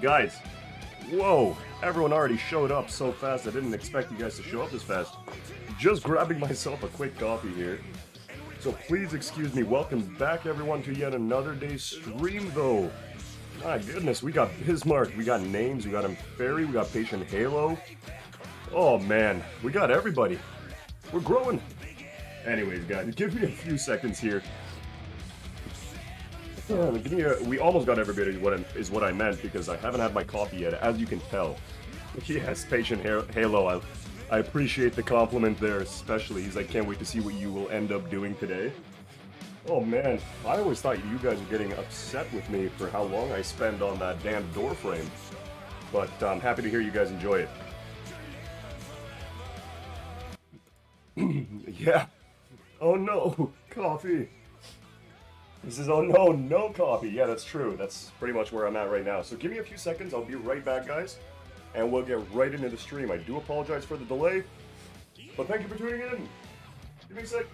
Guys, whoa, everyone already showed up so fast. I didn't expect you guys to show up this fast. Just grabbing myself a quick coffee here. So please excuse me. Welcome back, everyone, to yet another day's stream, though. My goodness, we got Bismarck, we got Names, we got Fairy, we got Patient Halo. Oh man, we got everybody. We're growing. Anyways, guys, give me a few seconds here. We almost got everybody is what I meant, because I haven't had my coffee yet, as you can tell. Yes, Patient Halo, I appreciate the compliment there, especially. He's like, can't wait to see what you will end up doing today. Oh man, I always thought you guys were getting upset with me for how long I spend on that damn door frame. But I'm happy to hear you guys enjoy it. Yeah. Oh no, coffee. This is, oh no, no coffee. Yeah, that's true. That's pretty much where I'm at right now. So give me a few seconds. I'll be right back, guys. And we'll get right into the stream. I do apologize for the delay. But thank you for tuning in. Give me a sec.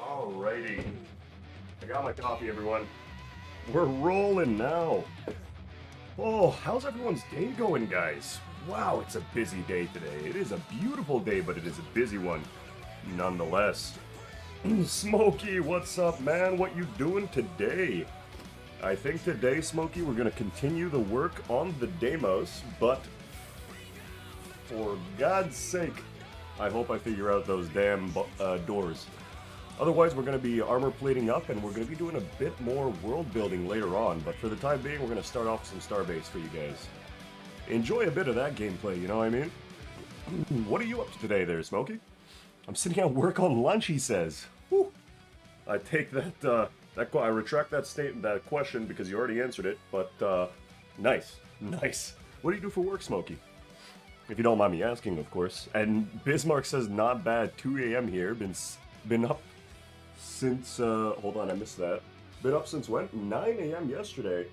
Alrighty. I got my coffee, everyone. We're rolling now. Oh, how's everyone's day going, guys? Wow, it's a busy day today. It is a beautiful day, but it is a busy one nonetheless. Smokey, what's up, man? What you doing today? I think today, Smokey, we're going to continue the work on the demos, but for God's sake, I hope I figure out those damn doors. Otherwise, we're going to be armor plating up, and we're going to be doing a bit more world building later on. But for the time being, we're going to start off with some Starbase for you guys. Enjoy a bit of that gameplay, you know what I mean? What are you up to today there, Smokey? I'm sitting at work on lunch, he says. Whew. I take that, I retract that question because you already answered it. But, nice. Nice. What do you do for work, Smokey? If you don't mind me asking, of course. And Bismarck says, not bad, 2 a.m. here. Been up since, hold on, I missed that. Been up since when? 9 a.m. yesterday.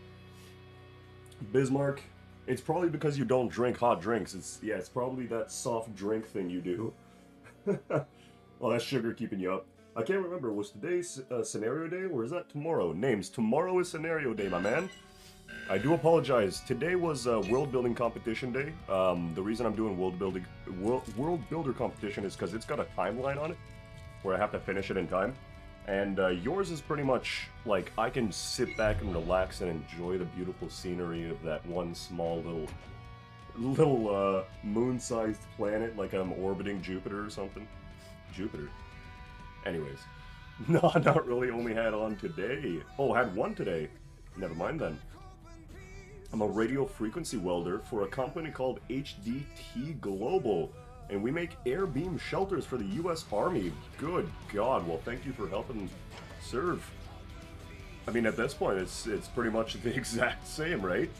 Bismarck, it's probably because you don't drink hot drinks. It's probably that soft drink thing you do. Well, that's sugar keeping you up. I can't remember, was today scenario day, or is that tomorrow? Names, tomorrow is scenario day, my man. I do apologize. Today was world building competition day. The reason I'm doing world builder competition is because it's got a timeline on it, where I have to finish it in time. And yours is pretty much like I can sit back and relax and enjoy the beautiful scenery of that one small little moon-sized planet, like I'm orbiting Jupiter or something. Jupiter. Anyways, no, not really. Only had on today. Oh, had one today. Never mind then. I'm a radio frequency welder for a company called HDT Global. And we make air beam shelters for the U.S. Army. Good God. Well, thank you for helping serve. I mean, at this point, it's pretty much the exact same, right?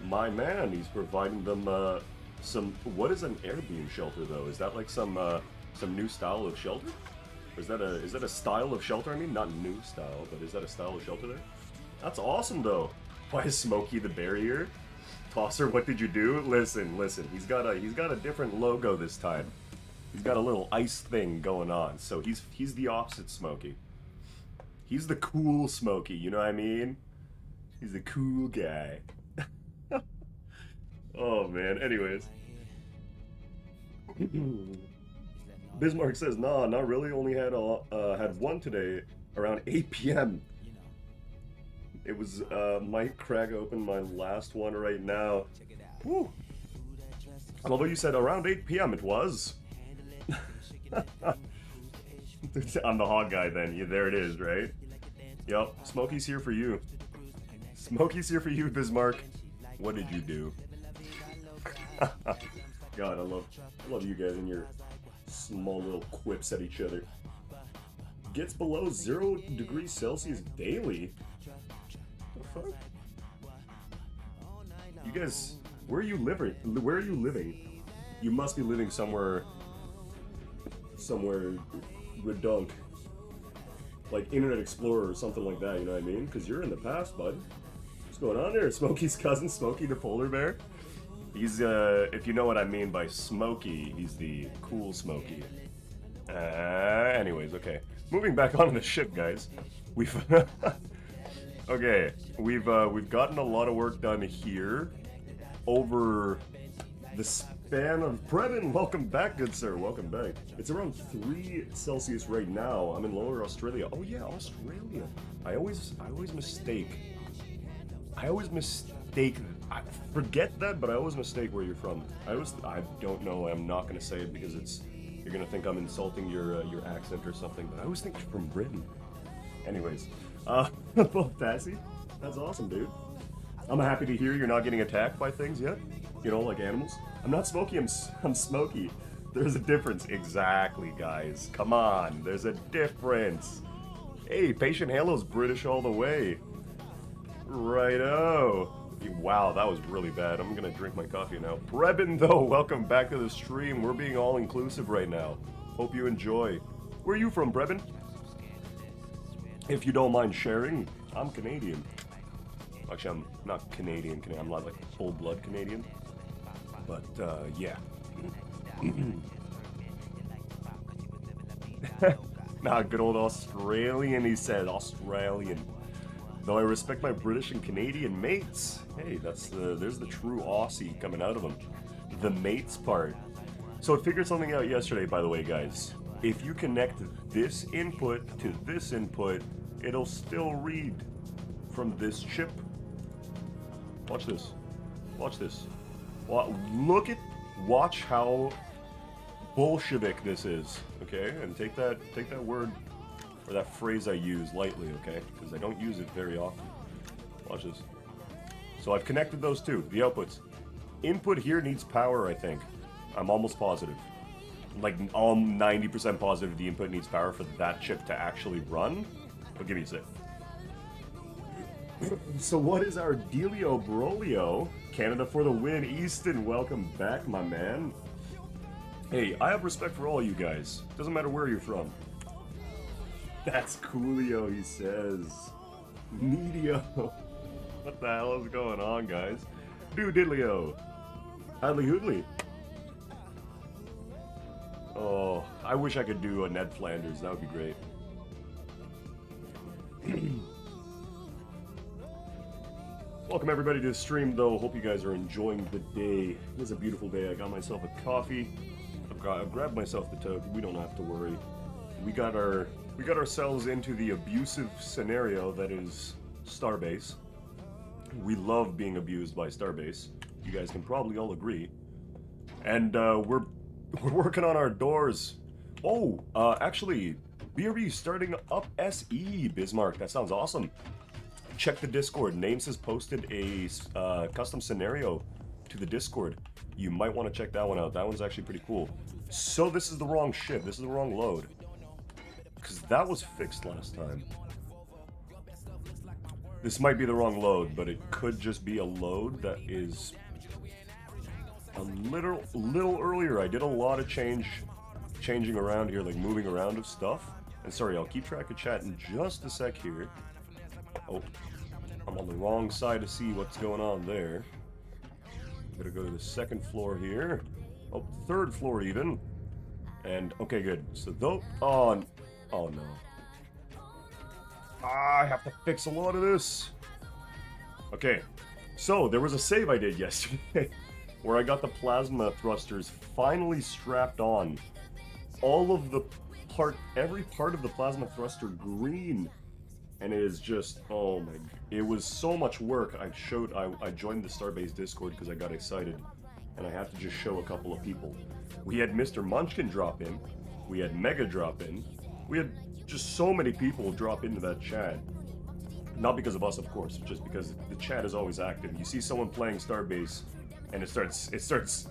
My man, he's providing them some... What is an air beam shelter, though? Is that like some new style of shelter? Or is that a style of shelter? I mean, not new style, but is that a style of shelter there? That's awesome, though. Why is Smokey the barrier? Tosser, what did you do? Listen, he's got a different logo this time. He's got a little ice thing going on, so he's the opposite Smokey. He's the cool Smokey, you know what I mean? He's the cool guy. Oh man, anyways. Bismarck says, nah, not really, only had one today around 8 p.m. It was, might crack open my last one right now. Woo. Although you said around 8 p.m. it was. I'm the hog guy then. Yeah, there it is, right? Yep, Smokey's here for you. Smokey's here for you, Bismarck. What did you do? God, I love you guys and your small little quips at each other. Gets below 0 degrees Celsius daily? What the fuck? You guys, where are you living? Where are you living? You must be living somewhere redunk. Like Internet Explorer or something like that, you know what I mean? Because you're in the past, bud. What's going on there? Smokey's cousin, Smokey the polar bear? He's, if you know what I mean by Smokey, he's the cool Smokey. Anyways, okay. Moving back onto the ship, guys. Okay, we've gotten a lot of work done here over fan of Brevin. Welcome back, good sir. Welcome back. It's around 3 Celsius right now. I'm in Lower Australia. Oh yeah, Australia. I always mistake. I forget that, but I always mistake where you're from. I don't know. I'm not gonna say it because you're gonna think I'm insulting your accent or something. But I always think you're from Britain. Anyways, well, Tassie, that's awesome, dude. I'm happy to hear you're not getting attacked by things yet. You know, like animals. I'm not smoky, I'm smoky. There's a difference. Exactly, guys. Come on, there's a difference. Hey, Patient Halo's British all the way. Righto. Wow, that was really bad. I'm gonna drink my coffee now. Breben, though, welcome back to the stream. We're being all-inclusive right now. Hope you enjoy. Where are you from, Breben? If you don't mind sharing, I'm Canadian. Actually, I'm not Canadian. I'm not like full-blood Canadian. But, yeah. Nah, good old Australian, he said. Australian. Though I respect my British and Canadian mates. Hey, there's the true Aussie coming out of them. The mates part. So I figured something out yesterday, by the way, guys. If you connect this input to this input, it'll still read from this chip. Watch this. Watch this. Watch how Bolshevik this is, okay? And take that word or that phrase I use lightly, okay? Because I don't use it very often. Watch this. So I've connected those two, the outputs. Input here needs power, I think. I'm almost positive. Like, I'm 90% positive the input needs power for that chip to actually run. But give me a sec. So what is our dealio brolio? Canada for the win. Easton, welcome back, my man. Hey, I have respect for all you guys. Doesn't matter where you're from. That's coolio, he says. Medio. What the hell is going on, guys? Diddlio. Hadley Hoodley. Oh, I wish I could do a Ned Flanders. That would be great. Welcome everybody to the stream, though. Hope you guys are enjoying the day. It is a beautiful day. I got myself a coffee. I've grabbed myself the token. We don't have to worry. We got ourselves into the abusive scenario that is Starbase. We love being abused by Starbase. You guys can probably all agree. And we're working on our doors. Oh, actually, BRB starting up SE, Bismarck. That sounds awesome. Check the Discord. Names has posted a custom scenario to the Discord. You might want to check that one out. That one's actually pretty cool. So this is the wrong ship. This is the wrong load. Because that was fixed last time. This might be the wrong load, but it could just be a load that is a little earlier. I did a lot of changing around here, like moving around of stuff. And sorry, I'll keep track of chat in just a sec here. Oh, I'm on the wrong side to see what's going on there. I'm gonna go to the second floor here. Oh, third floor even. And, okay, good. So, though, oh no. I have to fix a lot of this. Okay, so there was a save I did yesterday where I got the plasma thrusters finally strapped on. All of the every part of the plasma thruster green. And it is just, oh my, it was so much work. I joined the Starbase Discord because I got excited. And I have to just show a couple of people. We had Mr. Munchkin drop in. We had Mega drop in. We had just so many people drop into that chat. Not because of us, of course, just because the chat is always active. You see someone playing Starbase, and it starts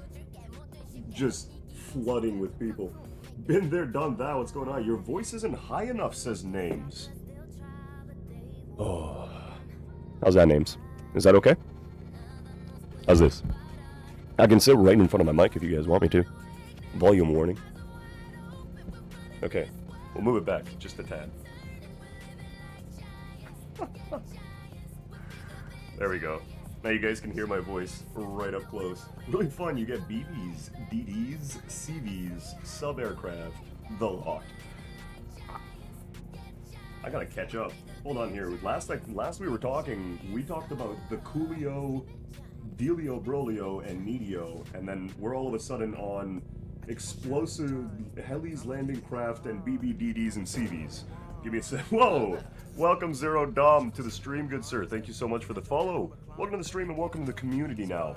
just flooding with people. Been there, done that, what's going on? Your voice isn't high enough, says Names. Oh. How's that, Names? Is that okay? How's this? I can sit right in front of my mic if you guys want me to. Volume warning. Okay, we'll move it back just a tad. There we go. Now you guys can hear my voice right up close. Really fun. You get BBs, DDs, CVs, sub-aircraft, the lot. I gotta catch up. Hold on here. Last we were talking, we talked about the Coolio Delio, Brolio, and Medio, and then we're all of a sudden on explosive helis, landing craft, and BBDDs and CVs. Give me a sec. Whoa! Welcome Zero Dom to the stream, good sir. Thank you so much for the follow. Welcome to the stream and welcome to the community now,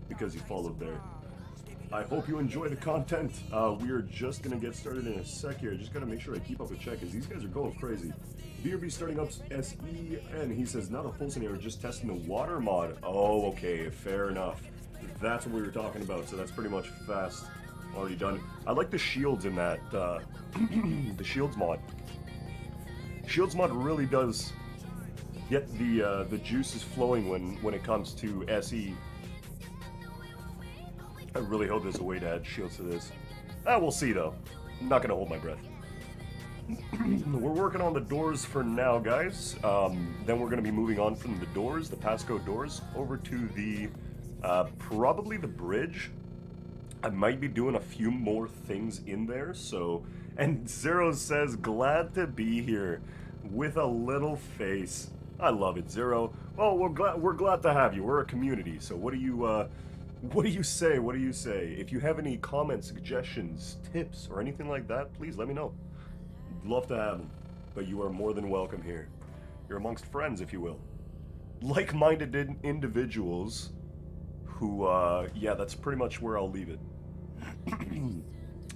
because you followed there. I hope you enjoy the content. We are just gonna get started in a sec here. Just gotta make sure I keep up with check, because these guys are going crazy. BRB starting up SE, and he says not a full scenario, just testing the water mod. Oh, okay, fair enough. That's what we were talking about. So that's pretty much fast, already done. I like the shields in that, the shields mod. Shields mod really does get the juices flowing when it comes to SE. I really hope there's a way to add shields to this. We'll see though. I'm not gonna hold my breath. We're working on the doors for now, guys. Then we're gonna be moving on from the doors, the passcode doors, over to the probably the bridge. I might be doing a few more things in there. So, and Zero says, "Glad to be here," with a little face. I love it, Zero. Well, we're glad to have you. We're a community. So what do you say? What do you say? If you have any comments, suggestions, tips, or anything like that, please let me know. Love to have them. But you are more than welcome here. You're amongst friends, if you will. Like-minded individuals who, yeah, that's pretty much where I'll leave it.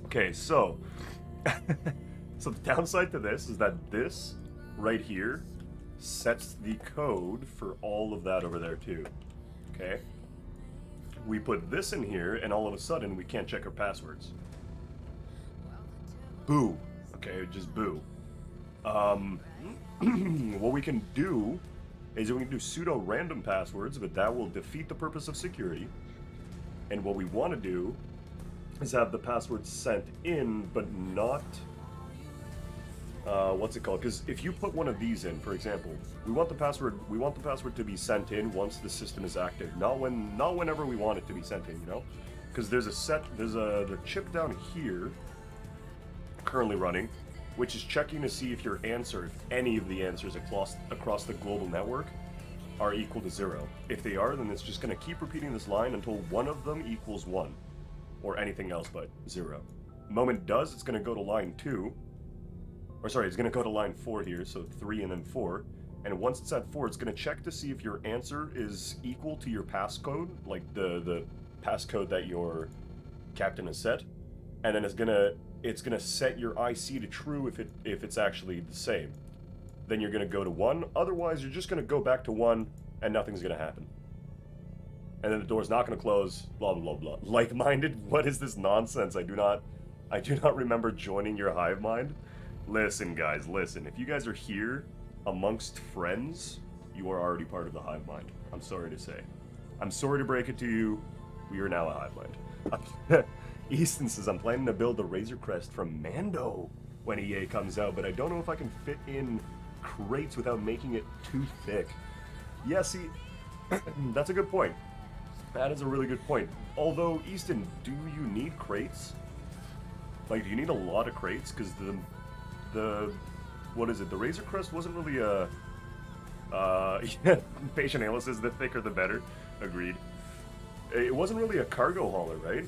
Okay, so... so the downside to this is that this, right here, sets the code for all of that over there, too. Okay? We put this in here, and all of a sudden, we can't check our passwords. Boo. Okay, just boo. What we can do is we can do pseudo-random passwords, but that will defeat the purpose of security. And what we want to do is have the password sent in, but not... what's it called? Because if you put one of these in, for example, we want the password to be sent in once the system is active, not whenever we want it to be sent in, you know? Because there's the chip down here currently running, which is checking to see if your answer, if any of the answers across the global network are equal to 0. If they are, then it's just going to keep repeating this line until one of them equals 1, or anything else but 0. The moment it does, it's going to go to line 2. Or sorry, it's going to go to line 4 here, so 3 and then 4. And once it's at 4, it's going to check to see if your answer is equal to your passcode, like the passcode that your captain has set. And then it's gonna set your IC to true if it's actually the same. Then you're gonna go to 1. Otherwise, you're just gonna go back to 1, and nothing's gonna happen. And then the door's not gonna close. Blah blah blah. Like-minded. What is this nonsense? I do not remember joining your hive mind. Listen, guys, listen. If you guys are here amongst friends, you are already part of the hive mind. I'm sorry to say. I'm sorry to break it to you. We are now a hive mind. Easton says, I'm planning to build the Razor Crest from Mando when EA comes out, but I don't know if I can fit in crates without making it too thick. Yeah, see, that's a good point. That is a really good point. Although, Easton, do you need crates? Like, do you need a lot of crates? Because what is it? The Razor Crest wasn't really a... yeah, Patient Analyst says the thicker the better. Agreed. It wasn't really a cargo hauler, right?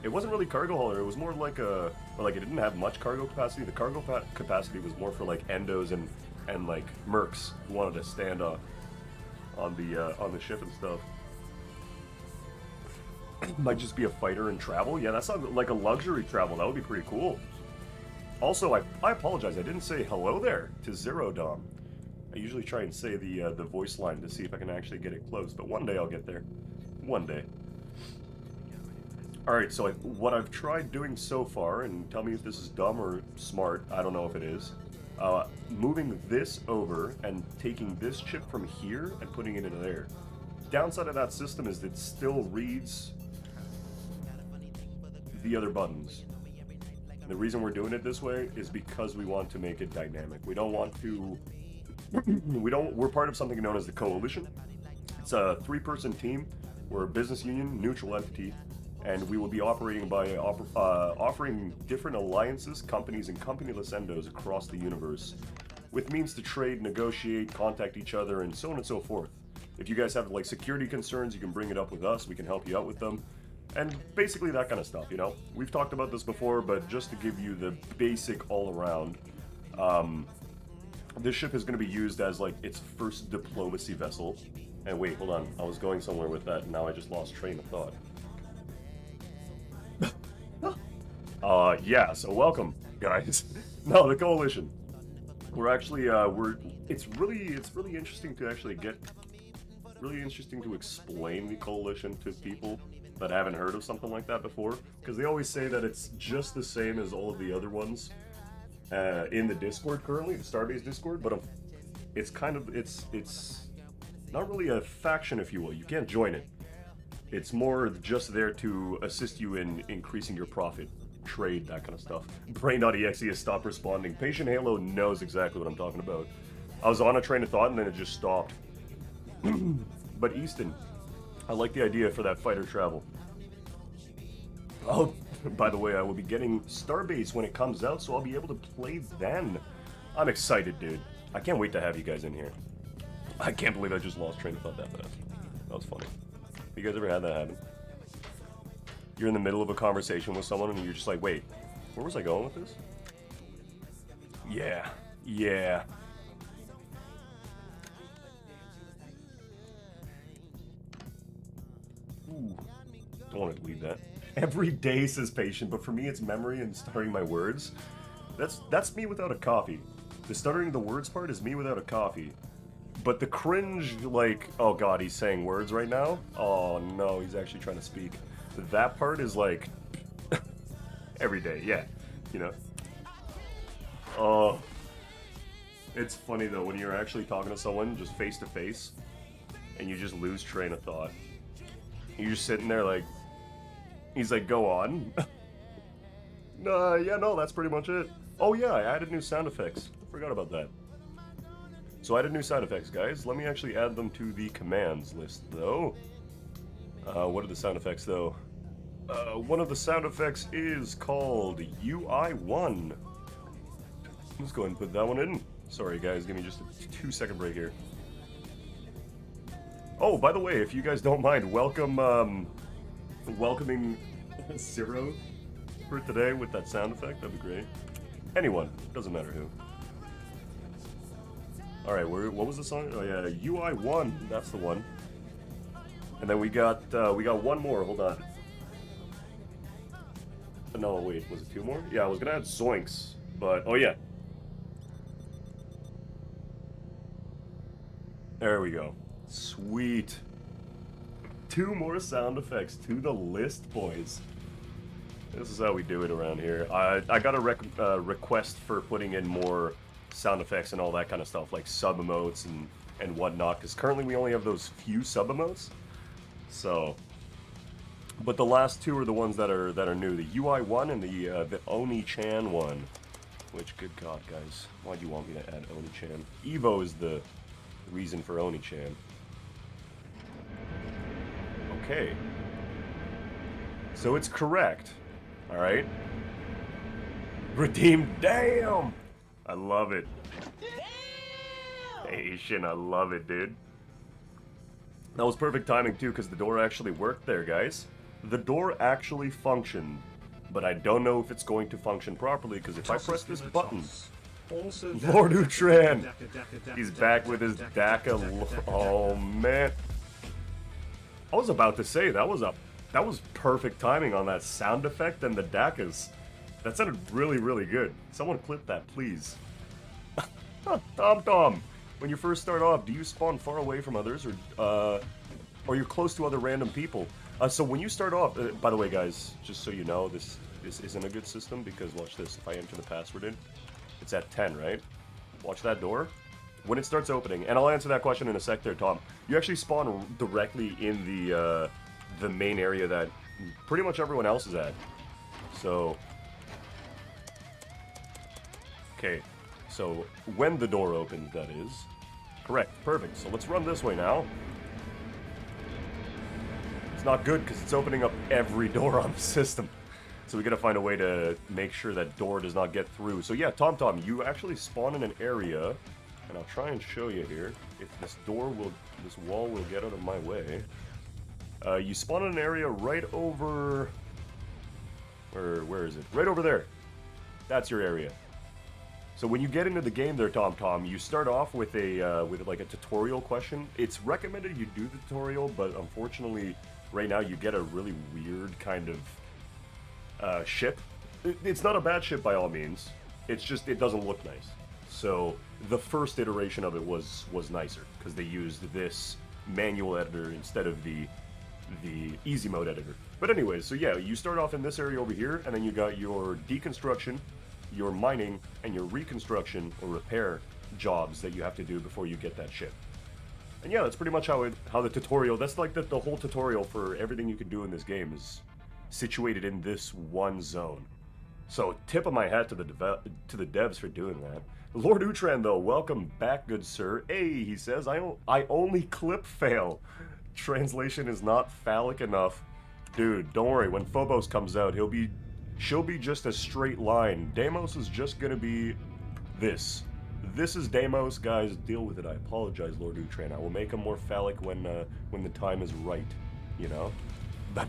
It wasn't really cargo hauler. It was more like a... Or like, it didn't have much cargo capacity. The cargo capacity was more for, like, endos and like, mercs who wanted to stand on the ship and stuff. Might just be a fighter and travel. Yeah, that's not like a luxury travel. That would be pretty cool. Also, I apologize. I didn't say hello there to Zero Dom. I usually try and say the voice line to see if I can actually get it close, but one day I'll get there. One day. Alright, so what I've tried doing so far, and tell me if this is dumb or smart, I don't know if it is, moving this over and taking this chip from here and putting it in there. Downside of that system is that it still reads the other buttons. The reason we're doing it this way is because we want to make it dynamic. We don't want to... we're part of something known as the Coalition. It's a 3-person team. We're a business union, neutral entity, and we will be operating by offering different alliances, companies, and companyless endos across the universe, with means to trade, negotiate, contact each other, and so on and so forth. If you guys have like security concerns, you can bring it up with us. We can help you out with them. And basically that kind of stuff, you know? We've talked about this before, but just to give you the basic all-around, this ship is going to be used as like its first diplomacy vessel. And wait, hold on. I was going somewhere with that, and now I just lost train of thought. Yeah, so welcome, guys. No, the Coalition. We're actually, it's really interesting to actually really interesting to explain the Coalition to people that haven't heard of something like that before, because they always say that it's just the same as all of the other ones in the Discord currently, the Starbase Discord, but it's kind of, it's not really a faction, if you will. You can't join it. It's more just there to assist you in increasing your profit, trade, that kind of stuff. Brain.exe has stopped responding. Patient Halo knows exactly what I'm talking about. I was on a train of thought and then it just stopped. But Easton, I like the idea for that fighter travel. Oh, by the way, I will be getting Starbase when it comes out, so I'll be able to play then. I'm excited, dude. I can't wait to have you guys in here. I can't believe I just lost train of thought that fast. That was funny. You guys ever had that happen? You're in the middle of a conversation with someone and you're just like, wait, where was I going with this? Yeah. Ooh, don't want to leave that. Every day, says Patient, but for me it's memory and stuttering my words. That's me without a coffee. The stuttering the words part is me without a coffee. But the cringe, like, oh god, he's saying words right now? Oh no, he's actually trying to speak. That part is like, every day, yeah, you know. Oh, it's funny though, when you're actually talking to someone, just face to face, and you just lose train of thought. You're just sitting there like, he's like, go on. Yeah, no, that's pretty much it. Oh yeah, I added new sound effects. Forgot about that. So I added new sound effects, guys. Let me actually add them to the commands list, though. What are the sound effects, though? One of the sound effects is called UI1. Let's go ahead and put that one in. Sorry, guys. Give me just a 2-second break here. Oh, by the way, if you guys don't mind, welcoming Zero for today with that sound effect. That'd be great. Anyone. Doesn't matter who. Alright, what was the song? Oh yeah, UI1, that's the one. And then we got one more, hold on. No, wait, was it 2 more? Yeah, I was gonna add Zoinks, but, oh yeah. There we go. Sweet. 2 more sound effects to the list, boys. This is how we do it around here. I got a request for putting in more sound effects and all that kind of stuff, like sub-emotes and whatnot, because currently we only have those few sub-emotes. So, but the last 2 are the ones that are new, the UI1 and the Oni-chan one. Which, good god, guys, why do you want me to add Oni-chan? Evo is the reason for Oni-chan. Okay. So it's correct. Alright. Redeemed. Damn! I love it. Asian, I love it, dude. That was perfect timing, too, because the door actually worked there, guys. The door actually functioned. But I don't know if it's going to function properly, because if I press this button... Lord Utran! He's back with his DACA. Oh, man. I was about to say, that was perfect timing on that sound effect and the DACAs. That sounded really, really good. Someone clip that, please. Tom, when you first start off, do you spawn far away from others, or you're close to other random people? So when you start off, by the way, guys, just so you know, this isn't a good system, because watch this. If I enter the password in, it's at 10, right? Watch that door. When it starts opening, and I'll answer that question in a sec there, Tom. You actually spawn directly in the main area that pretty much everyone else is at. So, okay. So when the door opens, that is. Correct. Perfect. So let's run this way now. It's not good because it's opening up every door on the system. So we gotta find a way to make sure that door does not get through. So yeah, Tom, you actually spawn in an area and I'll try and show you here if this wall will get out of my way. You spawn in an area right over, where is it? Right over there. That's your area. So when you get into the game there, Tom, you start off with like a tutorial question. It's recommended you do the tutorial, but unfortunately, right now you get a really weird kind of ship. It's not a bad ship by all means. It's just it doesn't look nice. So the first iteration of it was nicer because they used this manual editor instead of the easy mode editor. But anyways, so yeah, you start off in this area over here, and then you got your deconstruction, your mining, and your reconstruction or repair jobs that you have to do before you get that ship. And yeah, that's pretty much how the tutorial, that's like the whole tutorial for everything you can do in this game is situated in this one zone. So tip of my hat to the devs for doing that. Lord Utran though, welcome back, good sir. Hey, he says, I only clip fail. Translation is not phallic enough. Dude, don't worry, when Phobos comes out, she'll be just a straight line. Deimos is just gonna be this. This is Deimos, guys, deal with it. I apologize, Lord Utran. I will make him more phallic when the time is right, you know? But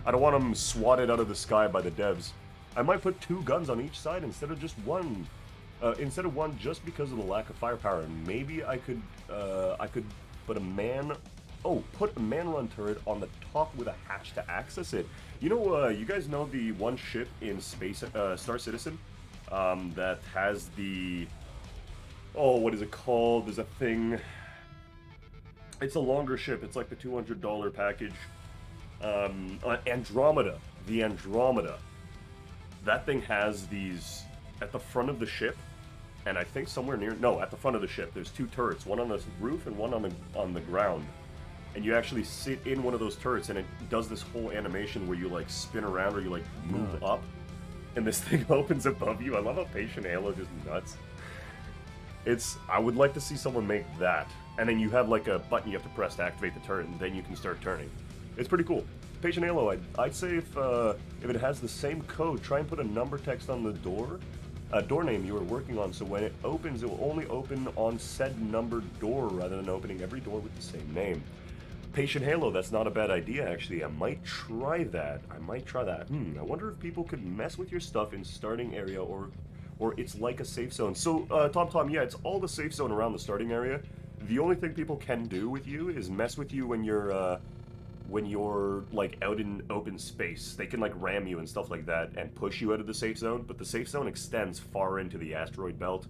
I don't want him swatted out of the sky by the devs. I might put 2 guns on each side instead of just one. Instead of one, just because of the lack of firepower. Maybe I could put a man run turret on the top with a hatch to access it. You know, you guys know the one ship in Space Star Citizen that has the, what is it called? There's a thing. It's a longer ship. It's like the $200 package. Andromeda. The Andromeda. That thing has these at the front of the ship, and I think somewhere at the front of the ship, there's 2 turrets, one on the roof and one on the ground. And you actually sit in one of those turrets, and it does this whole animation where you like spin around or you like move up, and this thing opens above you. I love how Patient Halo just nuts. I would like to see someone make that, and then you have like a button you have to press to activate the turret, and then you can start turning. It's pretty cool. Patient Halo, I'd say if it has the same code, try and put a number text on the door name you were working on, so when it opens, it will only open on said numbered door rather than opening every door with the same name. Patient Halo, that's not a bad idea, actually. I might try that. I wonder if people could mess with your stuff in starting area or it's like a safe zone. So, Tom, yeah, it's all the safe zone around the starting area. The only thing people can do with you is mess with you when you're like out in open space. They can like ram you and stuff like that and push you out of the safe zone, but the safe zone extends far into the asteroid belt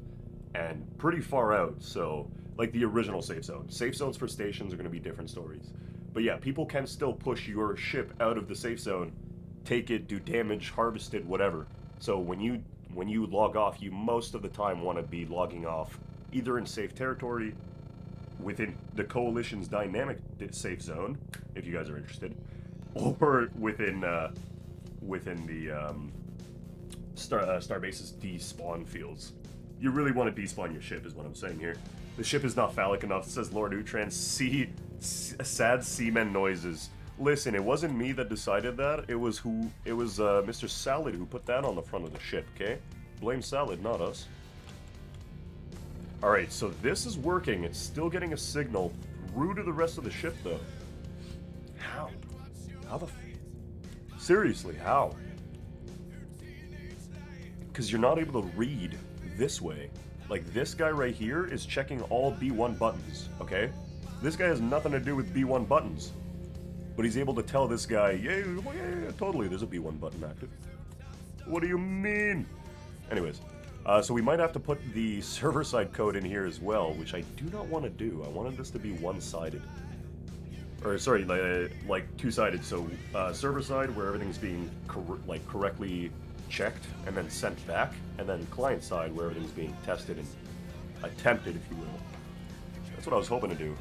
and pretty far out, so like the original safe zone. Safe zones for stations are going to be different stories. But yeah, people can still push your ship out of the safe zone, take it, do damage, harvest it, whatever. So when you log off, you most of the time want to be logging off either in safe territory, within the Coalition's dynamic safe zone, if you guys are interested, or within the Starbase's despawn fields. You really want to despawn your ship, is what I'm saying here. The ship is not phallic enough, says Lord Utran. Sad seaman noises. Listen, it wasn't me that decided that. It was Mr. Salad who put that on the front of the ship, okay? Blame Salad, not us. Alright, so this is working. It's still getting a signal through to the rest of the ship, though. How? Seriously, how? Because you're not able to read this way. Like, this guy right here is checking all B1 buttons, okay? This guy has nothing to do with B1 buttons. But he's able to tell this guy, yeah, totally, there's a B1 button active. What do you mean? Anyways. So we might have to put the server-side code in here as well, which I do not want to do. I wanted this to be one-sided. Or, sorry, like two-sided. So, server-side, where everything's being correctly checked and then sent back, and then client-side, where everything's being tested and attempted, if you will. That's what I was hoping to do.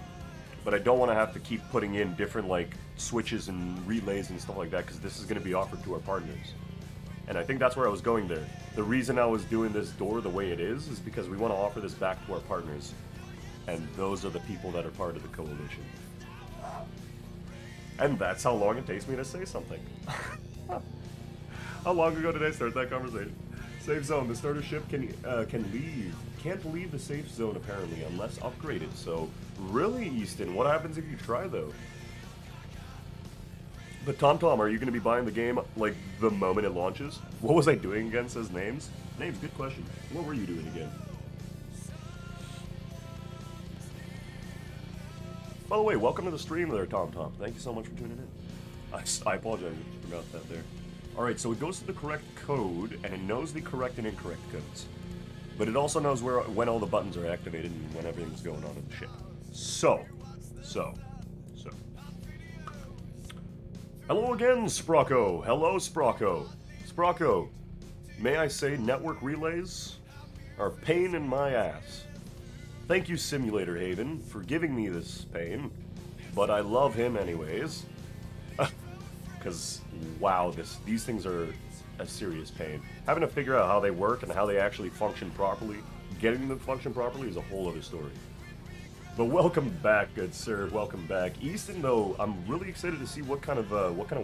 But I don't want to have to keep putting in different, like, switches and relays and stuff like that, because this is going to be offered to our partners. And I think that's where I was going there. The reason I was doing this door the way it is because we want to offer this back to our partners. And those are the people that are part of the Coalition. And that's how long it takes me to say something. How long ago did I start that conversation? Safe zone. The starter ship can't leave the safe zone apparently unless upgraded. So really, Easton, what happens if you try though? But TomTom, are you going to be buying the game like the moment it launches? What was I doing again? Says names. Names. Good question. What were you doing again? By the way, welcome to the stream there, TomTom. Thank you so much for tuning in. I apologize about that there. Alright, so it goes to the correct code, and it knows the correct and incorrect codes. But it also knows when all the buttons are activated and when everything's going on in the ship. So. Hello again, Sprocko. Hello, Sprocko. Sprocko, may I say network relays are a pain in my ass. Thank you, Simulator Haven, for giving me this pain, but I love him anyways. Because, wow, these things are a serious pain. Having to figure out how they work and how they actually function properly, getting them to function properly is a whole other story. But welcome back, good sir. Welcome back, Easton. Though I'm really excited to see what kind of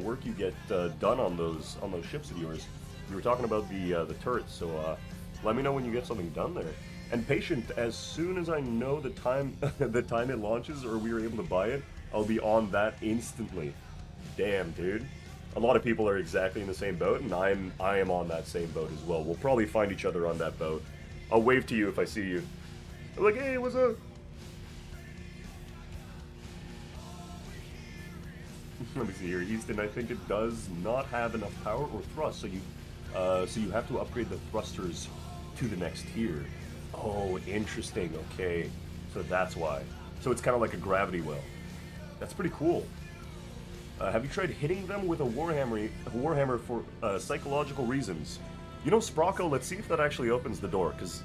work you get done on those ships of yours. You were talking about the turrets, so let me know when you get something done there. And Patient, as soon as I know the time it launches or we are able to buy it, I'll be on that instantly. Damn, dude. A lot of people are exactly in the same boat, and I am on that same boat as well. We'll probably find each other on that boat. I'll wave to you if I see you. I'm like, hey, what's up? Let me see here, Easton. I think it does not have enough power or thrust, so you have to upgrade the thrusters to the next tier. Oh, interesting. Okay, so that's why. So it's kind of like a gravity well. That's pretty cool. Have you tried hitting them with a warhammer for psychological reasons? You know, Sprocko, let's see if that actually opens the door, because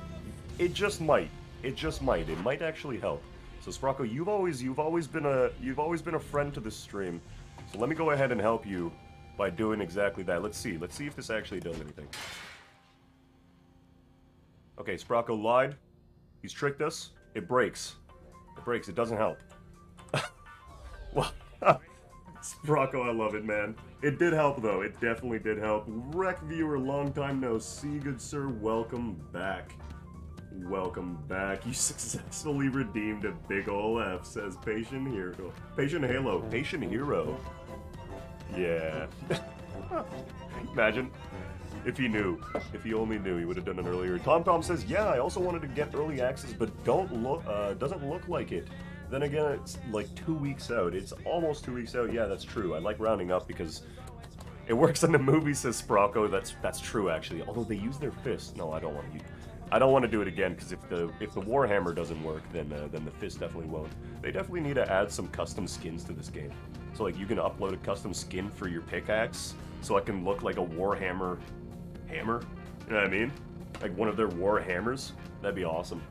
it just might. It just might. It might actually help. So Sprocko, you've always been a friend to this stream. So let me go ahead and help you by doing exactly that. Let's see if this actually does anything. Okay, Sprocko lied. He's tricked us. It breaks. It breaks. It doesn't help. Well, Sprocko, I love it, man. It did help, though. It definitely did help. Rec viewer, long time no see, good sir. Welcome back. Welcome back. You successfully redeemed a big ol' F, says Patient Hero. Patient Halo. Patient Hero. Yeah. Imagine. If he knew. If he only knew, he would have done it earlier. TomTom says, yeah, I also wanted to get early access, but doesn't look like it. Then again, it's like 2 weeks out. It's almost 2 weeks out. Yeah, that's true. I like rounding up because it works in the movie, says Sprocko. That's true, actually. Although they use their fist. No, I don't want to do it again, because if the Warhammer doesn't work, then the fist definitely won't. They definitely need to add some custom skins to this game. So like you can upload a custom skin for your pickaxe, so it can look like a Warhammer hammer. You know what I mean? Like one of their Warhammers. That'd be awesome.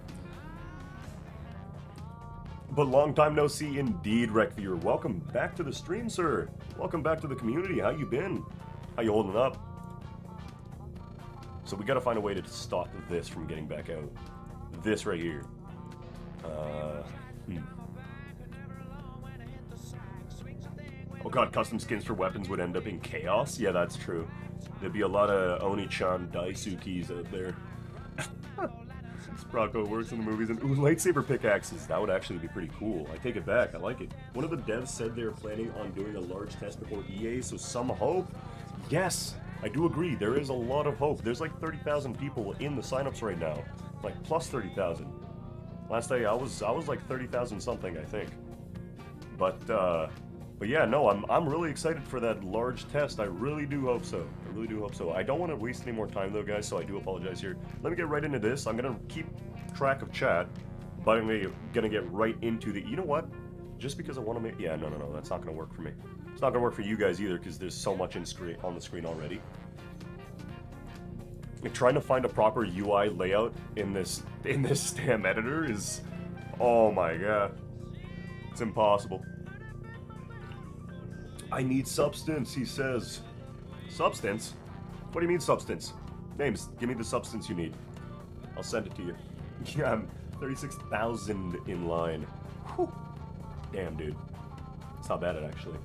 But long time no see indeed, Rec Viewer. Welcome back to the stream, sir. Welcome back to the community. How you been? How you holding up? So we gotta find a way to stop this from getting back out. This right here. Oh god, custom skins for weapons would end up in chaos? Yeah, that's true. There'd be a lot of Oni-chan Daisukis out there. Sprocko works in the movies, and ooh, lightsaber pickaxes. That would actually be pretty cool. I take it back, I like it. One of the devs said they were planning on doing a large test before EA, so some hope. Yes! I do agree, there is a lot of hope. There's like 30,000 people in the signups right now. Like plus 30,000. Last day I was like 30,000 something, I think. But yeah, no, I'm really excited for that large test. I really do hope so. I really do hope so. I don't want to waste any more time though, guys, so I do apologize here. Let me get right into this. I'm gonna keep track of chat, but I'm gonna get right into the, you know what? Just because I want to make, yeah, no, that's not gonna work for me. It's not gonna work for you guys either, because there's so much on the screen already. Like, trying to find a proper UI layout in this damn editor is, oh my god, it's impossible. I need substance, he says. Substance? What do you mean substance? Names, give me the substance you need. I'll send it to you. Yeah, I'm 36,000 in line. Whew. Damn, dude. It's not bad, actually.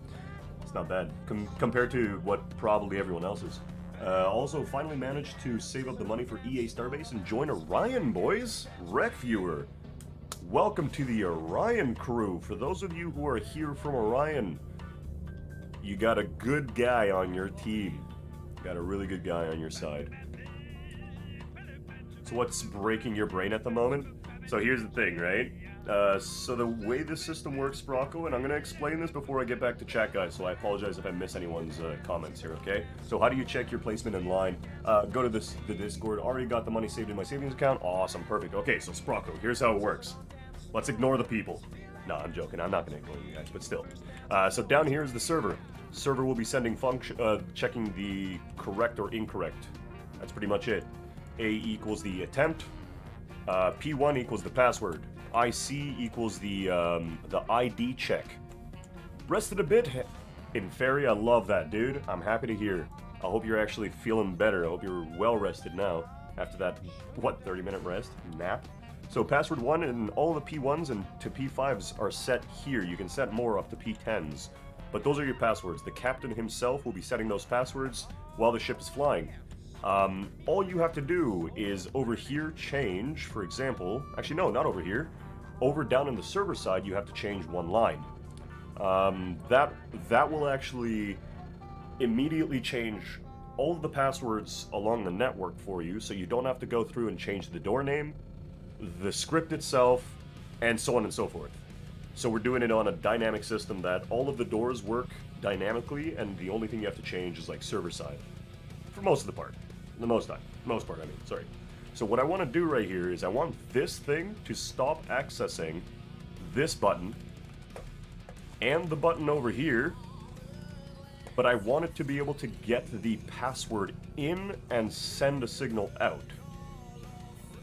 It's not bad. Compared to what probably everyone else is. Also, finally managed to save up the money for EA Starbase and join Orion, boys! Rec Viewer! Welcome to the Orion crew. For those of you who are here from Orion, you got a good guy on your team. Got a really good guy on your side. So what's breaking your brain at the moment? So here's the thing, right? So the way this system works, Sprocco, and I'm going to explain this before I get back to chat, guys, so I apologize if I miss anyone's comments here, okay? So how do you check your placement in line? Go to the Discord. Already got the money saved in my savings account. Awesome, perfect. Okay, so Sprocco, here's how it works. Let's ignore the people. No, I'm joking. I'm not going to ignore you guys, but still. So down here is the server. Server will be sending checking the correct or incorrect. That's pretty much it. A equals the attempt. P1 equals the password. IC equals the ID check. Rested a bit in Fairy. I love that, dude. I'm happy to hear. I hope you're actually feeling better. I hope you're well rested now after that, what, 30-minute rest? Nap? So password 1 and all the P1s and to P5s are set here. You can set more up to P10s. But those are your passwords. The captain himself will be setting those passwords while the ship is flying. All you have to do is over here change, for example, actually no, not over here. Over down in the server side, you have to change one line. That will actually immediately change all of the passwords along the network for you, so you don't have to go through and change the door name, the script itself, and so on and so forth. So we're doing it on a dynamic system that all of the doors work dynamically, and the only thing you have to change is like server side. For most of the part. The most part, I mean, sorry. So what I want to do right here is I want this thing to stop accessing this button and the button over here, but I want it to be able to get the password in and send a signal out.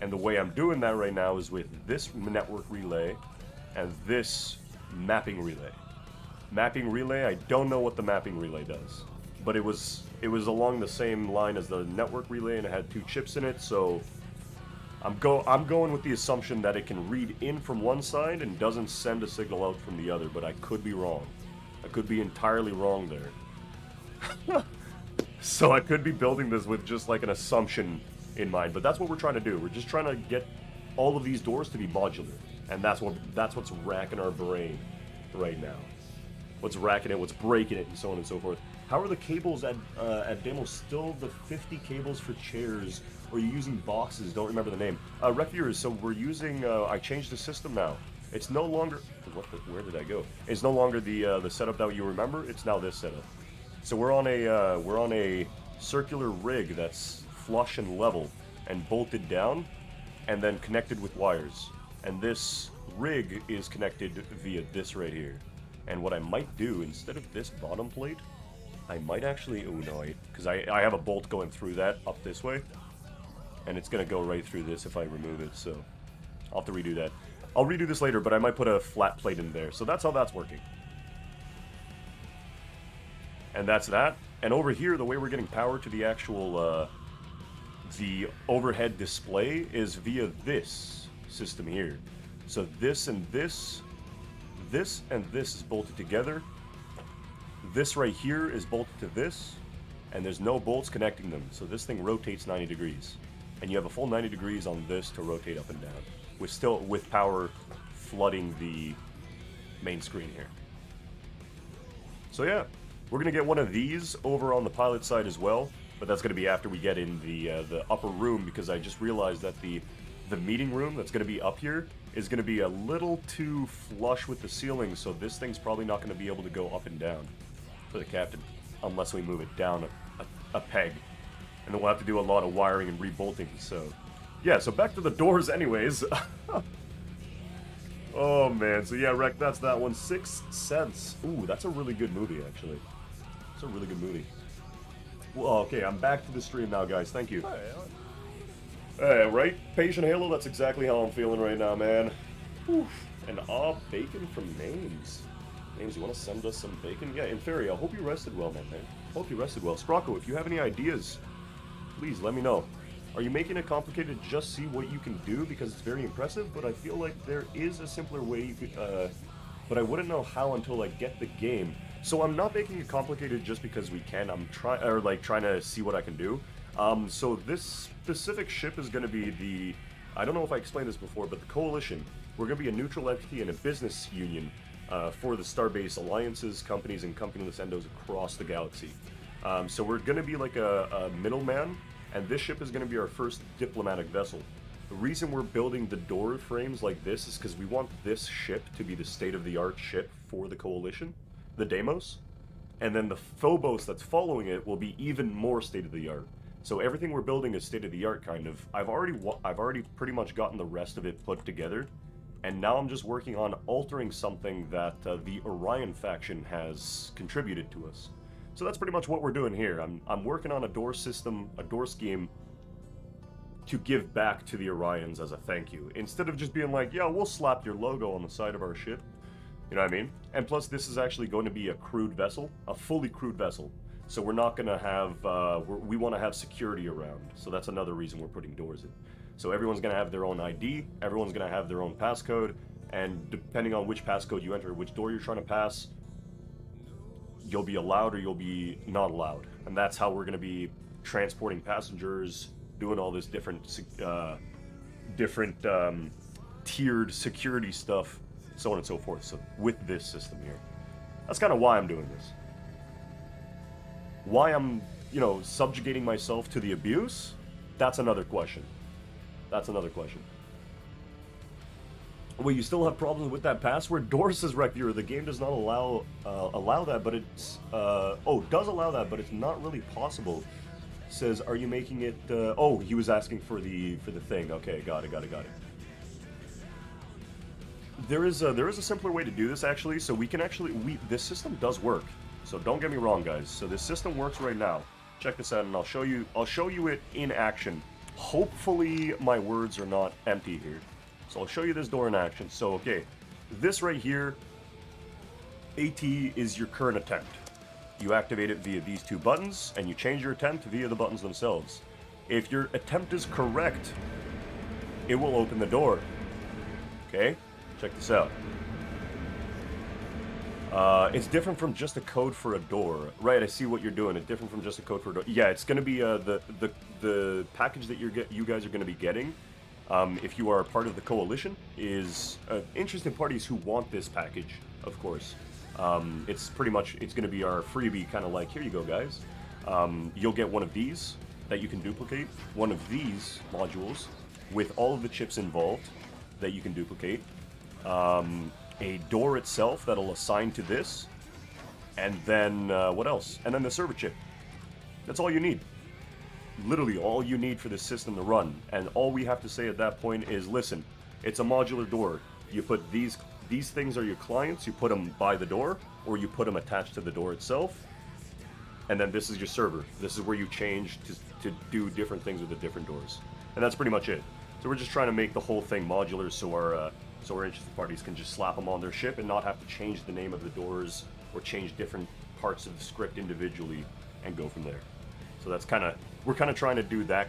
And the way I'm doing that right now is with this network relay and this mapping relay. Mapping relay, I don't know what the mapping relay does, but it was along the same line as the network relay and it had 2 chips in it, so I'm going with the assumption that it can read in from one side and doesn't send a signal out from the other, but I could be wrong. I could be entirely wrong there. So I could be building this with just like an assumption in mind, but that's what we're trying to do. We're just trying to get all of these doors to be modular, and that's what's racking our brain right now. What's racking it, what's breaking it, and so on and so forth. How are the cables at demo still the 50 cables for chairs? Or are you using boxes? Don't remember the name. Rec viewers, so we're using, I changed the system now. It's no longer, where did I go? It's no longer the setup that you remember, it's now this setup. So we're on a circular rig that's flush and level and bolted down and then connected with wires. And this rig is connected via this right here. And what I might do, instead of this bottom plate, I might actually, oh no, because I have a bolt going through that up this way, and it's going to go right through this if I remove it, so I'll have to redo that. I'll redo this later, but I might put a flat plate in there, so that's how that's working. And that's that. And over here, the way we're getting power to the actual, the overhead display is via this system here. So this and this and this is bolted together. This right here is bolted to this, and there's no bolts connecting them, so this thing rotates 90 degrees. And you have a full 90 degrees on this to rotate up and down, with power flooding the main screen here. So yeah, we're going to get one of these over on the pilot side as well, but that's going to be after we get in the upper room, because I just realized that the meeting room that's going to be up here is going to be a little too flush with the ceiling, so this thing's probably not going to be able to go up and down for the captain, unless we move it down a peg. And then we'll have to do a lot of wiring and rebolting, so... Yeah, so back to the doors anyways. Oh man, so yeah, Rec, that's that one. 6th Sense. Ooh, that's a really good movie, actually. It's a really good movie. Well, okay, I'm back to the stream now, guys. Thank you. Hey, right? Patient Halo, that's exactly how I'm feeling right now, man. Oof. And bacon from Names. Names, you want to send us some bacon? Yeah, Inferi, I hope you rested well, man. Hope you rested well. Sprocco, if you have any ideas, please let me know. Are you making it complicated to just see what you can do because it's very impressive? But I feel like there is a simpler way you could, but I wouldn't know how until I get the game. So I'm not making it complicated just because we can. I'm trying to see what I can do. So this specific ship is going to be the, I don't know if I explained this before, but the Coalition. We're going to be a neutral entity and a business union for the Starbase alliances, companies, and company endos across the galaxy. So we're going to be like a middleman, and this ship is going to be our first diplomatic vessel. The reason we're building the door frames like this is because we want this ship to be the state-of-the-art ship for the Coalition, the Deimos, and then the Phobos that's following it will be even more state-of-the-art. So everything we're building is state-of-the-art, kind of. I've already pretty much gotten the rest of it put together, and now I'm just working on altering something that the Orion faction has contributed to us. So that's pretty much what we're doing here. I'm working on a door system, a door scheme, to give back to the Orions as a thank you. Instead of just being like, yeah, we'll slap your logo on the side of our ship. You know what I mean? And plus, this is actually going to be a crewed vessel, a fully crewed vessel. So we're not going to have, we want to have security around. So that's another reason we're putting doors in. So everyone's going to have their own ID, everyone's going to have their own passcode, and depending on which passcode you enter, which door you're trying to pass, you'll be allowed or you'll be not allowed. And that's how we're going to be transporting passengers, doing all this different tiered security stuff, so on and so forth. So with this system here, that's kind of why I'm doing this. Why I'm, you know, subjugating myself to the abuse, that's another question. That's another question. Well, you still have problems with that password? Doris says, Recviewer, the game does not allow that, but it's does allow that, but it's not really possible. Says, are you making it? Oh, he was asking for the thing. Okay, got it. There is a simpler way to do this actually. So we can actually this system does work. So don't get me wrong, guys. So this system works right now. Check this out, and I'll show you it in action. Hopefully my words are not empty here. So I'll show you this door in action. So okay, this right here, AT is your current attempt. You activate it via these two buttons, and you change your attempt via the buttons themselves. If your attempt is correct, it will open the door. Okay? Check this out. It's different from just a code for a door. Right, I see what you're doing. It's different from just a code for a door. Yeah, it's going to be the package that you guys are going to be getting, if you are a part of the Coalition, is interested parties who want this package, of course. It's pretty much, it's going to be our freebie, kind of like, here you go, guys. You'll get one of these that you can duplicate, one of these modules with all of the chips involved that you can duplicate, a door itself that'll assign to this, and then, what else? And then the server chip. That's all you need. Literally all you need for this system to run. And all we have to say at that point is, listen, it's a modular door. You put these things are your clients, you put them by the door, or you put them attached to the door itself, and then this is your server. This is where you change to do different things with the different doors. And that's pretty much it. So we're just trying to make the whole thing modular so our interested parties can just slap them on their ship and not have to change the name of the doors or change different parts of the script individually and go from there. So that's we're kind of trying to do that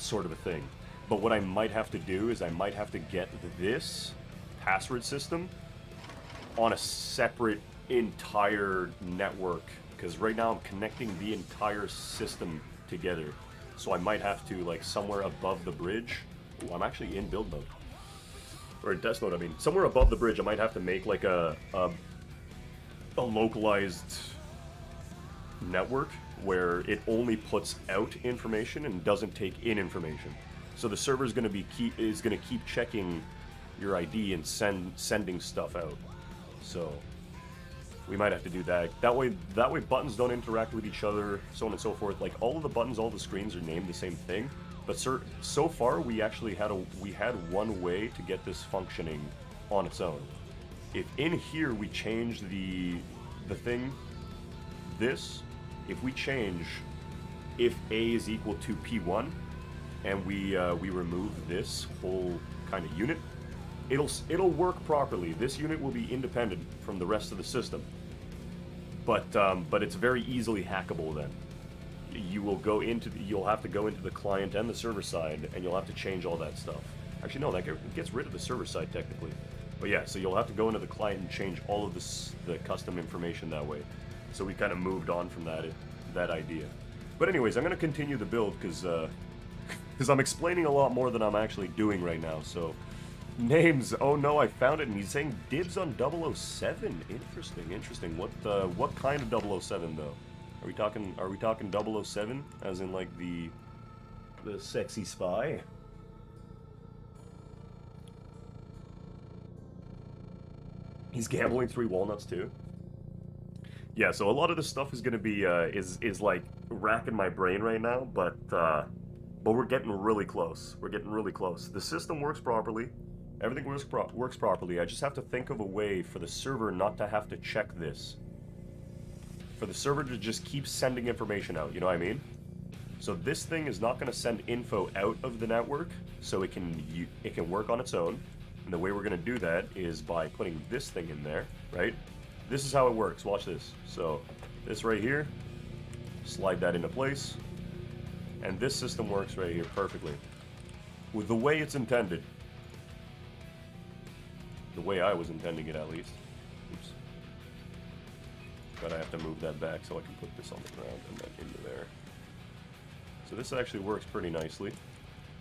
sort of a thing. But what I might have to do is I might have to get this password system on a separate entire network, because right now I'm connecting the entire system together. So I might have to, like, somewhere above the bridge. Ooh, I'm actually in build mode. Or in test mode, I mean. Somewhere above the bridge I might have to make like a localized network where it only puts out information and doesn't take in information. So the server is going to keep checking your ID and sending stuff out. So we might have to do that. That way buttons don't interact with each other, so on and so forth. Like, all of the buttons, all the screens are named the same thing. But so far we actually had one way to get this functioning on its own. If in here we change the thing, if we change if A is equal to P1, and we remove this whole kind of unit, it'll work properly. This unit will be independent from the rest of the system. But it's very easily hackable then. You'll have to go into the client and the server side, and you'll have to change all that stuff. Actually, no, that gets rid of the server side technically. But yeah, so you'll have to go into the client and change all of the custom information that way. So we kind of moved on from that idea. But anyways, I'm going to continue the build because I'm explaining a lot more than I'm actually doing right now. So names, oh no, I found it, and he's saying dibs on 007. Interesting. What kind of 007 though? Are we talking 007 as in like the sexy spy? He's gambling 3 walnuts too. Yeah, so a lot of this stuff is gonna be is like racking my brain right now, but we're getting really close. We're getting really close. The system works properly. Everything works properly. I just have to think of a way for the server not to have to check this. For the server to just keep sending information out, you know what I mean? So this thing is not going to send info out of the network, so it can work on its own. And the way we're going to do that is by putting this thing in there, right? This is how it works. Watch this. So this right here, slide that into place, and this system works right here perfectly. With the way it's intended. The way I was intending it, at least. Oops. But I have to move that back so I can put this on the ground and then into there. So this actually works pretty nicely.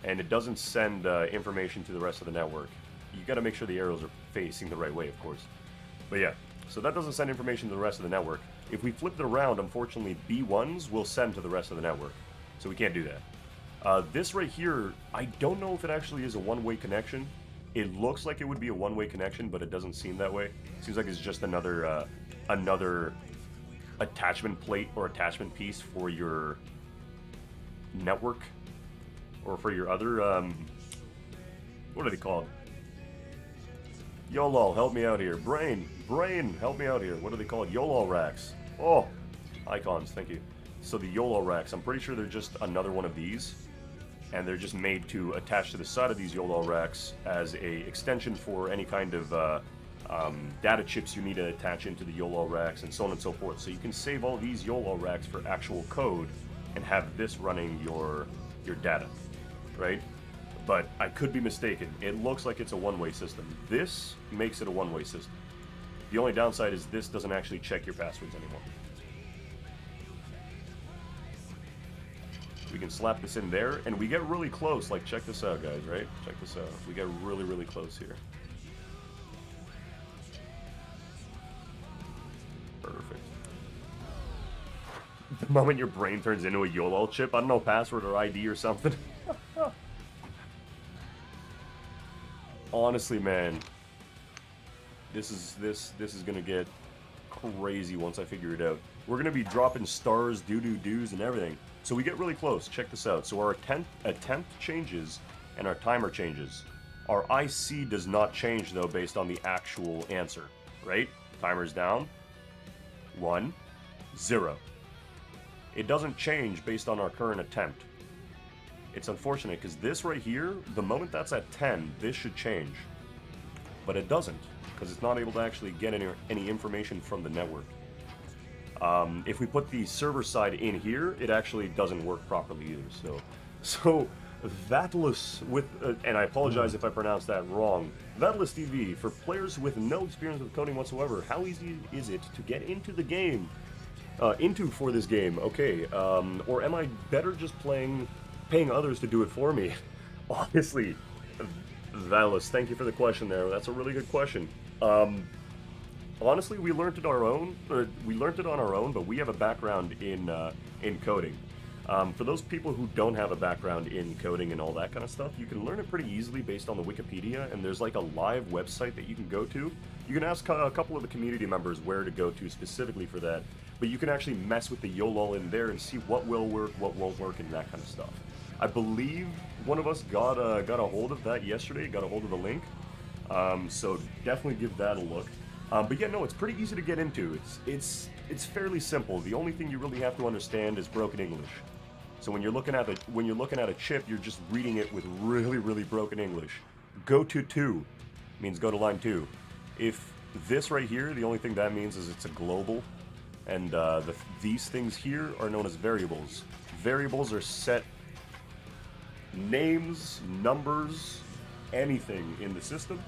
And it doesn't send information to the rest of the network. You got to make sure the arrows are facing the right way, of course. But yeah, so that doesn't send information to the rest of the network. If we flip it around, unfortunately, B1s will send to the rest of the network. So we can't do that. This right here, I don't know if it actually is a one-way connection. It looks like it would be a one-way connection, but it doesn't seem that way. It seems like it's just another attachment plate or attachment piece for your network, or for your other, what are they called? YOLO, help me out here. Brain, help me out here. What are they called? YOLO racks. Oh, icons, thank you. So the YOLO racks, I'm pretty sure they're just another one of these, and they're just made to attach to the side of these YOLO racks as a extension for any kind of data chips you need to attach into the YOLO racks, and so on and so forth. So you can save all these YOLO racks for actual code and have this running your data, right? But I could be mistaken. It looks like it's a one-way system. This makes it a one-way system. The only downside is this doesn't actually check your passwords anymore. We can slap this in there, and we get really close. Like, check this out, guys, right? Check this out. We get really, really close here. Perfect. The moment your brain turns into a YOLO chip, I don't know, password or ID or something. Honestly, man, this is gonna get crazy once I figure it out. We're gonna be dropping stars, do's, and everything. So we get really close. Check this out. So our attempt changes and our timer changes. Our IC does not change though based on the actual answer, right? Timer's down. 1, 0. It doesn't change based on our current attempt. It's unfortunate because this right here, the moment that's at 10, this should change. But it doesn't, because it's not able to actually get any information from the network. If we put the server side in here, it actually doesn't work properly either. So Vatlus with, and I apologize if I pronounced that wrong, Vatlus TV, for players with no experience with coding whatsoever, how easy is it to get into the game? For this game, okay, or am I better just paying others to do it for me? Honestly, Vatlus, thank you for the question there. That's a really good question. Honestly, we learned it on our own, but we have a background in coding. For those people who don't have a background in coding and all that kind of stuff, you can learn it pretty easily based on the Wikipedia, and there's like a live website that you can go to. You can ask a couple of the community members where to go to specifically for that, but you can actually mess with the YOLO in there and see what will work, what won't work, and that kind of stuff. I believe one of us got a hold of that yesterday, got a hold of the link, so definitely give that a look. But yeah, no, it's pretty easy to get into. It's fairly simple. The only thing you really have to understand is broken English. So when you're looking at a chip, you're just reading it with really, really broken English. Go to 2 means go to line 2. If this right here, the only thing that means is it's a global, and these things here are known as variables. Variables are set names, numbers, anything in the system.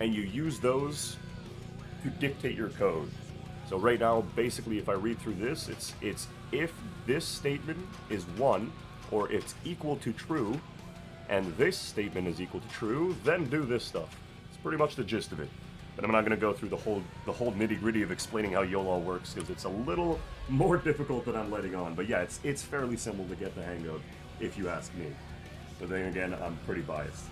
and you use those to dictate your code. So right now, basically, if I read through this, it's if this statement is 1, or it's equal to true, and this statement is equal to true, then do this stuff. It's pretty much the gist of it. But I'm not going to go through the whole nitty-gritty of explaining how YOLO works, because it's a little more difficult than I'm letting on. But yeah, it's fairly simple to get the hang of, if you ask me. But then again, I'm pretty biased.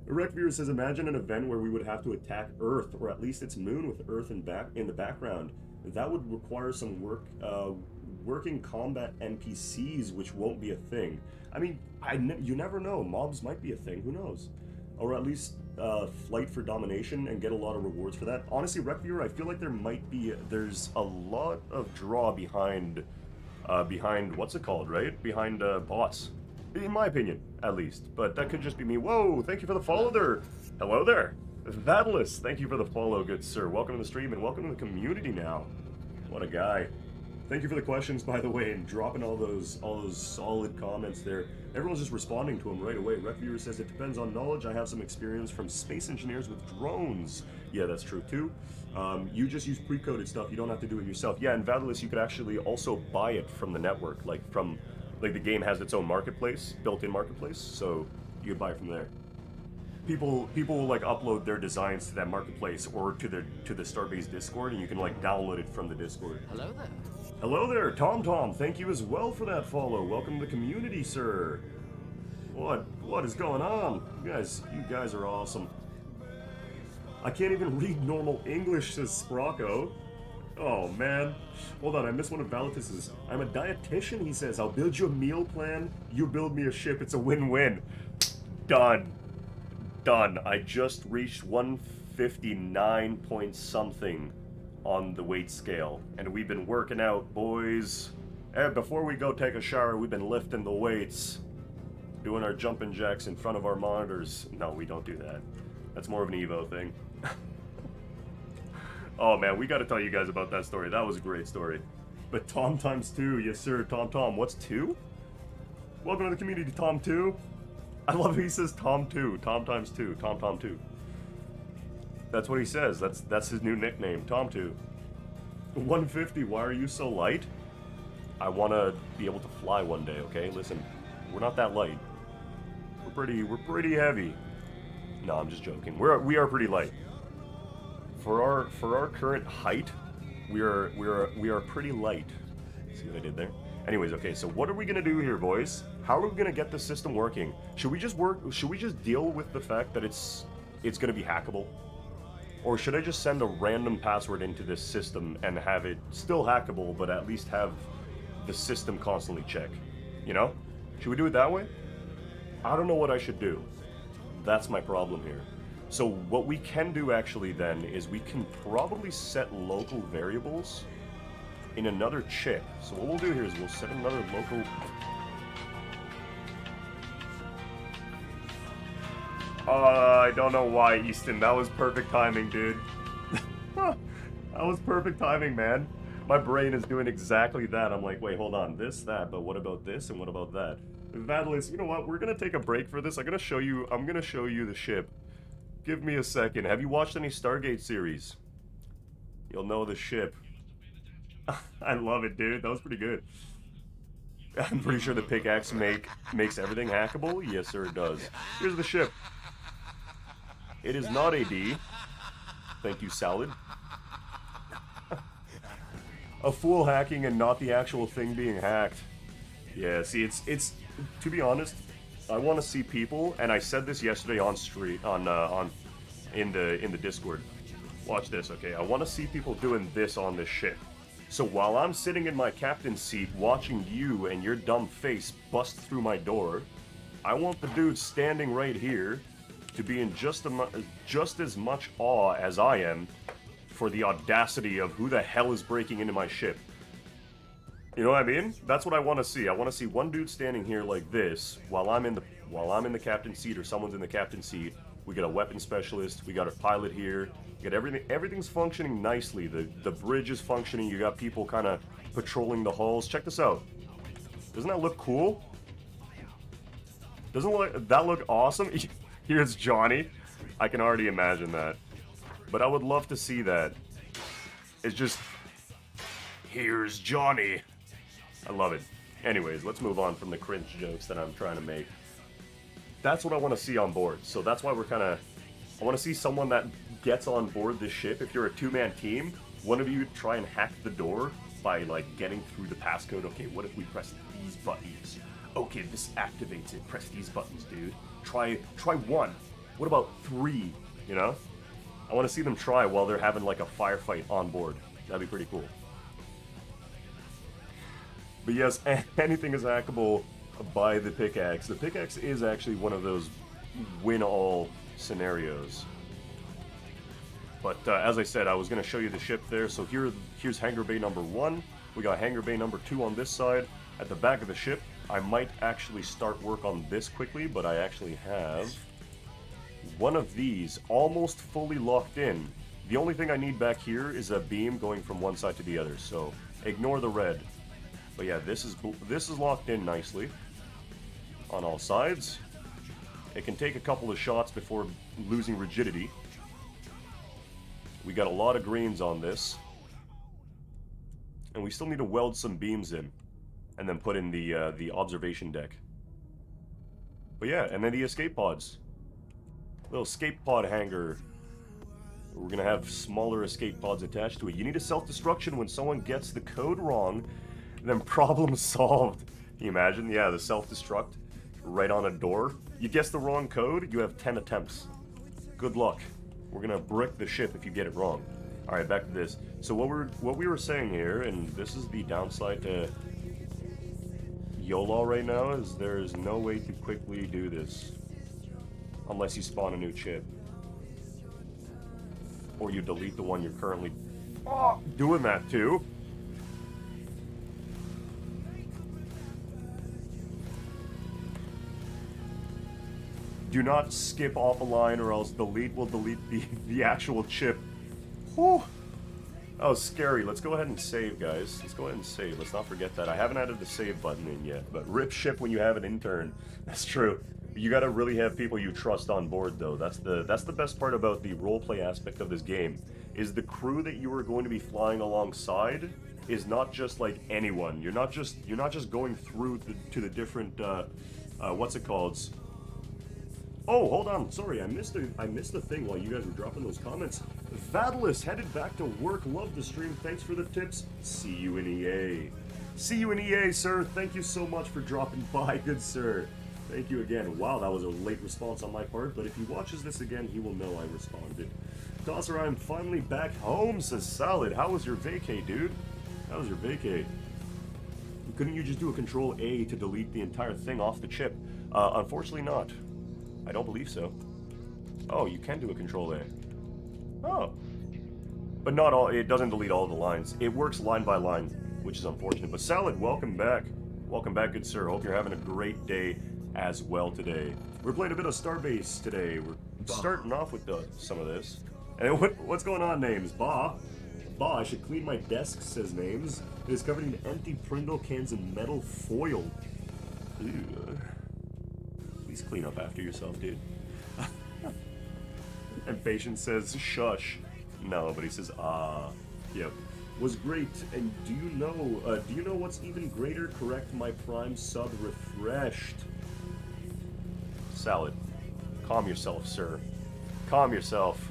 Recviewer says, imagine an event where we would have to attack Earth, or at least its moon, with Earth in the background. That would require some working combat NPCs, which won't be a thing. I mean, you never know. Mobs might be a thing. Who knows? Or at least flight for domination and get a lot of rewards for that. Honestly, Recviewer, I feel like there's a lot of draw behind what's it called, right? Behind bots. In my opinion, at least. But that could just be me. Whoa, thank you for the follow there. Hello there. Vadless, thank you for the follow, good sir. Welcome to the stream and welcome to the community now. What a guy. Thank you for the questions, by the way, and dropping all those solid comments there. Everyone's just responding to them right away. Recviewer says, it depends on knowledge. I have some experience from space engineers with drones. Yeah, that's true too. You just use pre-coded stuff. You don't have to do it yourself. Yeah, and Vadless, you could actually also buy it from the network, like the game has its own marketplace, built-in marketplace, so you can buy it from there. People will like upload their designs to that marketplace or to the Starbase Discord, and you can like download it from the Discord. Hello there. Hello there, Tom. Thank you as well for that follow. Welcome to the community, sir. What is going on? You guys are awesome. I can't even read normal English, says Sprocko. Oh man. Hold on, I missed one of Valitus's. I'm a dietitian, he says. I'll build you a meal plan, you build me a ship, it's a win-win. Done. I just reached 159 point something on the weight scale. And we've been working out, boys. And before we go take a shower, we've been lifting the weights. Doing our jumping jacks in front of our monitors. No, we don't do that. That's more of an Evo thing. Oh man, we gotta tell you guys about that story. That was a great story. But Tom times 2, yes sir, Tom. What's 2? Welcome to the community, Tom 2. I love he says Tom 2, Tom times 2, Tom 2. That's what he says, that's his new nickname, Tom 2. 150, why are you so light? I wanna be able to fly one day, okay? Listen, we're not that light. We're pretty heavy. No, I'm just joking. We are pretty light. For our current height, we are pretty light. See what I did there? Anyways, okay, so what are we gonna do here, boys? How are we gonna get this system working? Should we just deal with the fact that it's gonna be hackable? Or should I just send a random password into this system and have it still hackable, but at least have the system constantly check? You know? Should we do it that way? I don't know what I should do. That's my problem here. So what we can do actually then is we can probably set local variables in another chip. So what we'll do here is we'll set another local... I don't know why, Easton. That was perfect timing, dude. That was perfect timing, man. My brain is doing exactly that. I'm like, wait, hold on. This, that, but what about this and what about that? Vadless, you know what? We're gonna take a break for this. I'm gonna show you the ship. Give me a second. Have you watched any Stargate series? You'll know the ship. I love it, dude. That was pretty good. I'm pretty sure the pickaxe makes everything hackable. Yes, sir, it does. Here's the ship. It is not AD. Thank you, Salad. A fool hacking and not the actual thing being hacked. Yeah, see, it's to be honest, I want to see people, and I said this yesterday in the Discord. Watch this, okay? I want to see people doing this on this ship. So while I'm sitting in my captain's seat watching you and your dumb face bust through my door, I want the dude standing right here to be in just as much awe as I am for the audacity of who the hell is breaking into my ship. You know what I mean? That's what I want to see. I want to see one dude standing here like this while I'm in the captain's seat or someone's in the captain's seat. We got a weapon specialist. We got a pilot here. We got everything. Everything's functioning nicely. The bridge is functioning. You got people kind of patrolling the hulls. Check this out. Doesn't that look cool? Doesn't that look awesome? Here's Johnny. I can already imagine that. But I would love to see that. It's just... Here's Johnny. I love it. Anyways, let's move on from the cringe jokes that I'm trying to make. That's what I want to see on board. So that's why we're kind of... I want to see someone that gets on board this ship. If you're a two-man team, one of you try and hack the door by, like, getting through the passcode. Okay, what if we press these buttons? Okay, this activates it. Press these buttons, dude. Try one. What about 3? You know? I want to see them try while they're having, like, a firefight on board. That'd be pretty cool. But yes, anything is hackable by the pickaxe. The pickaxe is actually one of those win-all scenarios. But as I said, I was going to show you the ship there. So here's hangar bay number 1. We got hangar bay number 2 on this side. At the back of the ship, I might actually start work on this quickly, but I actually have one of these almost fully locked in. The only thing I need back here is a beam going from one side to the other, so ignore the red. But yeah, this is locked in nicely on all sides. It can take a couple of shots before losing rigidity. We got a lot of greens on this. And we still need to weld some beams in. And then put in the observation deck. But yeah, and then the escape pods. Little escape pod hangar. We're going to have smaller escape pods attached to it. You need a self-destruction when someone gets the code wrong. Then problem solved. Can you imagine? Yeah, the self-destruct right on a door. You guess the wrong code, you have 10 attempts. Good luck. We're gonna brick the ship if you get it wrong. Alright, back to this. So what we were saying here, and this is the downside to YOLO right now, is there's no way to quickly do this. Unless you spawn a new chip. Or you delete the one you're currently doing that too. Do not skip off a line or else delete will delete the actual chip. Whew. That was scary. Let's go ahead and save, guys. Let's go ahead and save. Let's not forget that. I haven't added the save button in yet, but rip ship when you have an intern. That's true. You gotta really have people you trust on board, though. That's the best part about the roleplay aspect of this game, is the crew that you are going to be flying alongside is not just like anyone. You're not just going through to the different what's it called? Oh, hold on. Sorry, I missed the thing while you guys were dropping those comments. Vadalus headed back to work. Love the stream. Thanks for the tips. See you in EA. See you in EA, sir. Thank you so much for dropping by, good sir. Thank you again. Wow, that was a late response on my part, but if he watches this again, he will know I responded. Tosser, I'm finally back home, says Salad. How was your vacay, dude? How was your vacay? Couldn't you just do a Control A to delete the entire thing off the chip? Unfortunately not. I don't believe so. Oh, you can do a Control A. Oh. But not all, it doesn't delete all the lines. It works line by line, which is unfortunate. But Salad, welcome back. Welcome back, good sir. Hope you're having a great day as well today. We're playing a bit of Starbase today. We're starting off with some of this. And what's going on, Names? Bah, I should clean my desk, says Names. It is covered in empty Prindle cans and metal foil. Ew. Please clean up after yourself, dude. And Patience says, shush. No, but he says, ah. Yep. Was great. And do you know what's even greater? Correct my Prime sub refreshed. Salad. Calm yourself, sir. Calm yourself.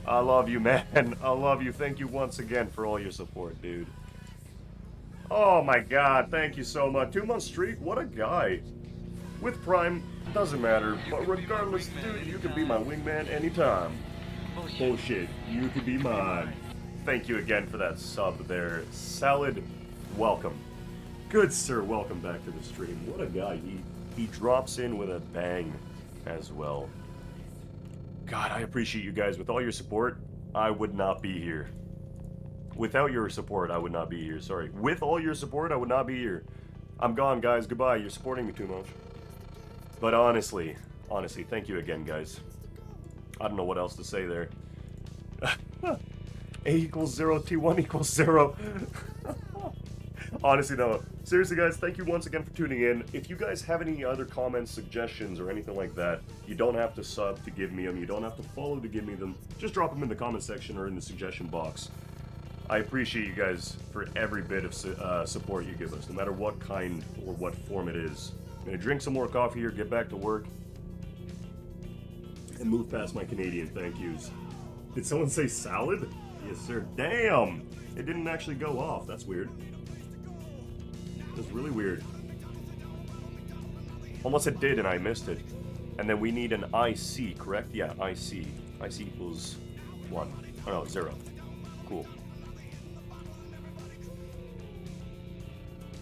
I love you, man. I love you. Thank you once again for all your support, dude. Oh my god, thank you so much. 2-month streak? What a guy. With Prime, doesn't matter. But regardless, dude, you can be my wingman anytime. Bullshit. You can be mine. Thank you again for that sub there. Salad, welcome. Good sir, welcome back to the stream. What a guy. He drops in with a bang as well. God, I appreciate you guys. With all your support, I would not be here. Without your support, I would not be here. Sorry. With all your support, I would not be here. I'm gone, guys. Goodbye. You're supporting me too much. But honestly, thank you again, guys. I don't know what else to say there. A equals 0, T1 equals 0. Honestly, though, Seriously, guys, thank you once again for tuning in. If you guys have any other comments, suggestions, or anything like that, you don't have to sub to give me them. You don't have to follow to give me them. Just drop them in the comment section or in the suggestion box. I appreciate you guys for every bit of support you give us, no matter what kind or what form it is. I'm going to drink some more coffee here, get back to work, and move past my Canadian thank yous. Did someone say salad? Yes, sir. Damn! It didn't actually go off. That's weird. That's really weird. Almost it did, and I missed it. And then we need an IC, correct? Yeah, IC. IC equals 1. Oh no, 0. Cool.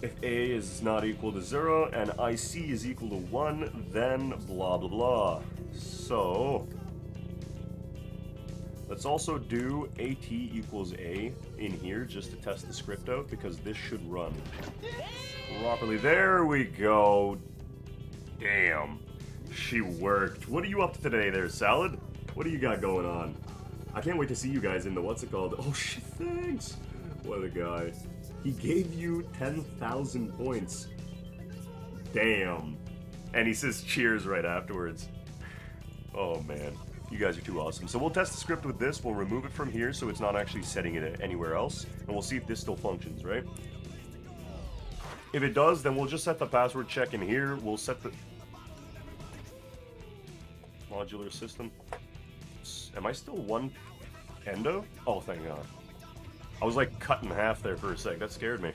If A is not equal to 0 and IC is equal to 1, then blah blah blah. So let's also do AT equals A in here just to test the script out, because this should run properly. There we go. Damn. She worked. What are you up to today there, Salad? What do you got going on? I can't wait to see you guys in the what's it called? Oh shit, thanks. What a guy. He gave you 10,000 points. Damn. And he says cheers right afterwards. Oh man. You guys are too awesome. So we'll test the script with this. We'll remove it from here so it's not actually setting it anywhere else. And we'll see if this still functions, right? If it does, then we'll just set the password check in here. We'll set the modular system. Am I still one endo? Oh, thank God. I was like cut in half there for a sec. That scared me.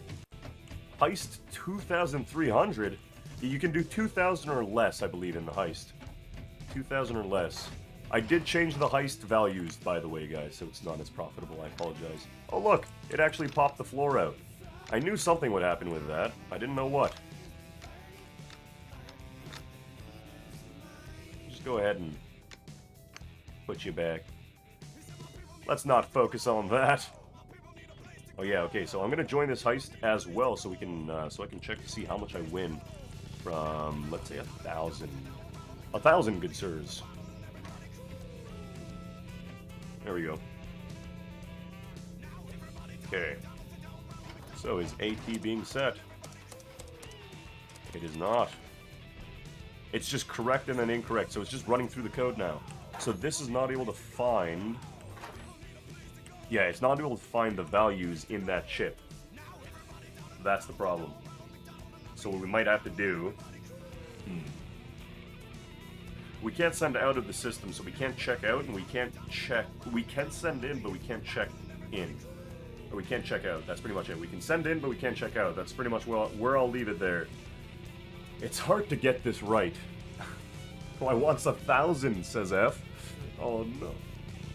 Heist 2,300. You can do 2,000 or less, I believe, in the heist. 2,000 or less. I did change the heist values, by the way, guys, so it's not as profitable. I apologize. Oh, look! It actually popped the floor out. I knew something would happen with that. I didn't know what. Just go ahead and put you back. Let's not focus on that. Oh yeah, okay, so I'm gonna join this heist as well, so we can, so I can check to see how much I win from, let's say, 1,000. 1,000, good sirs. There we go. Okay. So is AT being set? It is not. It's just correct and then incorrect, so it's just running through the code now. So this is not able to find... Yeah, it's not able to find the values in that chip. That's the problem. So what we might have to do... We can't send out of the system, so we can't check out, and we can't check... We can send in, but we can't check in. Or we can't check out. That's pretty much it. We can send in, but we can't check out. That's pretty much where I'll leave it there. It's hard to get this right. Oh, I want 1,000, says F. Oh, no.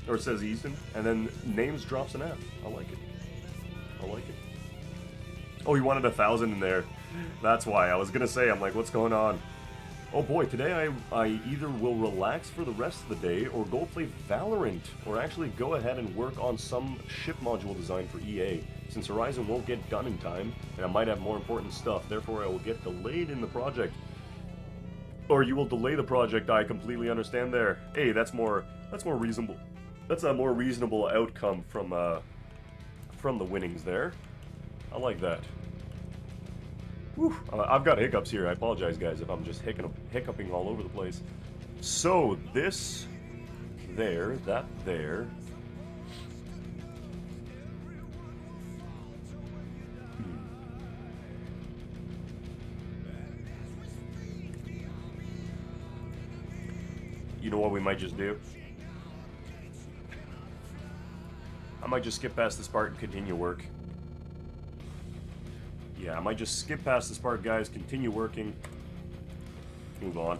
Or says Ethan. And then names drops an F. I like it. I like it. Oh, he wanted 1,000 in there. That's why. I was going to say, I'm like, what's going on? Oh boy, today I either will relax for the rest of the day or go play Valorant, or actually go ahead and work on some ship module design for EA, since Horizon won't get done in time, and I might have more important stuff, therefore I will get delayed in the project. Or you will delay the project, I completely understand there. Hey, that's more reasonable. That's a more reasonable outcome from the winnings there. I like that. Whew, I've got hiccups here. I apologize, guys, if I'm just hiccuping all over the place. So, this, there, that there. You know what we might just do? I might just skip past this part and continue work. Yeah, I might just skip past this part, guys, continue working, move on.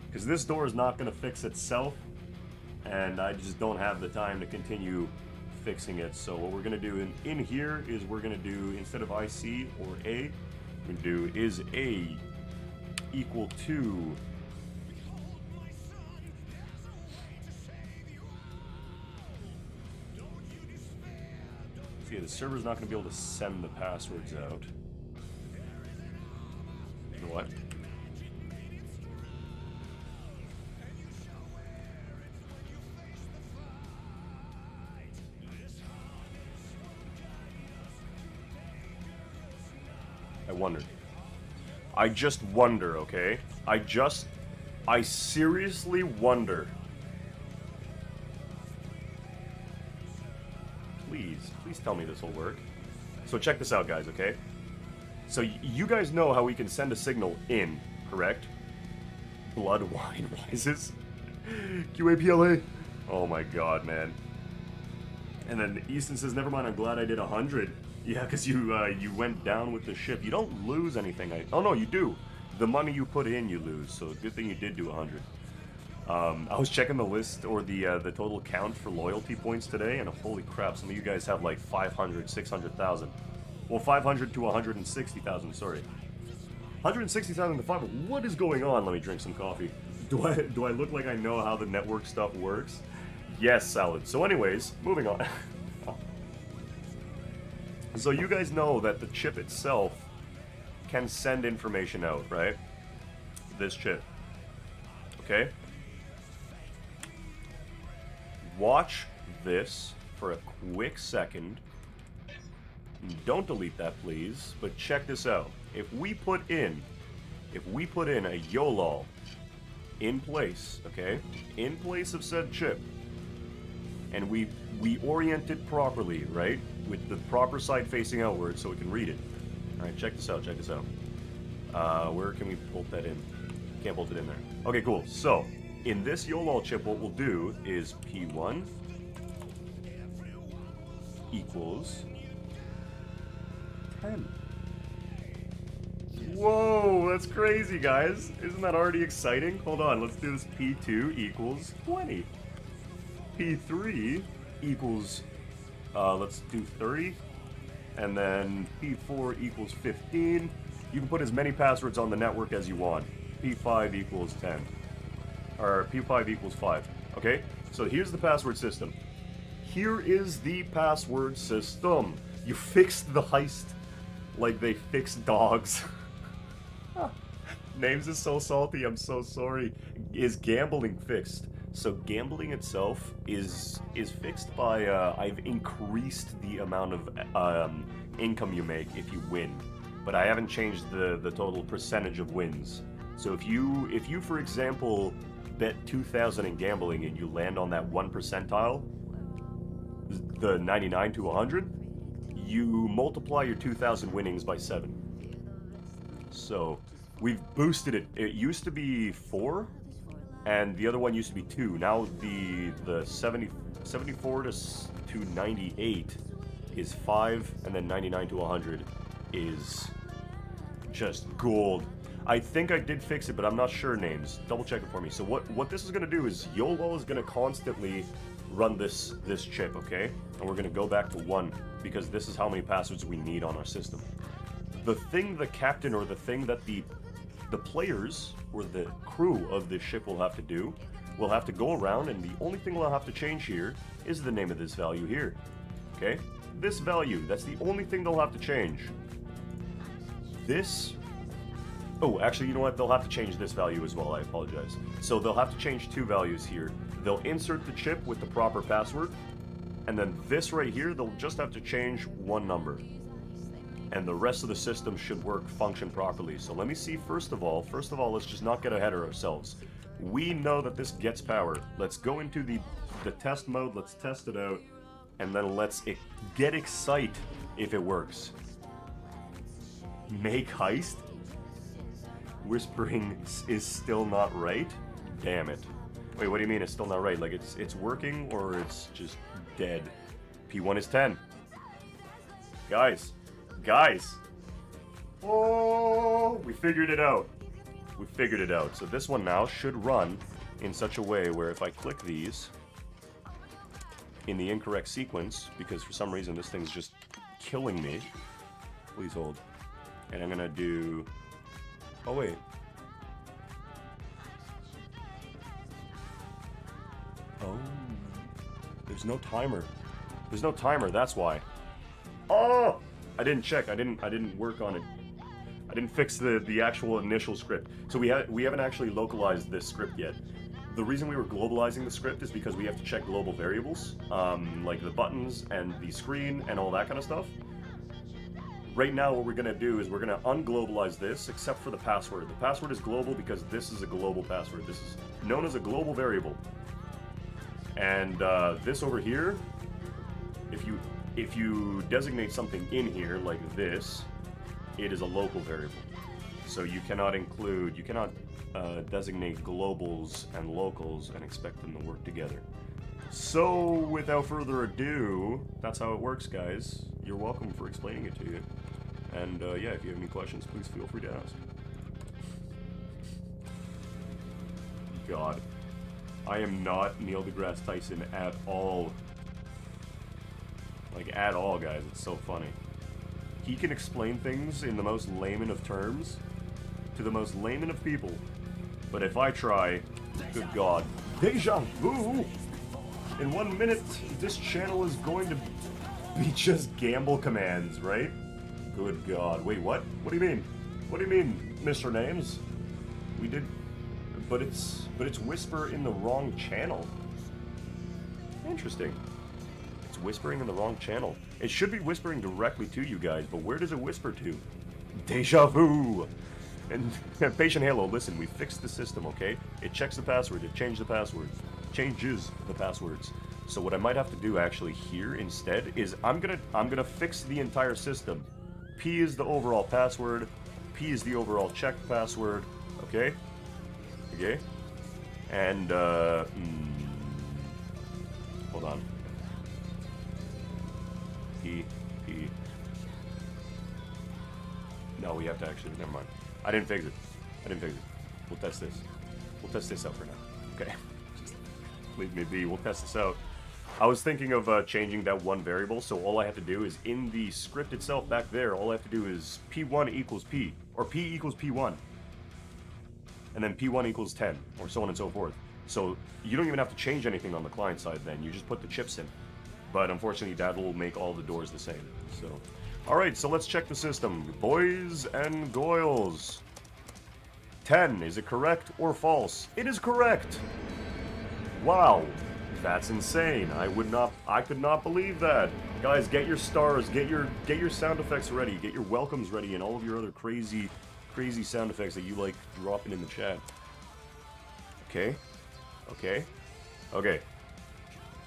Because this door is not going to fix itself, and I just don't have the time to continue fixing it. So what we're going to do in here is we're going to do, instead of IC or A, we're going to do is A equal to... Yeah, the server's not going to be able to send the passwords out. What? wonder. I just wonder, okay? I seriously wonder. Please tell me this will work. So check this out, guys, okay? So you guys know how we can send a signal in, correct? Blood wine rises. QAPLA. Oh my god, man. And then Easton says, never mind, I'm glad I did 100. Yeah, because you went down with the ship. You don't lose anything. Oh no, you do. The money you put in, you lose. So good thing you did do 100. I was checking the list, or the total count for loyalty points today, and holy crap, some of you guys have like 500, 600,000. Well, 500 to 160,000, sorry. 160,000 to 500. What is going on? Let me drink some coffee. Do I look like I know how the network stuff works? Yes, Salad. So anyways, moving on. So you guys know that the chip itself can send information out, right? This chip. Okay? Watch this for a quick second. Don't delete that, please, but check this out. If we put in a YOLOL in place, okay? In place of said chip, and we orient it properly, right? With the proper side facing outward so we can read it. Alright, check this out, where can we bolt that in? Can't bolt it in there. Okay, cool. So, in this YOLOL chip, what we'll do is P1 equals 10. Whoa, that's crazy, guys. Isn't that already exciting? Hold on, let's do this. P2 equals 20. P3 equals, let's do 30. And then P4 equals 15. You can put as many passwords on the network as you want. P5 equals 10. Or P5 equals 5. Okay? So here's the password system. Here is the password system. You fixed the heist like they fixed dogs. Names is so salty, I'm so sorry. Is gambling fixed? So gambling itself is fixed by, I've increased the amount of income you make if you win. But I haven't changed the total percentage of wins. So if you for example, bet 2,000 in gambling and you land on that 1 percentile, the 99 to 100, you multiply your 2,000 winnings by 7. So we've boosted it. It used to be 4, and the other one used to be 2. Now the 74 to 98 is 5, and then 99 to 100 is just gold. I think I did fix it, but I'm not sure names. Double check it for me. So what this is going to do is YOLO is going to constantly run this chip, okay? And we're going to go back to 1, because this is how many passwords we need on our system. The thing the captain, or the thing that the players or the crew of this ship will have to do, will have to go around, and the only thing we'll have to change here is the name of this value here. Okay? This value, that's the only thing they'll have to change. This... Oh, actually, you know what? They'll have to change this value as well. I apologize. So they'll have to change 2 values here. They'll insert the chip with the proper password, and then this right here, they'll just have to change 1 number. And the rest of the system should function properly. So let me see, first of all, let's just not get ahead of ourselves. We know that this gets power. Let's go into the test mode, let's test it out, and then let's get excited if it works. Make heist? Whispering is still not right? Damn it. Wait, what do you mean it's still not right? Like it's working, or it's just dead? P1 is 10. Guys. Oh, we figured it out. So this one now should run in such a way where if I click these in the incorrect sequence, because for some reason this thing's just killing me. Please hold. And I'm gonna do... Oh, wait. Oh. There's no timer. That's why. Oh! I didn't check. I didn't work on it. I didn't fix the actual initial script. So we haven't actually localized this script yet. The reason we were globalizing the script is because we have to check global variables, like the buttons and the screen and all that kind of stuff. right now what we're going to do is we're going to unglobalize this, except for the password. The password is global because this is a global password. This is known as a global variable. And this over here, if you designate something in here like this, it is a local variable. So you cannot designate globals and locals and expect them to work together. So without further ado, that's how it works, guys. You're welcome for explaining it to you. And yeah, if you have any questions, please feel free to ask. God, I am not Neil deGrasse Tyson at all. Like, at all, guys. It's so funny. He can explain things in the most layman of terms to the most layman of people. But if I try, good God. Deja vu! In 1 minute, this channel is going to be just gamble commands, right? Good God. Wait, what? What do you mean? What do you mean, Mr. Names? We did... But it's whisper in the wrong channel. Interesting. It's whispering in the wrong channel. It should be whispering directly to you guys, but where does it whisper to? Deja vu! And Patient Halo, listen, we fixed the system, okay? It checks the password, it changes the passwords. Changes the passwords. So what I might have to do actually here instead is I'm gonna fix the entire system. P is the overall password, P is the overall checked password, okay? Okay? And hold on. P. No, we have to actually, never mind. I didn't fix it. We'll test this. We'll test this out for now. Okay. Just leave me be. We'll test this out. I was thinking of changing that one variable, so all I have to do is in the script itself back there, all I have to do is P1 equals P, or P equals P1. And then P1 equals 10, or so on and so forth. So you don't even have to change anything on the client side then, you just put the chips in. But unfortunately that will make all the doors the same, so... Alright, so let's check the system. Boys and girls. 10, is it correct or false? It is correct! Wow, that's insane. I could not believe that. Guys, get your stars, get your sound effects ready, get your welcomes ready, and all of your other crazy sound effects that you like dropping in the chat. Okay.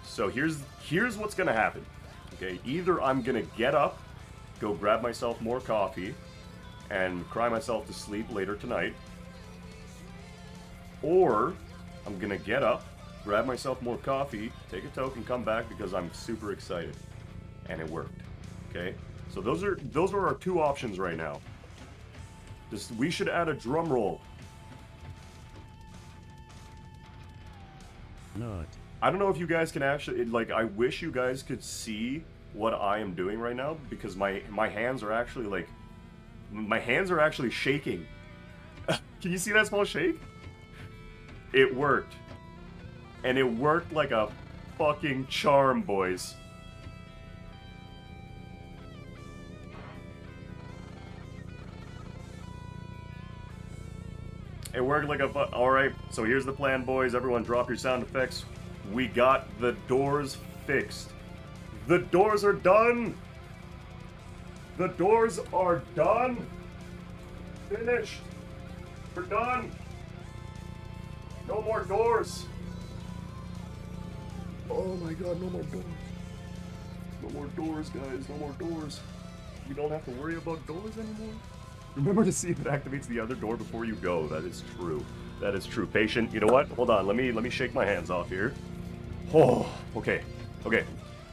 So here's what's gonna happen. Okay, either I'm gonna get up, go grab myself more coffee, and cry myself to sleep later tonight, or I'm gonna get up, grab myself more coffee, take a toke, and come back because I'm super excited. And it worked. Okay? So those are our two options right now. We should add a drum roll. Not. I don't know if you guys can actually, like, I wish you guys could see what I am doing right now, because my hands are actually, like, my hands are actually shaking. Can you see that small shake? It worked. And it worked like a fucking charm, boys. It worked like a Alright, so here's the plan, boys. Everyone drop your sound effects. We got the doors fixed. The doors are done! The doors are done! Finished! We're done! No more doors! Oh my god, no more doors. No more doors, guys, no more doors. You don't have to worry about doors anymore. Remember to see if it activates the other door before you go. That is true. That is true. Patient, you know what? Hold on, let me shake my hands off here. Oh, okay. Okay.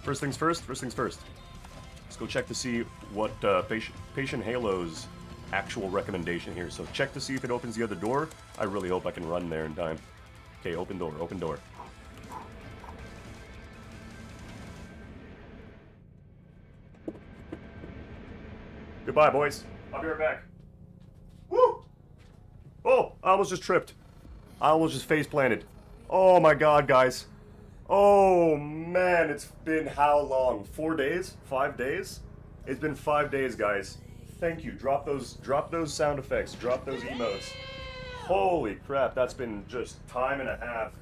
First things first. Let's go check to see what Patient Halo's actual recommendation here. So check to see if it opens the other door. I really hope I can run there in time. Okay, open door, open door. Goodbye, boys. I'll be right back. Woo! Oh, I almost just tripped. I almost just face planted. Oh my god, guys. Oh man, it's been how long? 4 days? 5 days? It's been 5 days, guys. Thank you. Drop those sound effects. Drop those emotes. Holy crap, that's been just time and a half.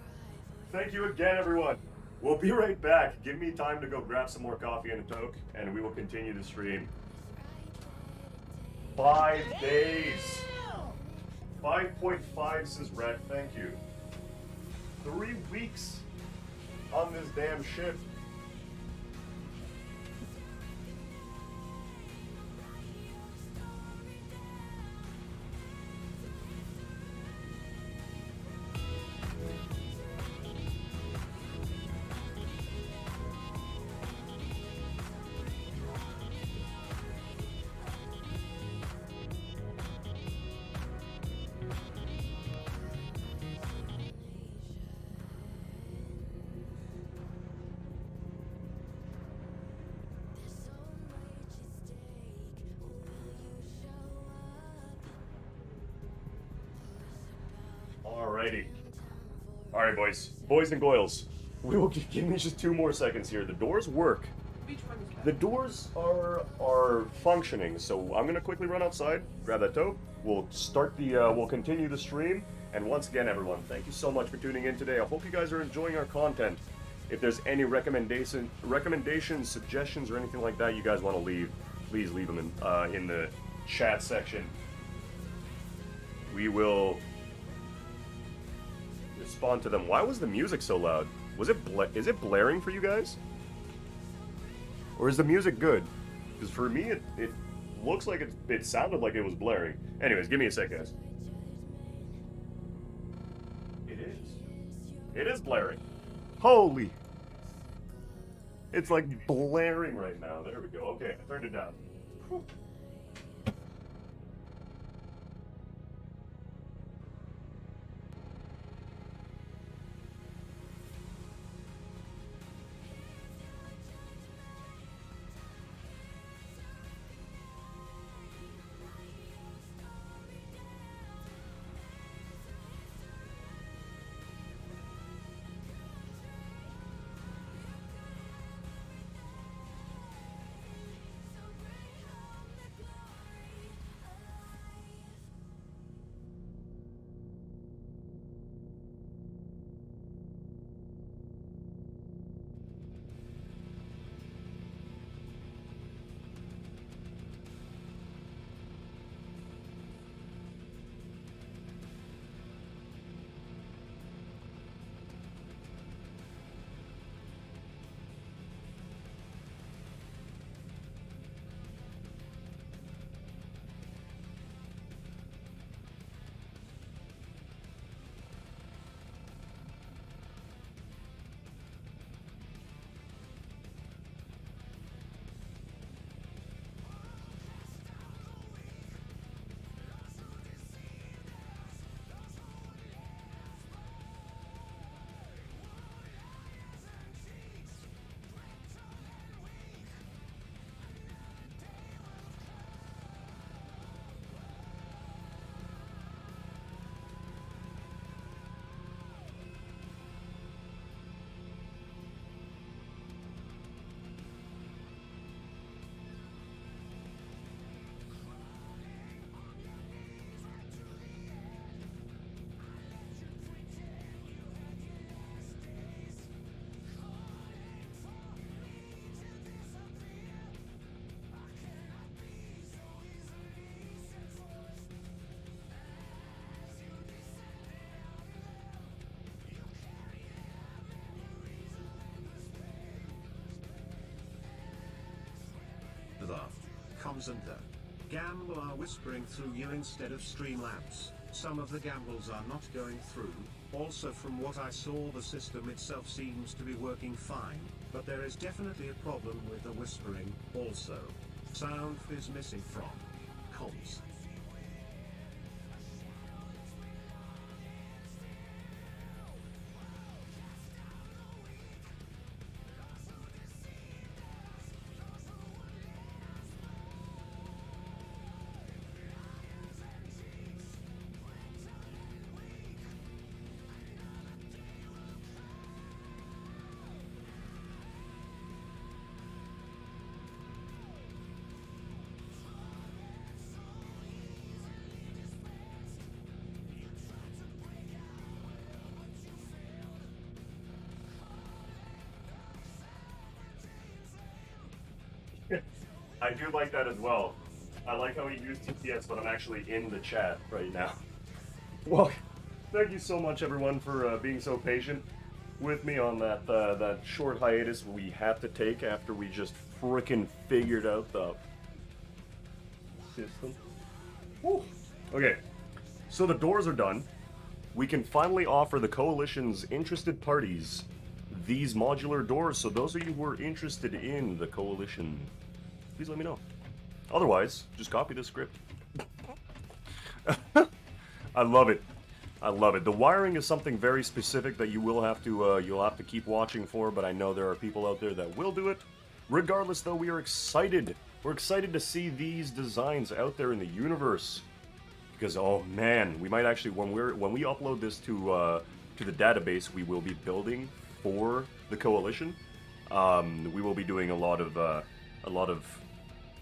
Thank you again, everyone. We'll be right back. Give me time to go grab some more coffee and a toke, and we will continue the stream. 5 days. 5.5 says Red, thank you. 3 weeks on this damn ship. Alrighty. Alright, boys and goyles. We will give me just 2 more seconds here. The doors work. The doors are functioning, so I'm gonna quickly run outside, grab that tote. We'll start the we'll continue the stream. And once again, everyone, thank you so much for tuning in today. I hope you guys are enjoying our content. If there's any recommendations, suggestions, or anything like that you guys want to leave, please leave them in the chat section. We will respond to them. Why was the music so loud? Is it blaring for you guys? Or is the music good? Because for me, it looks like it sounded like it was blaring. Anyways, give me a sec, guys. It is blaring. Holy! It's like blaring right now. There we go. Okay, I turned it down. Whew. Comms and the gamble are whispering through you instead of Streamlabs. Some of the gambles are not going through. Also, from what I saw, the system itself seems to be working fine, but there is definitely a problem with the whispering. Also, sound is missing from comms. I do like that as well. I like how he used TTS, but I'm actually in the chat right now. Well, thank you so much, everyone, for being so patient with me on that short hiatus we had to take after we just frickin' figured out the system. Whew. Okay, so the doors are done. We can finally offer the Coalition's interested parties these modular doors, so those of you who are interested in the Coalition, please let me know. Otherwise, just copy the script. I love it. I love it. The wiring is something very specific that you will have to you'll have to keep watching for, but I know there are people out there that will do it. Regardless, though, we are excited. We're excited to see these designs out there in the universe. Because oh man, we might actually when we upload this to the database, we will be building for the Coalition. We will be doing a lot of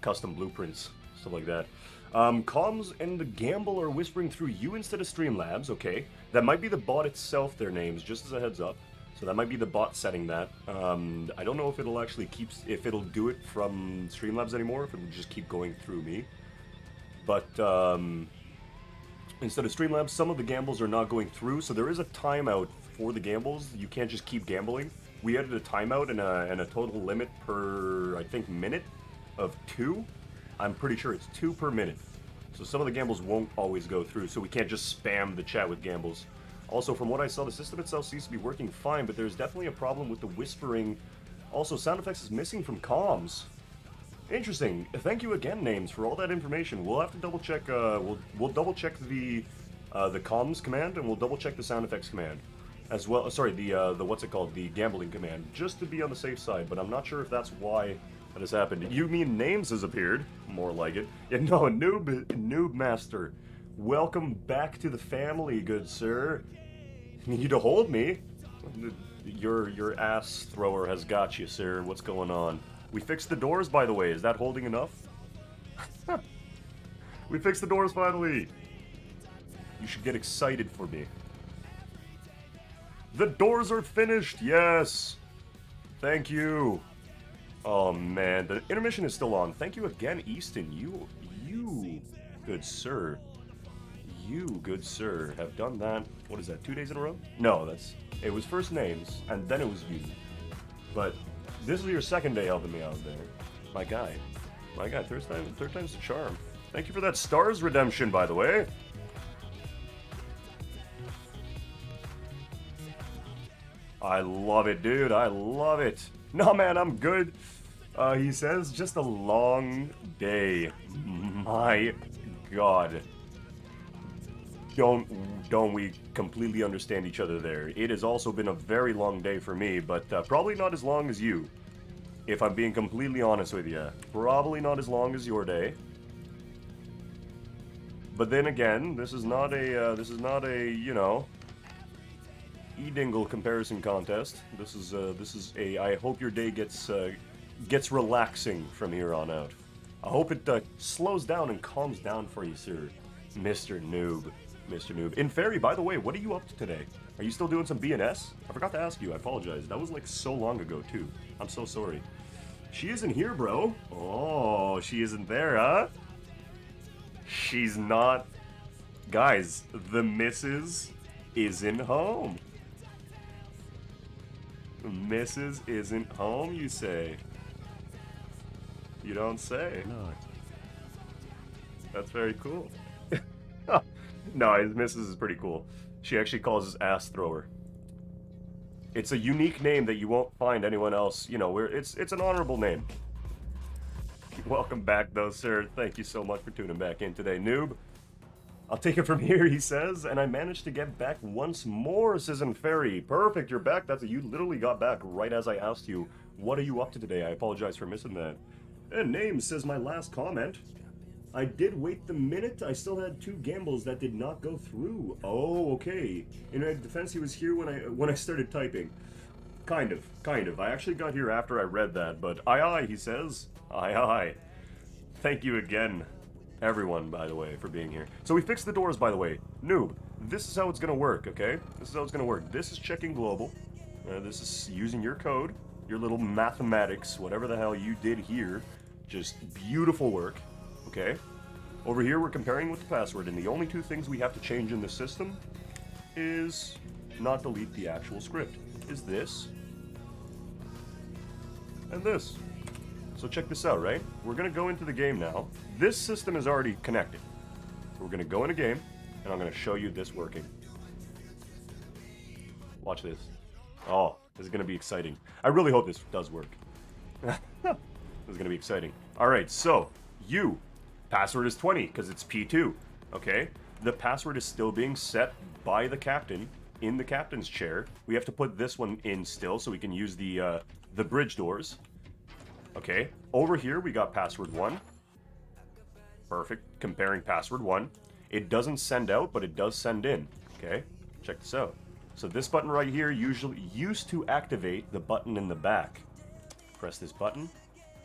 custom blueprints, stuff like that. Comms and the Gamble are whispering through you instead of Streamlabs. Okay, that might be the bot itself. Their names, just as a heads up. So that might be the bot setting that. I don't know if it'll actually if it'll do it from Streamlabs anymore. If it'll just keep going through me. But instead of Streamlabs, some of the gambles are not going through, so there is a timeout for the gambles. You can't just keep gambling. We added a timeout and a total limit per, I think, minute of 2. I'm pretty sure it's 2 per minute. So some of the gambles won't always go through, so we can't just spam the chat with gambles. Also, from what I saw, the system itself seems to be working fine, but there's definitely a problem with the whispering. Also, sound effects is missing from comms. Interesting. Thank you again, Names, for all that information. We'll have to double check. We'll double check the comms command, and we'll double check the sound effects command, as well. Sorry, the what's it called? The gambling command, just to be on the safe side. But I'm not sure if that's why that has happened. You mean Names has appeared? More like it. Yeah, no, Noob Master. Welcome back to the family, good sir. Need you to hold me? Your ass thrower has got you, sir. What's going on? We fixed the doors, by the way. Is that holding enough? We fixed the doors, finally. You should get excited for me. The doors are finished, yes. Thank you. Oh, man. The intermission is still on. Thank you again, Easton. You, good sir. You, good sir, have done that. What is that, 2 days in a row? No, it was first Names, and then it was you. But this is your second day helping me out there. My guy, third time's the charm. Thank you for that Stars redemption, by the way. I love it, dude. I love it. No, man, I'm good. He says, just a long day. My God. Don't we completely understand each other there? It has also been a very long day for me, but probably not as long as you. If I'm being completely honest with you. Probably not as long as your day. But then again, this is not a, you know, E-Dingle comparison contest. This is a, I hope your day gets relaxing from here on out. I hope it slows down and calms down for you, sir. Mr. Noob. Mr. Noob. In Fairy, by the way, what are you up to today? Are you still doing some BNS? I forgot to ask you, I apologize. That was like so long ago, too. I'm so sorry. She isn't here, bro. Oh, she isn't there, huh? She's not. Guys, the missus isn't home. The missus isn't home, you say? You don't say. No. That's very cool. No, his missus is pretty cool. She actually calls his ass thrower. It's a unique name that you won't find anyone else. You know, it's an honorable name. Welcome back, though, sir. Thank you so much for tuning back in today, noob. I'll take it from here, he says, and I managed to get back once more, says Fairy. Perfect, you're back. You literally got back right as I asked you, what are you up to today? I apologize for missing that. And Name says my last comment. I did wait the minute. I still had 2 gambles that did not go through. Oh, okay. In my defense, he was here when I started typing. Kind of. I actually got here after I read that, but aye, he says. Aye. Thank you again, everyone, by the way, for being here. So we fixed the doors, by the way. Noob, this is how it's gonna work, okay? This is how it's gonna work. This is checking global. This is using your code, your little mathematics, whatever the hell you did here. Just beautiful work. Okay? Over here, we're comparing with the password, and the only two things we have to change in the system is not delete the actual script. Is this and this. So check this out, right? We're gonna go into the game now. This system is already connected. So we're gonna go in a game, and I'm gonna show you this working. Watch this. Oh, this is gonna be exciting. I really hope this does work. This is gonna be exciting. Alright, so, password is 20, because it's P2, okay? The password is still being set by the captain in the captain's chair. We have to put this one in still, so we can use the bridge doors. Okay, over here we got password 1. Perfect, comparing password 1. It doesn't send out, but it does send in, okay? Check this out. So this button right here usually used to activate the button in the back. Press this button.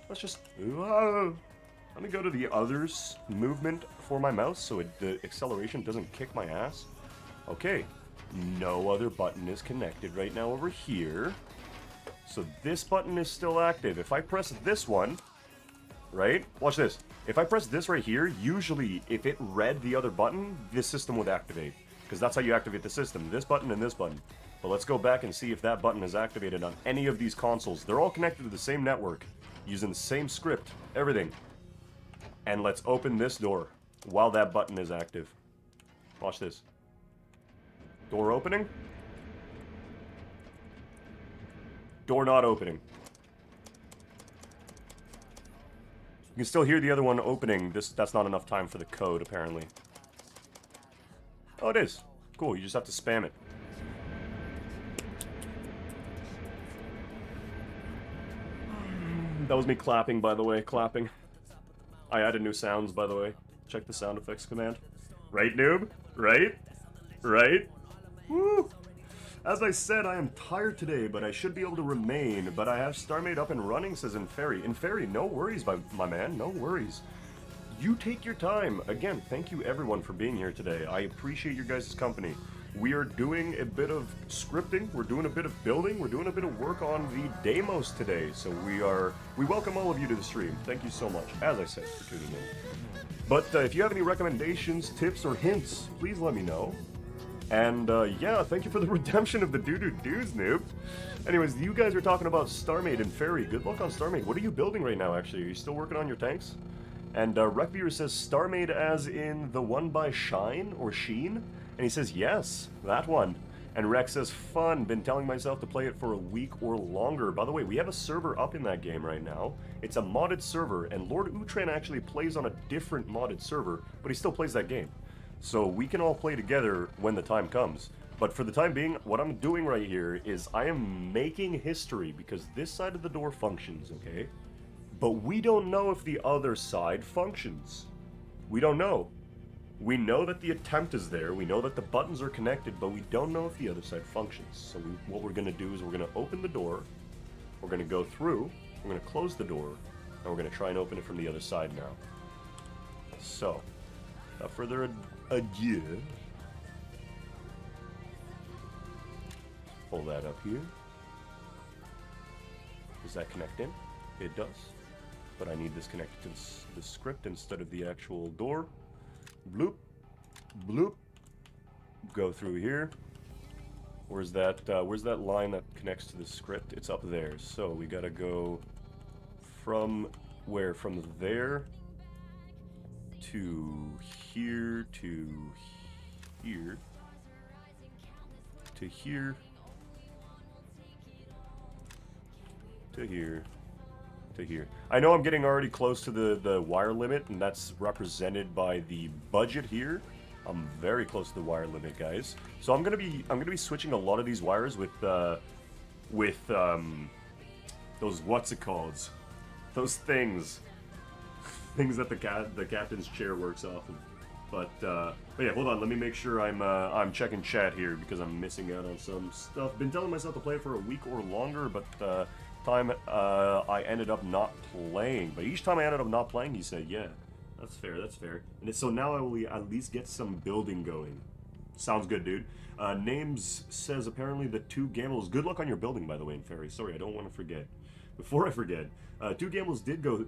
Let's just... Let me go to the others movement for my mouse so the acceleration doesn't kick my ass. Okay, no other button is connected right now over here. So this button is still active. If I press this one, right? Watch this. If I press this right here, usually if it read the other button, this system would activate. Because that's how you activate the system. This button and this button. But let's go back and see if that button is activated on any of these consoles. They're all connected to the same network, using the same script, everything. And let's open this door while that button is active. Watch this. Door opening. Door not opening. You can still hear the other one opening. That's not enough time for the code, apparently. Oh, it is. Cool, you just have to spam it. That was me clapping, by the way, clapping. I added new sounds, by the way. Check the sound effects command. Right, noob? Right? Right? Woo! As I said, I am tired today, but I should be able to remain. But I have StarMade up and running, says Inferi. Inferi, no worries, my man, no worries. You take your time. Again, thank you everyone for being here today. I appreciate your guys' company. We are doing a bit of scripting, we're doing a bit of building, we're doing a bit of work on the demos today. So we welcome all of you to the stream. Thank you so much, as I said, for tuning in. But if you have any recommendations, tips, or hints, please let me know. And yeah, thank you for the redemption of the doo-doo-doos, noob. Anyways, you guys are talking about StarMade and Fairy. Good luck on StarMade. What are you building right now, actually? Are you still working on your tanks? And Rekviewer says StarMade as in the one by Shine or Sheen? And he says, yes, that one. And Rex says, fun, been telling myself to play it for a week or longer. By the way, we have a server up in that game right now. It's a modded server, and Lord Utran actually plays on a different modded server, but he still plays that game. So we can all play together when the time comes. But for the time being, what I'm doing right here is I am making history, because this side of the door functions, okay? But we don't know if the other side functions. We don't know. We know that the attempt is there, we know that the buttons are connected, but we don't know if the other side functions. So what we're going to do is we're going to open the door, we're going to go through, we're going to close the door, and we're going to try and open it from the other side now. So, without further ado, pull that up here. Does that connect in? It does. But I need this connected to the script instead of the actual door. Bloop. Bloop. Go through here. Where's that line that connects to the script? It's up there. So we gotta go from where? From there to here to here to here to here to here. I know I'm getting already close to the wire limit, and that's represented by the budget here. I'm very close to the wire limit, guys. So I'm gonna be switching a lot of these wires with those what's it called? Those things that the captain's chair works off of. But yeah, hold on. Let me make sure I'm checking chat here because I'm missing out on some stuff. Been telling myself to play for a week or longer, but time I ended up not playing. But each time I ended up not playing, he said, "Yeah, that's fair. That's fair." And so now I will at least get some building going. Sounds good, dude. Names says apparently the two gambles. Good luck on your building, by the way, in Fairy. Sorry, I don't want to forget. Before I forget, two gambles did go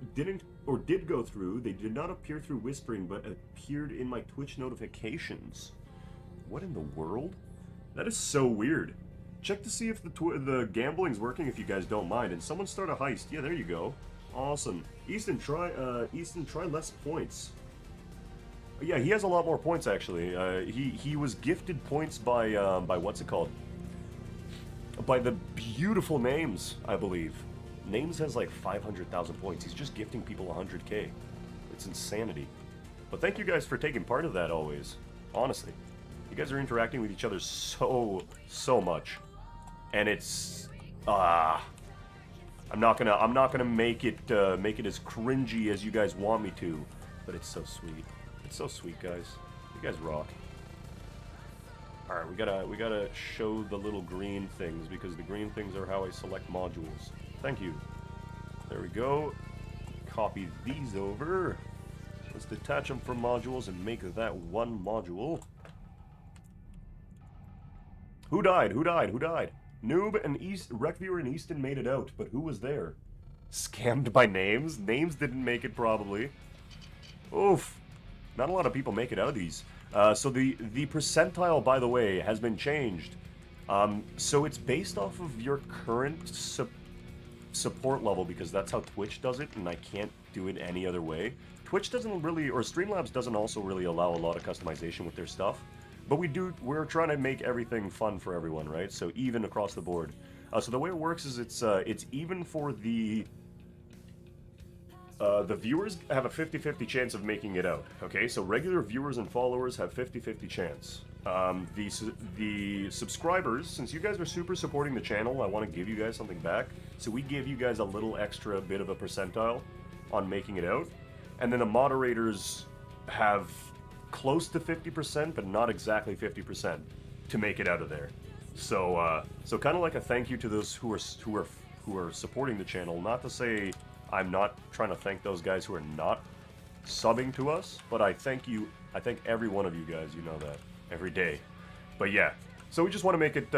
through. They did not appear through whispering, but appeared in my Twitch notifications. What in the world? That is so weird. Check to see if the gambling's working, if you guys don't mind. And someone start a heist. Yeah, there you go. Awesome. Easton, try less points. Yeah, he has a lot more points actually. He was gifted points by what's it called? By the beautiful Names, I believe. Names has like 500,000 points. He's just gifting people 100k. It's insanity. But thank you guys for taking part of that always. Honestly, you guys are interacting with each other so much, and it's I'm not gonna make it as cringy as you guys want me to, but it's so sweet. It's so sweet, guys. You guys rock. All right, we gotta show the little green things because the green things are how I select modules. Thank you. There we go. Copy these over. Let's detach them from modules and make that one module. Who died? Who died? Who died? Noob and Rec Viewer and Easton made it out, but who was there? Scammed by Names? Names didn't make it, probably. Oof. Not a lot of people make it out of these. So the percentile, by the way, has been changed. So it's based off of your current support level, because that's how Twitch does it, and I can't do it any other way. Twitch doesn't really, or Streamlabs doesn't also really allow a lot of customization with their stuff. But we're trying to make everything fun for everyone, right? So even across the board. So the way it works is it's even for the viewers have a 50-50 chance of making it out, okay? So regular viewers and followers have 50-50 chance. The subscribers, since you guys are super supporting the channel, I want to give you guys something back. So we give you guys a little extra bit of a percentile on making it out. And then the moderators have close to 50%, but not exactly 50% to make it out of there. So so kind of like a thank you to those who are supporting the channel. Not to say I'm not trying to thank those guys who are not subbing to us, but I thank you. I thank every one of you guys. You know that every day. But yeah, so we just want to make it.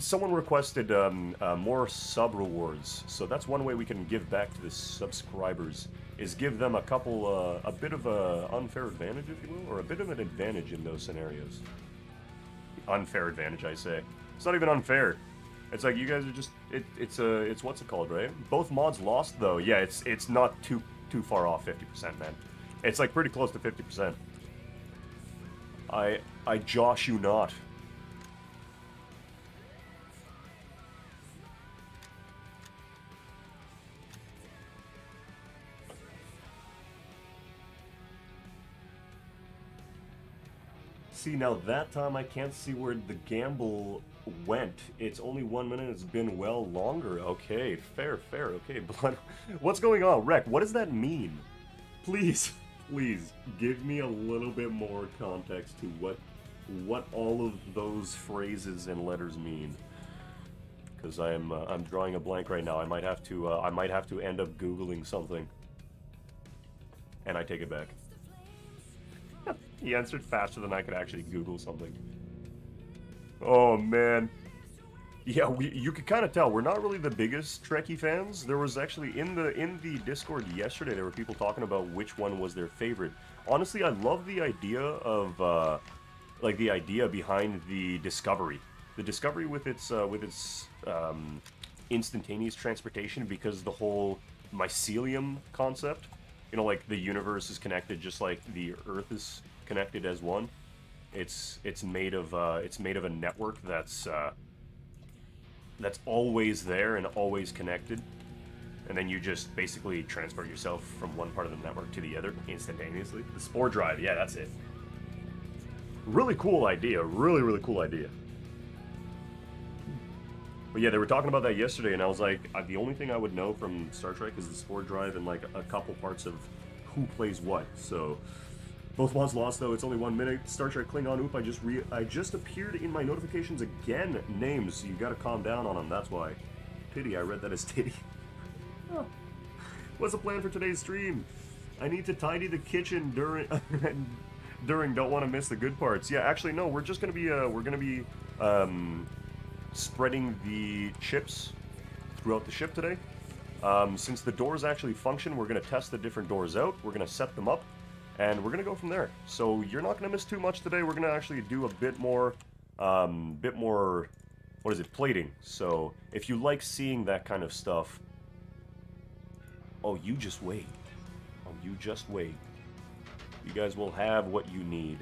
Someone requested more sub rewards, so that's one way we can give back to the subscribers. Is give them a bit of a unfair advantage, if you will, or a bit of an advantage in those scenarios. Unfair advantage, I say. It's not even unfair. It's like you guys are just it's what's it called, right? Both mods lost though. Yeah, it's not too far off 50%, man. It's like pretty close to 50%. I josh you not. See, now that time I can't see where the gamble went. It's only 1 minute, it's been well longer. Okay, fair, okay. Blood, what's going on? Rec, what does that mean? Please give me a little bit more context to what all of those phrases and letters mean. Because I'm drawing a blank right now. I might have to end up Googling something. And I take it back. He answered faster than I could actually Google something. Oh man. Yeah, you could kind of tell we're not really the biggest Trekkie fans. There was actually in the Discord yesterday there were people talking about which one was their favorite. Honestly, I love the idea of like the idea behind the Discovery. The Discovery with its instantaneous transportation, because the whole mycelium concept, you know, like the universe is connected just like the Earth is connected as one. It's made of a network that's always there and always connected, and then you just basically transport yourself from one part of the network to the other instantaneously. The Spore Drive, yeah, that's it. Really cool idea, really cool idea. But yeah, they were talking about that yesterday, and I was like, the only thing I would know from Star Trek is the Spore Drive and like a couple parts of who plays what. So both mods lost though. It's only 1 minute. Star Trek Klingon. Oop! I just appeared in my notifications again. Names. You gotta calm down on them. That's why. Pity. I read that as titty. Oh. What's the plan for today's stream? I need to tidy the kitchen during During don't want to miss the good parts. Yeah, actually no, we're just gonna be spreading the chips throughout the ship today. Since the doors actually function, we're gonna test the different doors out. We're gonna set them up, and we're gonna go from there. So you're not gonna miss too much today. We're gonna actually do a bit more, what is it, plating. So if you like seeing that kind of stuff, oh, you just wait. Oh, you just wait. You guys will have what you need.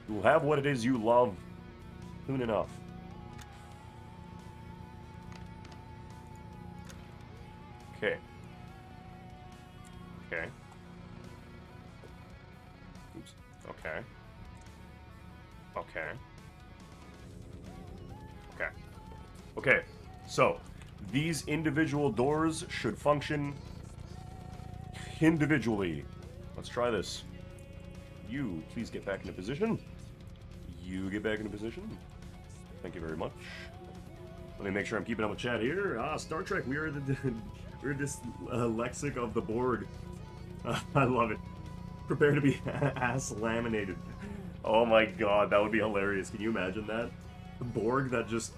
You'll have what it is you love soon enough. Okay. Okay. Oops. Okay. Okay. Okay. Okay. So, these individual doors should function individually. Let's try this. You, please get back into position. You get back into position. Thank you very much. Let me make sure I'm keeping up with chat here. Star Trek, we are the we're dyslexic of the board. I love it. Prepare to be ass laminated. Oh my god, that would be hilarious. Can you imagine that? The Borg that just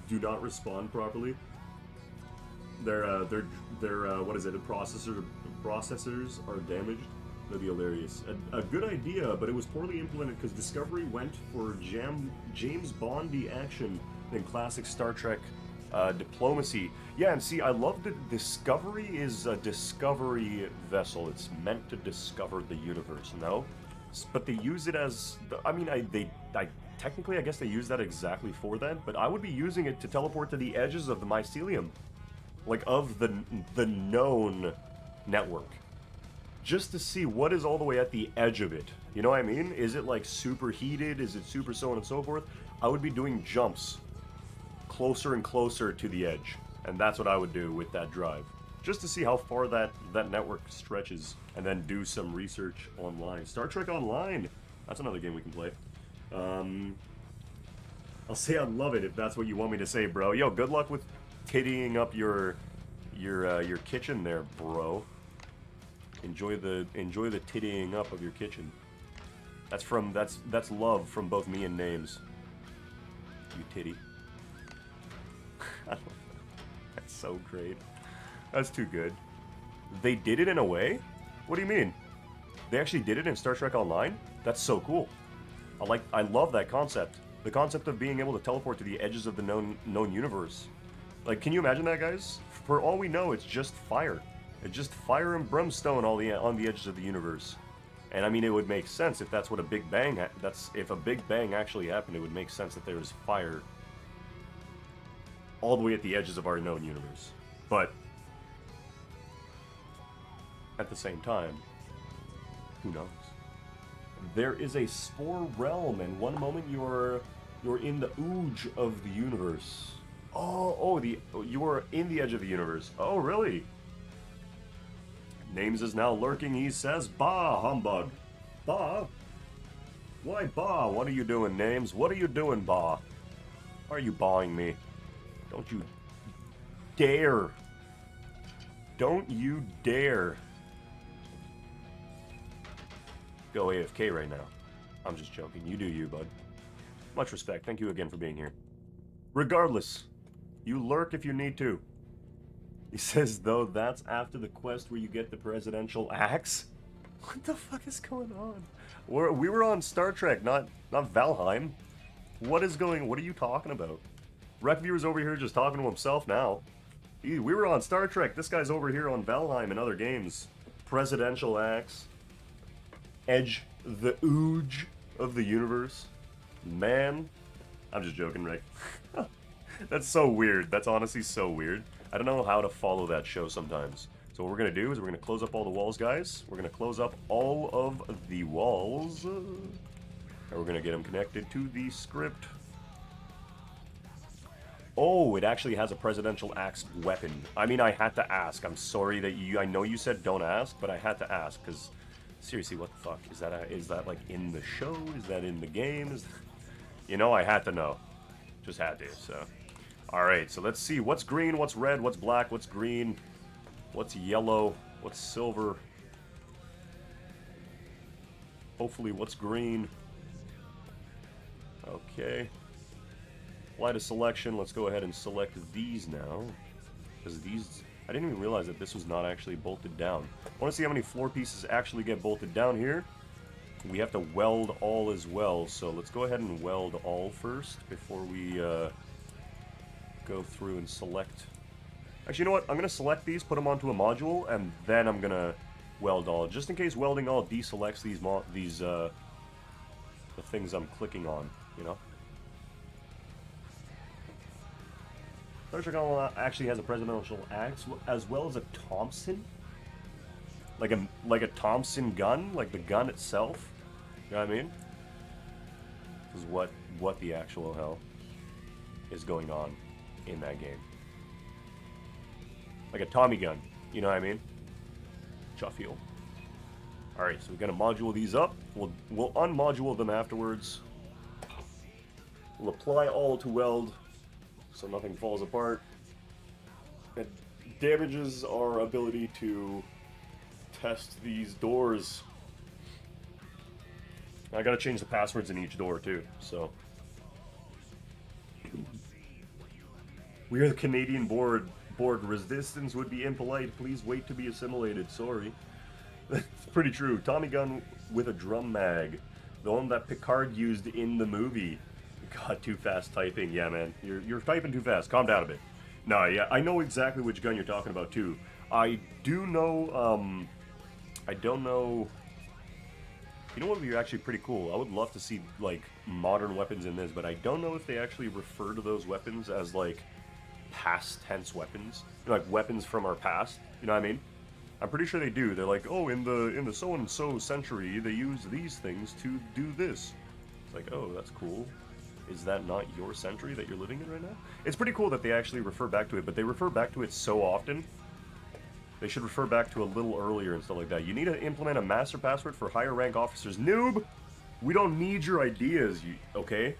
do not respond properly. Their what is it? Processors are damaged. That'd be hilarious. A good idea, but it was poorly implemented because Discovery went for James Bondy action in classic Star Trek diplomacy. Yeah, and see, I love that Discovery is a discovery vessel. It's meant to discover the universe, no? But they use it as, I mean, technically, I guess they use that exactly for that, but I would be using it to teleport to the edges of the mycelium. Like, of the known network. Just to see what is all the way at the edge of it. You know what I mean? Is it like super heated? Is it super so on and so forth? I would be doing jumps closer and closer to the edge. And that's what I would do with that drive. Just to see how far that network stretches. And then do some research online. Star Trek Online! That's another game we can play. I'll say I love it if that's what you want me to say, bro. Yo, good luck with tittying up your kitchen there, bro. Enjoy the tittying up of your kitchen. That's love from both me and Names. You titty. That's so great. That's too good. They did it in a way? What do you mean? They actually did it in Star Trek Online? That's so cool. I love that concept. The concept of being able to teleport to the edges of the known universe. Like, can you imagine that, guys? For all we know, it's just fire. It's just fire and brimstone on the edges of the universe. And I mean, it would make sense if that's what a Big Bang... if a Big Bang actually happened, it would make sense that there was fire all the way at the edges of our known universe. But at the same time, who knows? There is a spore realm, and one moment you're in the ooge of the universe. You are in the edge of the universe. Oh, really? Names is now lurking. He says, "Bah, humbug." Bah? Why, bah? What are you doing, Names? What are you doing, bah? Why are you bawing me? Don't you dare. Don't you dare. Go AFK right now. I'm just joking. You do you, bud. Much respect. Thank you again for being here. Regardless, you lurk if you need to. He says, though, that's after the quest where you get the presidential axe? What the fuck is going on? We were on Star Trek, not Valheim. What are you talking about? Rec Viewer's over here just talking to himself now. We were on Star Trek. This guy's over here on Valheim and other games. Presidential axe. Edge, the ooge of the universe. Man. I'm just joking, Rick. That's so weird. That's honestly so weird. I don't know how to follow that show sometimes. So what we're going to do is we're going to close up all the walls, guys. We're going to close up all of the walls. And we're going to get them connected to the script. Oh, it actually has a presidential axe weapon. I mean, I had to ask. I'm sorry that I know you said don't ask, but I had to ask, because seriously, what the fuck? Is that like in the show? Is that in the game? You know, I had to know. Just had to, so. Alright, so let's see. What's green, what's red, what's black, what's green, what's yellow, What's silver? Hopefully, what's green? Okay. Apply to selection. Let's go ahead and select these now. Because these... I didn't even realize that this was not actually bolted down. I want to see how many floor pieces actually get bolted down here. We have to weld all as well, so let's go ahead and weld all first before we go through and select. Actually, you know what? I'm going to select these, put them onto a module, and then I'm going to weld all. Just in case welding all deselects the things I'm clicking on, you know? Symmetrical actually has a presidential axe as well as a Thompson, like a Thompson gun, like the gun itself. You know what I mean? This is what the actual hell is going on in that game. Like a Tommy gun. You know what I mean? Chuffiel. All right, so we're gonna module these up. We'll unmodule them afterwards. We'll apply all to weld, so nothing falls apart. It damages our ability to test these doors. I gotta change the passwords in each door too, so. We are the Canadian board. Resistance would be impolite. Please wait to be assimilated. Sorry. That's pretty true. Tommy gun with a drum mag. The one that Picard used in the movie. God, too fast typing. Yeah, man. You're typing too fast. Calm down a bit. No, yeah, I know exactly which gun you're talking about, too. I do know, I don't know... You know what would be actually pretty cool? I would love to see, like, modern weapons in this, but I don't know if they actually refer to those weapons as, like, past tense weapons. Like, weapons from our past. You know what I mean? I'm pretty sure they do. They're like, oh, in the so-and-so century, they used these things to do this. It's like, oh, that's cool. Is that not your century that you're living in right now? It's pretty cool that they actually refer back to it, but they refer back to it so often. They should refer back to a little earlier and stuff like that. You need to implement a master password for higher rank officers. Noob! We don't need your ideas, okay?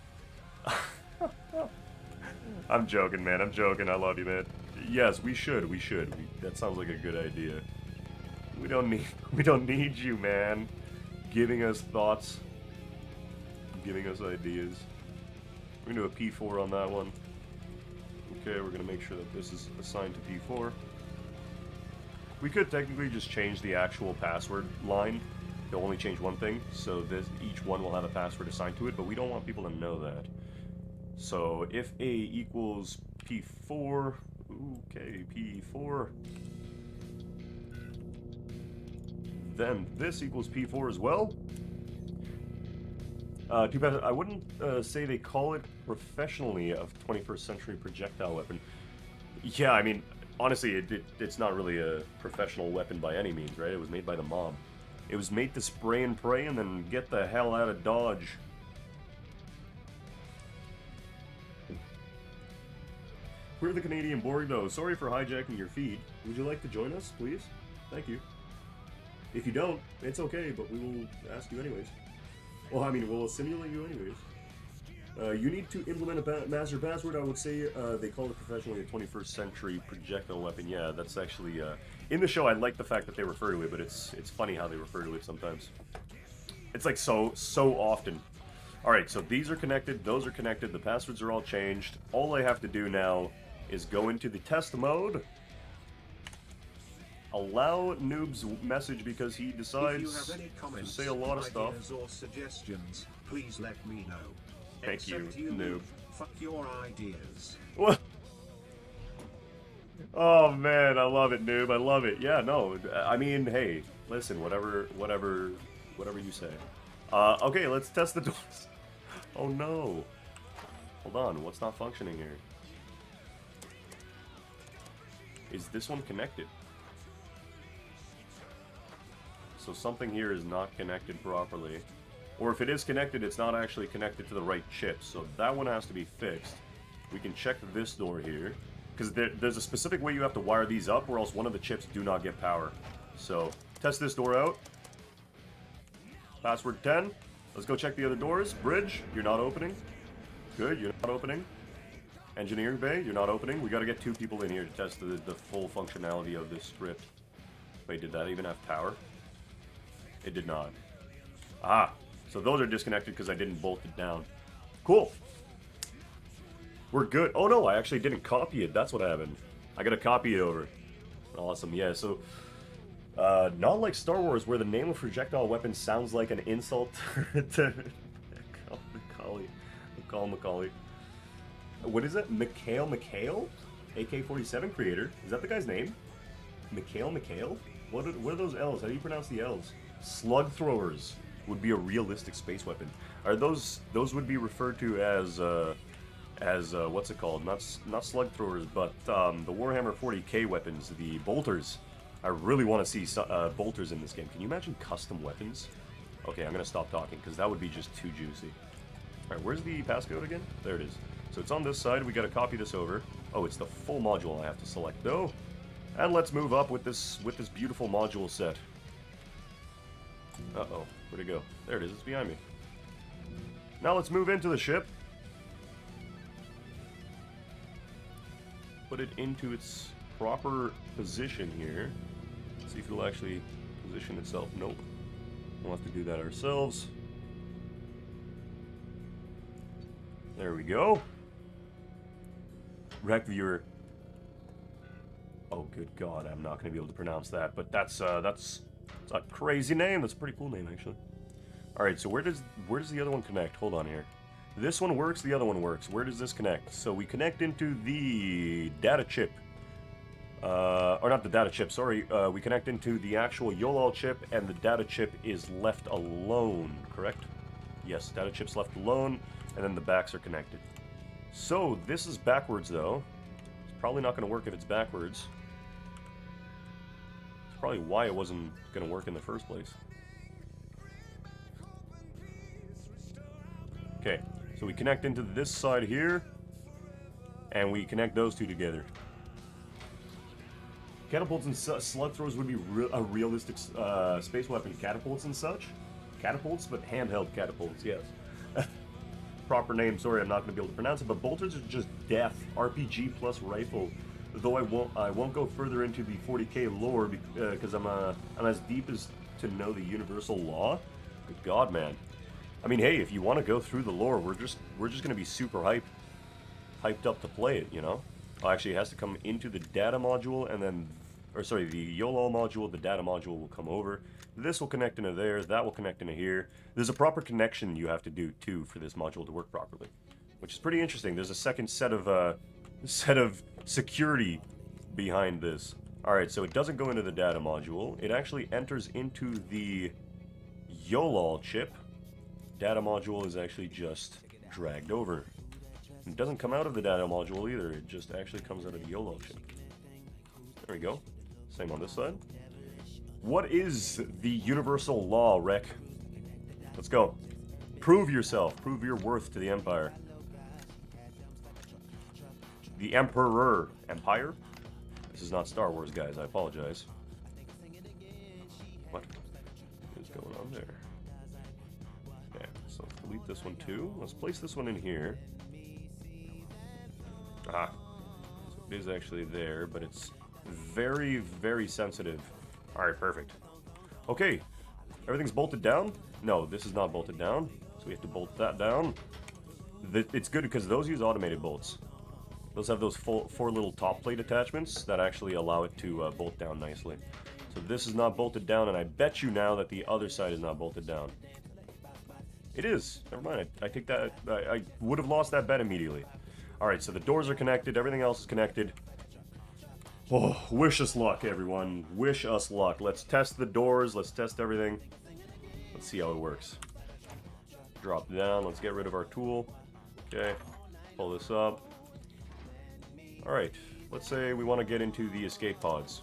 I'm joking, man. I'm joking. I love you, man. Yes, we should. That sounds like a good idea. We don't need you, man. Giving us thoughts. Giving us ideas. We're gonna do a P4 on that one. Okay, we're gonna make sure that this is assigned to P4. We could technically just change the actual password line. They'll only change one thing, so each one will have a password assigned to it, but we don't want people to know that. So if A equals P4, okay, P4, then this equals P4 as well. Too bad, I wouldn't say they call it professionally a 21st century projectile weapon. Yeah, I mean, honestly, it's not really a professional weapon by any means, right? It was made by the mob. It was made to spray and pray and then get the hell out of Dodge. We're the Canadian Borg, though. Sorry for hijacking your feed. Would you like to join us, please? Thank you. If you don't, it's okay, but we will ask you anyways. Well, I mean, we'll simulate you anyways. You need to implement a master password. I would say they call it professionally a 21st century projectile weapon. Yeah, that's actually... in the show, I like the fact that they refer to it, but it's funny how they refer to it sometimes. It's like so often. Alright, so these are connected, those are connected, the passwords are all changed. All I have to do now is go into the test mode, allow Noob's message because he decides to say a lot of stuff. Or suggestions, please let me know. Thank you, Noob. Fuck your ideas. What? Oh man, I love it, Noob. I love it. Yeah, no, I mean, hey, listen, whatever you say. Okay, let's test the doors. Oh no. Hold on, what's not functioning here? Is this one connected? So something here is not connected properly. Or if it is connected, it's not actually connected to the right chip. So that one has to be fixed. We can check this door here. Because there's a specific way you have to wire these up, or else one of the chips do not get power. So, test this door out. Password 10. Let's go check the other doors. Bridge, you're not opening. Good, you're not opening. Engineering bay, you're not opening. We gotta get 2 people in here to test the full functionality of this script. Wait, did that even have power? It did not. Ah, so those are disconnected because I didn't bolt it down. Cool. We're good. Oh no, I actually didn't copy it. That's what happened. I gotta copy it over. Awesome, yeah, so... not like Star Wars, where the name of projectile weapon sounds like an insult to... Macaulay. What is it? Mikhail? AK-47 creator? Is that the guy's name? Mikhail? What are those L's? How do you pronounce the L's? Slug throwers would be a realistic space weapon. Are those would be referred to as what's it called? Not slug throwers, but the Warhammer 40k weapons, the bolters. I really want to see bolters in this game. Can you imagine custom weapons? Okay, I'm gonna stop talking because that would be just too juicy. All right, where's the passcode again? There it is. So it's on this side. We got to copy this over. Oh, it's the full module I have to select though. And let's move up with this beautiful module set. Uh-oh, where'd it go? There it is. It's behind me. Now let's move into the ship. Put it into its proper position here. See if it'll actually position itself. Nope. We'll have to do that ourselves. There we go. Rec viewer. Oh, good God, I'm not going to be able to pronounce that, but that's a crazy name. That's a pretty cool name, actually. All right, so where does the other one connect? Hold on here. This one works. The other one works. Where does this connect? So we connect into the data chip. Or not the data chip, sorry. We connect into the actual YOLOL chip, and the data chip is left alone, correct? Yes, data chip's left alone, and then the backs are connected. So, this is backwards, though. It's probably not going to work if it's backwards. It's probably why it wasn't going to work in the first place. Okay, so we connect into this side here, and we connect those two together. Catapults and slug throwers would be a realistic space weapon. Catapults and such? Catapults, but handheld catapults, yes. Proper name, sorry, I'm not going to be able to pronounce it, but bolters are just death. RPG plus rifle. Though I won't go further into the 40k lore because I'm as deep as to know the universal law. Good God, man. I mean, hey, if you want to go through the lore, we're just going to be super hyped up to play it, you know? Well, actually, it has to come into the data module, and then, or sorry, the YOLOL module, the data module will come over. This will connect into there, that will connect into here. There's a proper connection you have to do, too, for this module to work properly, which is pretty interesting. There's a second set of security behind this. Alright, so it doesn't go into the data module. It actually enters into the YOLOL chip. Data module is actually just dragged over. It doesn't come out of the data module either, it just actually comes out of the YOLOL chip. There we go. Same on this side. What is the universal law, Rec? Let's go. Prove yourself. Prove your worth to the Empire. The Emperor. Empire? This is not Star Wars, guys. I apologize. What is going on there? Okay, so let's delete this one too. Let's place this one in here. Ah. So it is actually there, but it's very, very sensitive. Alright, perfect. Okay. Everything's bolted down? No, this is not bolted down. So we have to bolt that down. It's good because those use automated bolts. Those have those four little top plate attachments that actually allow it to bolt down nicely. So this is not bolted down, and I bet you now that the other side is not bolted down. It is. Never mind. I take that. I would have lost that bet immediately. Alright, so the doors are connected. Everything else is connected. Oh, wish us luck, everyone. Wish us luck. Let's test the doors. Let's test everything. Let's see how it works. Drop down. Let's get rid of our tool. Okay. Pull this up. Alright. Let's say we want to get into the escape pods.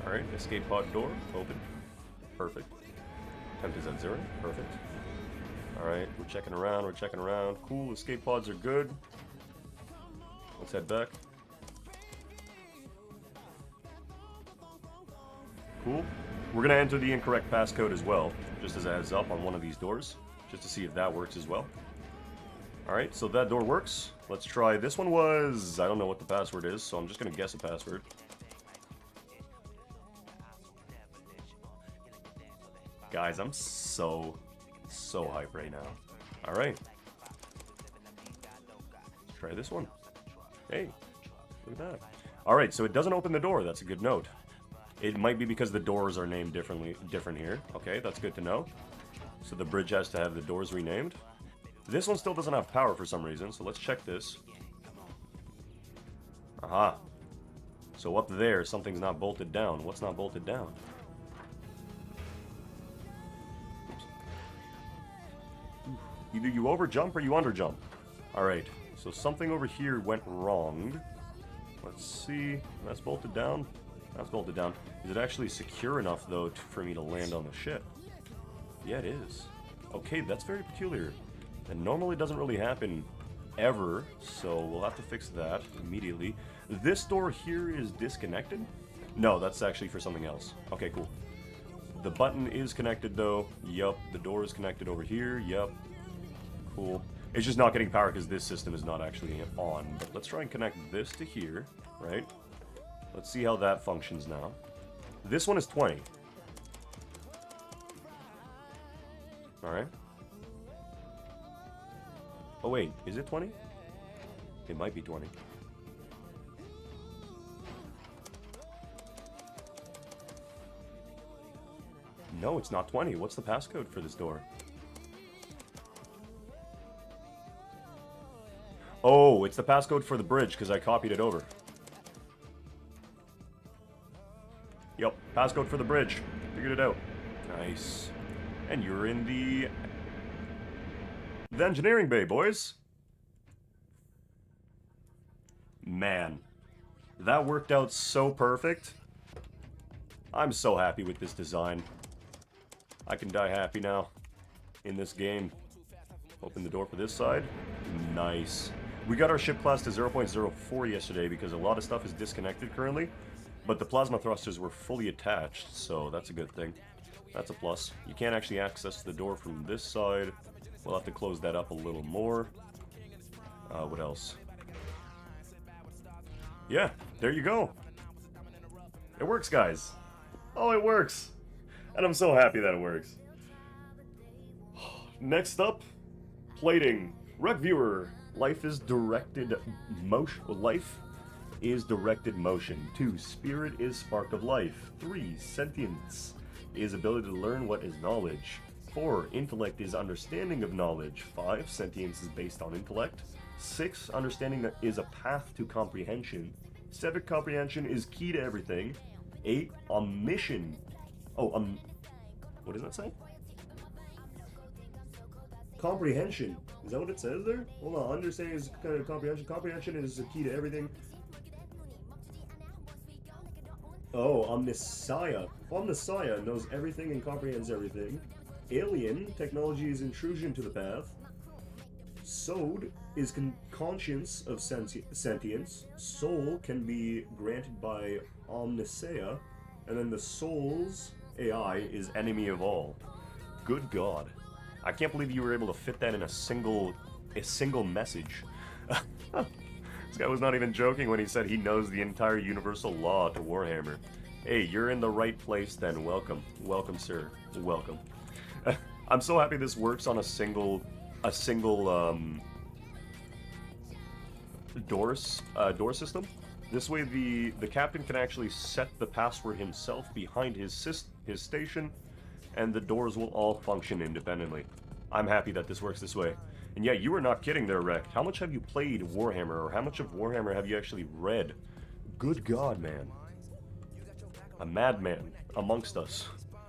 Alright. Escape pod door. Open. Perfect. Temp is at 0. Perfect. Alright, we're checking around, Cool, escape pods are good. Let's head back. Cool. We're going to enter the incorrect passcode as well, just as a heads up on one of these doors, just to see if that works as well. Alright, so that door works. Let's try. This one was... I don't know what the password is, so I'm just going to guess a password. Guys, I'm so hype right now. Alright. Let's try this one. Hey, look at that. Alright, so it doesn't open the door. That's a good note. It might be because the doors are named different here. Okay, that's good to know. So the bridge has to have the doors renamed. This one still doesn't have power for some reason, so let's check this. Aha. So up there, something's not bolted down. What's not bolted down? Either you over jump or you under jump. Alright, so something over here went wrong. Let's see. That's bolted down. That's bolted down. Is it actually secure enough, though, for me to land on the ship? Yeah, it is. Okay, that's very peculiar. And normally doesn't really happen ever, so we'll have to fix that immediately. This door here is disconnected? No, that's actually for something else. Okay, cool. The button is connected, though. Yup. The door is connected over here. Yup. Cool. It's just not getting power because this system is not actually on. But let's try and connect this to here, right? Let's see how that functions now. This one is 20. Alright. Oh wait, is it 20? It might be 20. No, it's not 20. What's the passcode for this door? Oh, it's the passcode for the bridge because I copied it over. Yep, passcode for the bridge. Figured it out. Nice. And you're in the engineering bay, boys. Man, that worked out so perfect. I'm so happy with this design. I can die happy now in this game. Open the door for this side. Nice. We got our ship class to 0.04 yesterday because a lot of stuff is disconnected currently, but the plasma thrusters were fully attached, so that's a good thing. That's a plus. You can't actually access the door from this side. We'll have to close that up a little more. What else? Yeah, there you go. It works, guys. Oh, it works. And I'm so happy that it works. Next up, plating. Rec viewer. Life is directed motion. Life is directed motion. 2. Spirit is spark of life. 3. Sentience is ability to learn what is knowledge. 4. Intellect is understanding of knowledge. 5. Sentience is based on intellect. 6. Understanding is a path to comprehension. 7. Comprehension is key to everything. 8. Omission. Oh, what does that say? Comprehension. Is that what it says there? Hold on. Understanding is kind of comprehension. Comprehension is the key to everything. Oh, Omnissiah. Omnissiah knows everything and comprehends everything. Alien. Technology is intrusion to the path. Sod is conscience of sentience. Soul can be granted by Omnissiah. And then the soul's AI is enemy of all. Good God. I can't believe you were able to fit that in a single message. This guy was not even joking when he said he knows the entire universal law to Warhammer. Hey, you're in the right place then. Welcome. Welcome, sir. Welcome. I'm so happy this works on a single door system. This way the captain can actually set the password himself behind his station, and the doors will all function independently. I'm happy that this works this way. And yeah, you were not kidding there, Rec. How much have you played Warhammer, or how much of Warhammer have you actually read? Good God, man. A madman amongst us.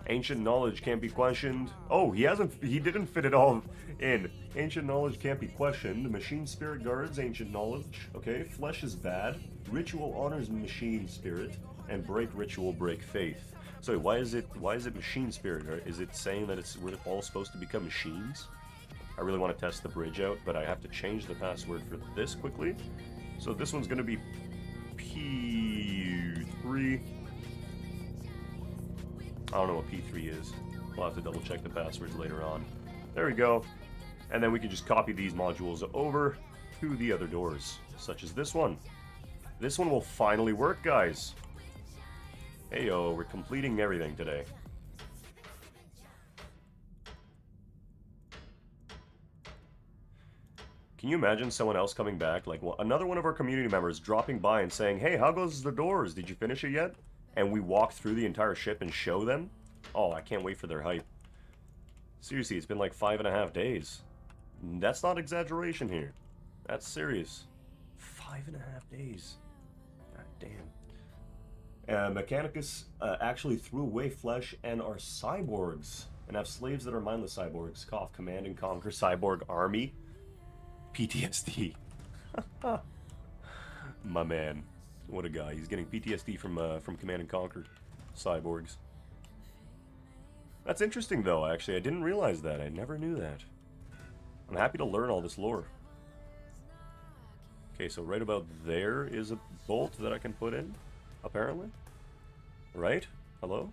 Ancient knowledge can't be questioned. Oh, he didn't fit it all in. Ancient knowledge can't be questioned. Machine spirit guards ancient knowledge. Okay, flesh is bad. Ritual honors machine spirit. And break ritual, break faith. So why is it machine spirit? Or is it saying that we're all supposed to become machines? I really want to test the bridge out, but I have to change the password for this quickly. So this one's going to be P3. I don't know what P3 is. We'll have to double check the passwords later on. There we go. And then we can just copy these modules over to the other doors, such as this one. This one will finally work, guys. Heyo, we're completing everything today. Can you imagine someone else coming back, like another one of our community members dropping by and saying, hey, how goes the doors? Did you finish it yet? And we walk through the entire ship and show them? Oh, I can't wait for their hype. Seriously, it's been like 5.5 days. That's not exaggeration here. That's serious. 5.5 days. God damn. Mechanicus actually threw away flesh and are cyborgs. And have slaves that are mindless cyborgs. Cough, command and conquer cyborg army. PTSD. My man. What a guy. He's getting PTSD from Command and Conquer cyborgs. That's interesting, though, actually. I didn't realize that. I never knew that. I'm happy to learn all this lore. Okay, so right about there is a bolt that I can put in, apparently. Right? Hello?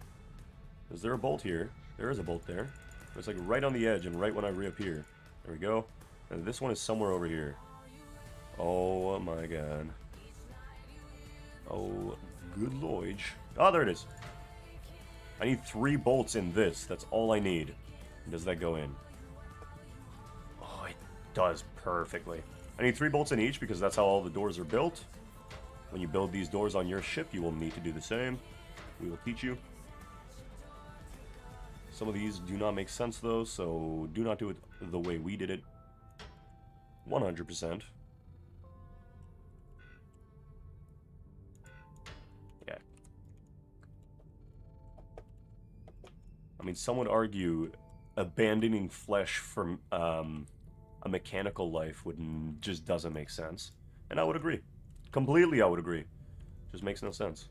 Is there a bolt here? There is a bolt there. It's like right on the edge and right when I reappear. There we go. And this one is somewhere over here. Oh my god. Oh, good lord. Oh, there it is. I need 3 bolts in this. That's all I need. Does that go in? Oh, it does perfectly. I need 3 bolts in each because that's how all the doors are built. When you build these doors on your ship, you will need to do the same. We will teach you. Some of these do not make sense though, so do not do it the way we did it. 100%. Yeah. I mean, some would argue abandoning flesh from a mechanical life just doesn't make sense. And I would agree. Completely, I would agree. Just makes no sense.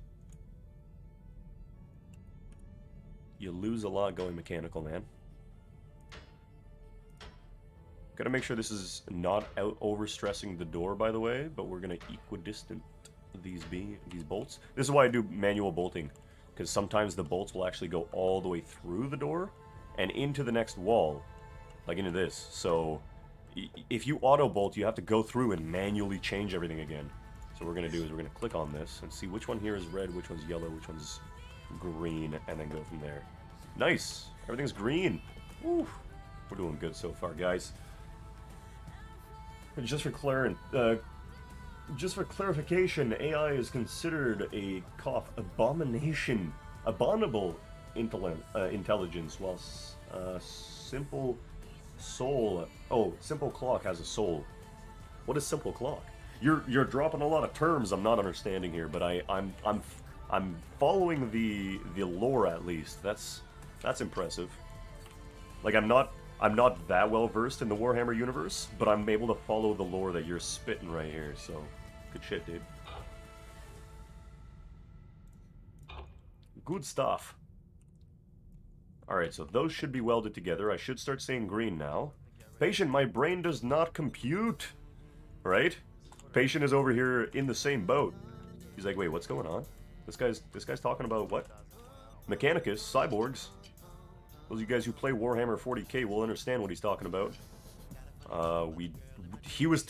You lose a lot going mechanical, man. Gotta make sure this is not overstressing the door, by the way, but we're gonna equidistant these bolts. This is why I do manual bolting, because sometimes the bolts will actually go all the way through the door and into the next wall, like into this. So if you auto bolt, you have to go through and manually change everything again. So what we're gonna do is we're gonna click on this and see which one here is red, which one's yellow, which one's green, and then go from there. Nice! Everything's green! Woo! We're doing good so far, guys. And just for clarification, AI is considered a abominable intelligence, while simple clock has a soul. What is simple clock? You're dropping a lot of terms I'm not understanding here, but I'm following the lore at least. That's impressive. Like I'm not that well versed in the Warhammer universe, but I'm able to follow the lore that you're spitting right here, so good shit, dude. Good stuff. Alright, so those should be welded together. I should start saying green now. Patient, my brain does not compute! Right? Patient is over here in the same boat. He's like, wait, what's going on? This guy's talking about what? Mechanicus, cyborgs. Those of you guys who play Warhammer 40k will understand what he's talking about. He was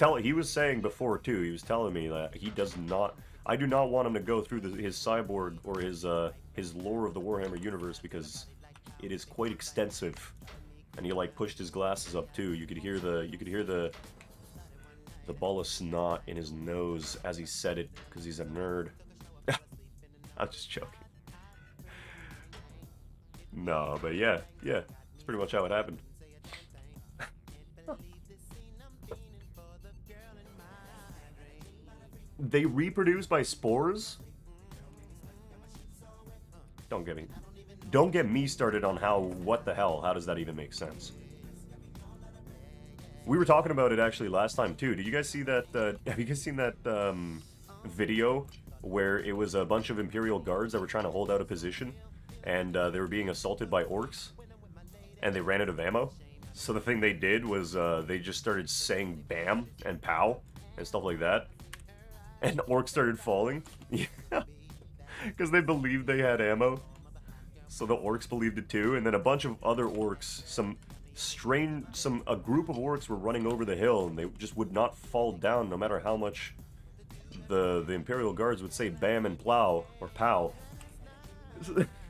saying before too. He was telling me that he does not. I do not want him to go through his cyborg or his lore of the Warhammer universe because it is quite extensive. And he like pushed his glasses up too. You could hear the ball of snot in his nose as he said it because he's a nerd. I'm just joking. No, but yeah, it's pretty much how it happened. They reproduce by spores? Don't get me started on what the hell, how does that even make sense? We were talking about it actually last time too. Did you guys see that, have you guys seen that video where it was a bunch of Imperial guards that were trying to hold out a position? And they were being assaulted by orcs, and they ran out of ammo. So the thing they did was they just started saying "bam" and "pow" and stuff like that, and orcs started falling. Yeah, because they believed they had ammo. So the orcs believed it too, and then a bunch of other orcs, some a group of orcs were running over the hill, and they just would not fall down no matter how much the Imperial Guards would say bam and plow, or pow.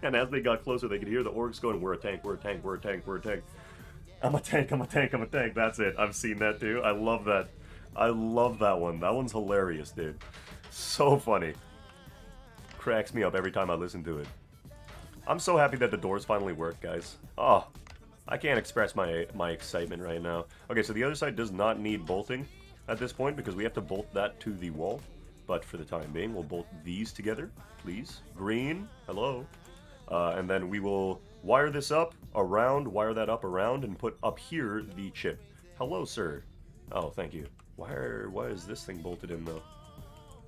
And as they got closer, they could hear the orcs going, we're a tank, we're a tank, we're a tank, we're a tank. I'm a tank, I'm a tank, I'm a tank. That's it. I've seen that too. I love that. I love that one. That one's hilarious, dude. So funny. Cracks me up every time I listen to it. I'm so happy that the doors finally work, guys. Oh, I can't express my excitement right now. Okay, so the other side does not need bolting at this point because we have to bolt that to the wall. But for the time being, we'll bolt these together, please. Green, hello. And then we will wire this up, around, wire that up around, and put up here the chip. Hello, sir. Oh, thank you. Why is this thing bolted in, though?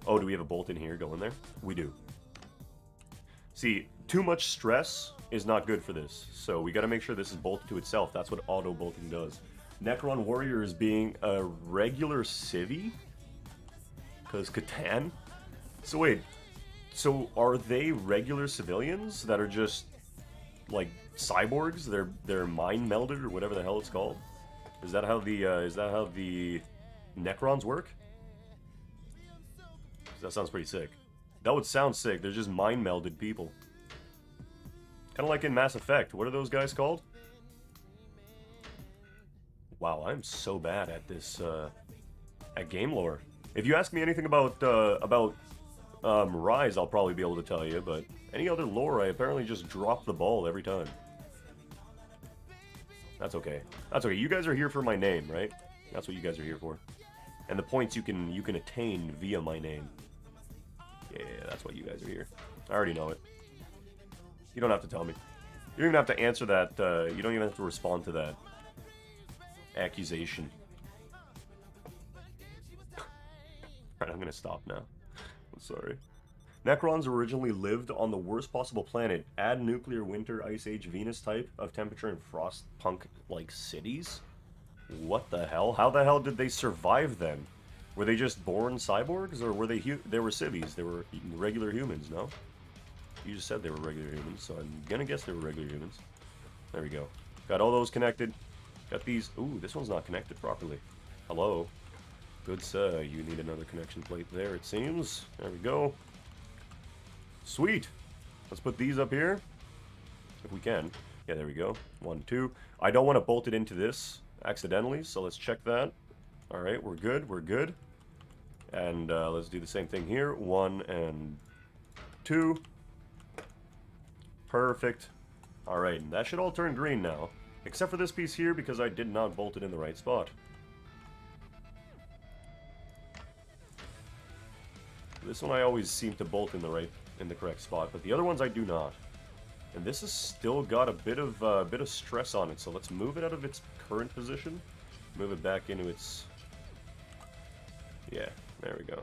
Oh, do we have a bolt in here going there? We do. See, too much stress is not good for this, so we gotta make sure this is bolted to itself. That's what auto-bolting does. Necron Warrior is being a regular civvy? Because Catan? So wait, so are they regular civilians that are just, like, cyborgs? They're mind melded or whatever the hell it's called? Is that how the Necrons work? That sounds pretty sick. That would sound sick. They're just mind melded people. Kind of like in Mass Effect. What are those guys called? Wow, I'm so bad at this, at game lore. If you ask me anything about Rise, I'll probably be able to tell you, but any other lore, I apparently just drop the ball every time. That's okay. That's okay. You guys are here for my name, right? That's what you guys are here for. And the points you can attain via my name. Yeah, that's why you guys are here. I already know it. You don't have to tell me. You don't even have to answer that, you don't even have to respond to that accusation. Alright, I'm gonna stop now. I'm sorry. Necrons originally lived on the worst possible planet. Add nuclear winter, ice age, Venus type of temperature and frostpunk-like cities? What the hell? How the hell did they survive then? Were they just born cyborgs, or were they were civvies? They were regular humans, no? You just said they were regular humans, so I'm gonna guess they were regular humans. There we go. Got all those connected. Got these. Ooh, this one's not connected properly. Hello. Good sir, you need another connection plate there, it seems. There we go. Sweet. Let's put these up here. If we can. Yeah, there we go. 1, 2. I don't want to bolt it into this accidentally, so let's check that. Alright, we're good, we're good. And let's do the same thing here. 1 and 2. Perfect. Alright, that should all turn green now. Except for this piece here, because I did not bolt it in the right spot. This one I always seem to bolt in the correct spot, but the other ones I do not. And this has still got a bit of stress on it, so let's move it out of its current position. Move it back into its... Yeah, there we go.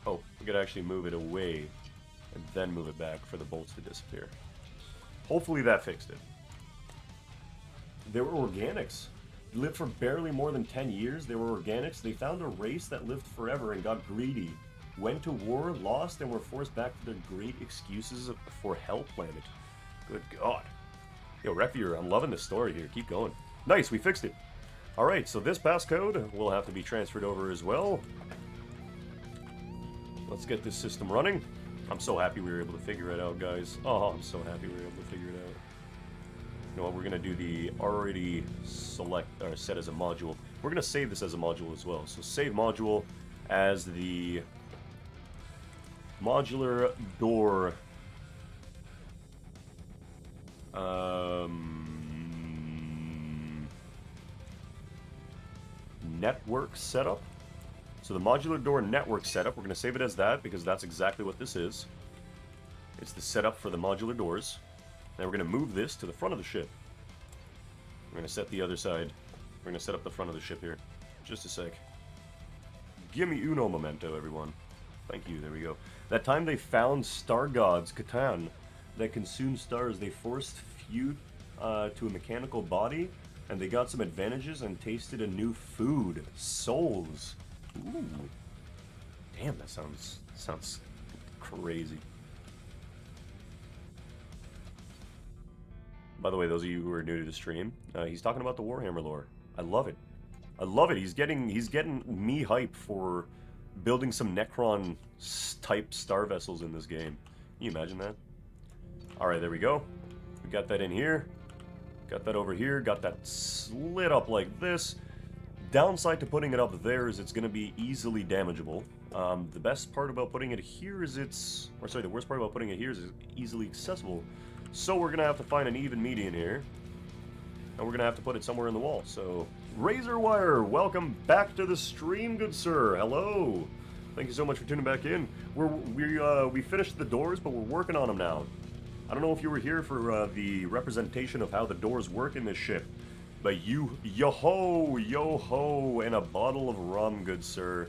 Oh, we could actually move it away and then move it back for the bolts to disappear. Hopefully that fixed it. They were organics. Lived for barely more than 10 years. They were organics. They found a race that lived forever and got greedy. Went to war, lost, and were forced back to their great excuses for Hell Planet. Good God. Yo, Refier, I'm loving this story here. Keep going. Nice, we fixed it. Alright, so this passcode will have to be transferred over as well. Let's get this system running. I'm so happy we were able to figure it out, guys. Oh, I'm so happy we were able to figure it out. You know what, we're going to do the already set as a module. We're going to save this as a module as well. So save module as the modular door network setup. So the modular door network setup, we're going to save it as that because that's exactly what this is. It's the setup for the modular doors. Now we're going to move this to the front of the ship. We're going to set the other side. We're going to set up the front of the ship here. Just a sec. Give me uno momento, everyone. Thank you, there we go. That time they found star gods, Catan, that consumed stars. They forced few to a mechanical body, and they got some advantages and tasted a new food. Souls. Ooh. Damn, that sounds crazy. By the way, those of you who are new to the stream, he's talking about the Warhammer lore. I love it. I love it. He's getting me hype for building some Necron type star vessels in this game. Can you imagine that? All right, there we go. We got that in here. Got that over here. Got that slid up like this. Downside to putting it up there is it's going to be easily damageable. The best part about putting it here is the worst part about putting it here is it's easily accessible. So we're going to have to find an even median here. And we're going to have to put it somewhere in the wall. So, Razorwire, welcome back to the stream, good sir. Hello. Thank you so much for tuning back in. We finished the doors, but we're working on them now. I don't know if you were here for the representation of how the doors work in this ship. But yo-ho, and a bottle of rum, good sir.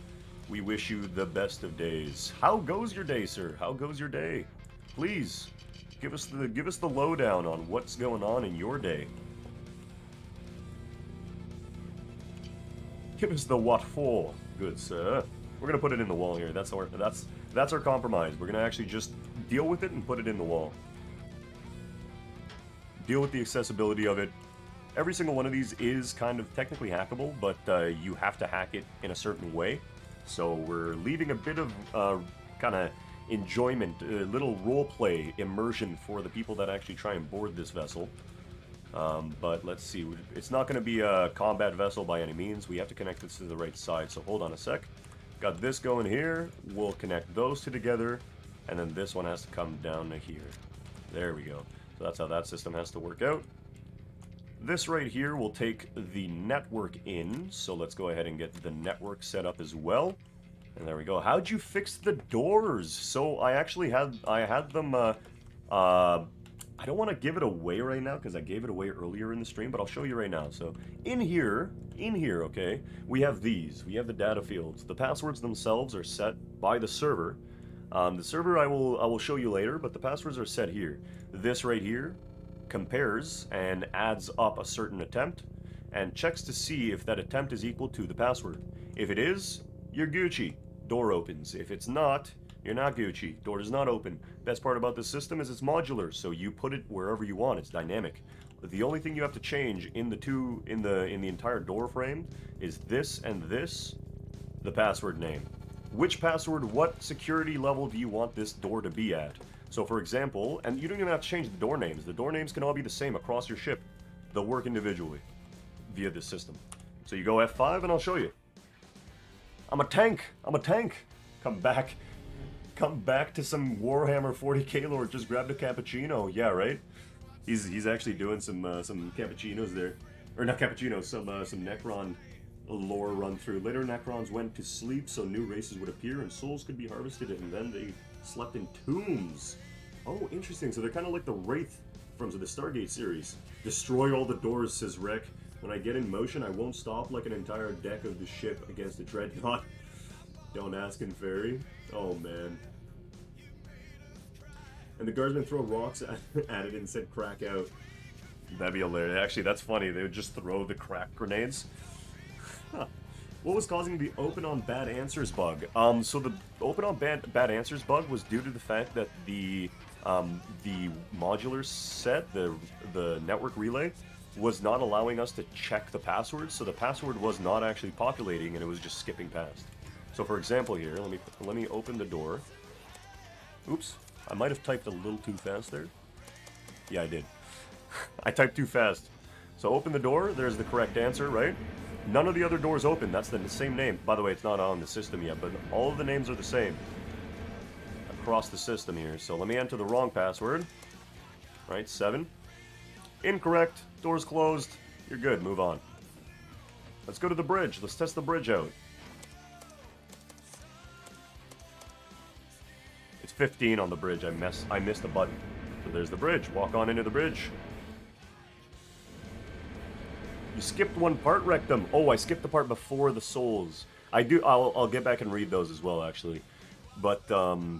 We wish you the best of days. How goes your day, sir? How goes your day? Please, give us the lowdown on what's going on in your day. Give us the what for, good sir. We're gonna put it in the wall here. That's our compromise. We're gonna actually just deal with it and put it in the wall. Deal with the accessibility of it. Every single one of these is kind of technically hackable, but you have to hack it in a certain way. So we're leaving a bit of kind of enjoyment, a little roleplay immersion for the people that actually try and board this vessel. But let's see, it's not going to be a combat vessel by any means. We have to connect this to the right side, so hold on a sec. Got this going here, we'll connect those two together, and then this one has to come down to here. There we go. So that's how that system has to work out. This right here will take the network in, so let's go ahead and get the network set up as well. And there we go. How'd you fix the doors? So I actually had them, I don't want to give it away right now because I gave it away earlier in the stream, but I'll show you right now. So in here, okay, we have these. We have the data fields. The passwords themselves are set by the server. The server I will show you later, but the passwords are set here. This right here compares and adds up a certain attempt and checks to see if that attempt is equal to the password. If it is, you're Gucci. Door opens. If it's not, you're not Gucci. Door does not open. Best part about this system is it's modular, so you put it wherever you want. It's dynamic. The only thing you have to change in the entire door frame is this and this, the password name. Which password, what security level do you want this door to be at? So for example, and you don't even have to change the door names. The door names can all be the same across your ship. They'll work individually via this system. So you go F5 and I'll show you. I'm a tank. Come back to some Warhammer 40k lore. Just grabbed a cappuccino. Yeah, right? He's actually doing some cappuccinos there. Or not cappuccinos, some Necron lore run through. Later Necrons went to sleep so new races would appear and souls could be harvested, and then they slept in tombs. Oh, interesting. So they're kind of like the Wraith from the Stargate series. Destroy all the doors, says Rek. When I get in motion, I won't stop like an entire deck of the ship against a dreadnought. Don't ask in fairy. Oh, man. And the guardsmen throw rocks at it and said crack out. That'd be hilarious. Actually, that's funny. They would just throw the crack grenades. Huh. What was causing the open on bad answers bug? So the open on bad answers bug was due to the fact that the modular set, the network relay, was not allowing us to check the password. So the password was not actually populating, and it was just skipping past. So for example here, let me open the door. Oops, I might have typed a little too fast there. Yeah, I did. I typed too fast. So open the door. There's the correct answer, right? None of the other doors open. That's the same name. By the way, it's not on the system yet, but all of the names are the same across the system here. So let me enter the wrong password. Right, 7. Incorrect. Door's closed. You're good. Move on. Let's go to the bridge. Let's test the bridge out. It's 15 on the bridge. I missed a button. So there's the bridge. Walk on into the bridge. You skipped one part, Rectum. Oh, I skipped the part before the souls. I'll get back and read those as well, actually. But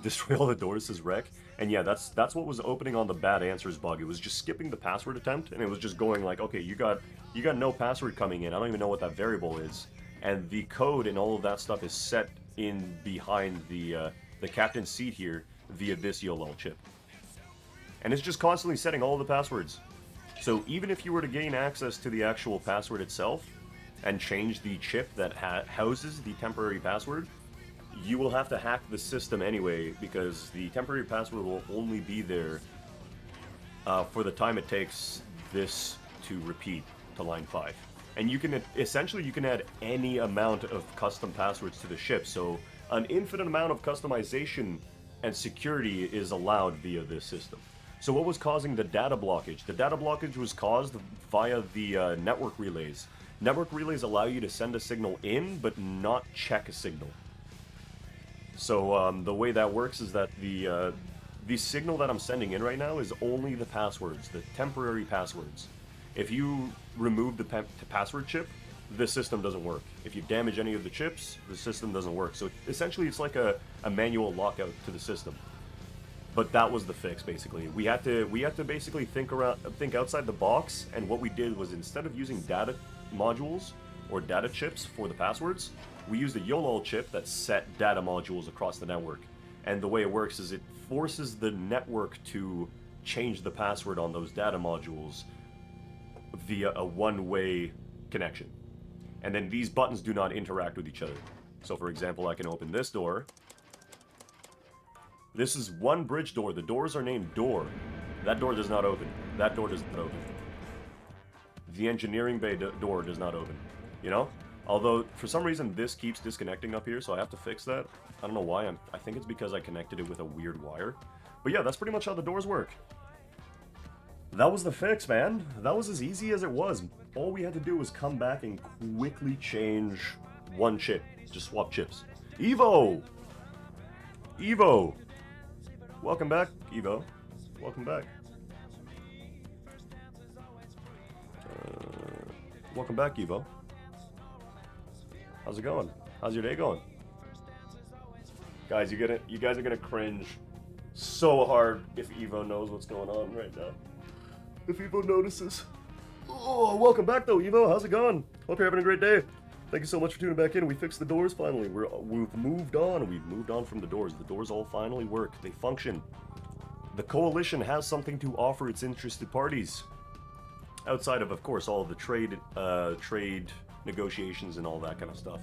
destroy all the doors, says Rec. And yeah, that's what was opening on the bad answers bug. It was just skipping the password attempt, and it was just going like, okay, you got no password coming in. I don't even know what that variable is. And the code and all of that stuff is set in behind the captain's seat here via this YOLO chip. And it's just constantly setting all of the passwords. So even if you were to gain access to the actual password itself and change the chip that houses the temporary password, you will have to hack the system anyway, because the temporary password will only be there for the time it takes this to repeat to line 5. And you can, essentially, you can add any amount of custom passwords to the ship, so an infinite amount of customization and security is allowed via this system. So what was causing the data blockage? The data blockage was caused via the network relays. Network relays allow you to send a signal in, but not check a signal. So the way that works is that the signal that I'm sending in right now is only the passwords, the temporary passwords. If you remove the password chip, the system doesn't work. If you damage any of the chips, the system doesn't work. So essentially it's like a manual lockout to the system. But that was the fix, basically. We had to basically think outside the box, and what we did was, instead of using data modules or data chips for the passwords, we used a YOLO chip that set data modules across the network. And the way it works is it forces the network to change the password on those data modules via a one-way connection. And then these buttons do not interact with each other. So for example, I can open this door. This is one bridge door. The doors are named door. That door does not open. That door does not open. The engineering bay door does not open. You know? Although, for some reason, this keeps disconnecting up here, so I have to fix that. I don't know why. I think it's because I connected it with a weird wire. But yeah, that's pretty much how the doors work. That was the fix, man. That was as easy as it was. All we had to do was come back and quickly change one chip. Just swap chips. Evo! Evo! Welcome back, Evo. Welcome back. Welcome back, Evo. How's it going? How's your day going? Guys, you guys are gonna cringe so hard if Evo knows what's going on right now. If Evo notices. Oh, welcome back though, Evo. How's it going? Hope you're having a great day. Thank you so much for tuning back in. We fixed the doors finally. We've moved on. We've moved on from the doors. The doors all finally work. They function. The coalition has something to offer its interested parties. Outside of course, all of the trade negotiations and all that kind of stuff.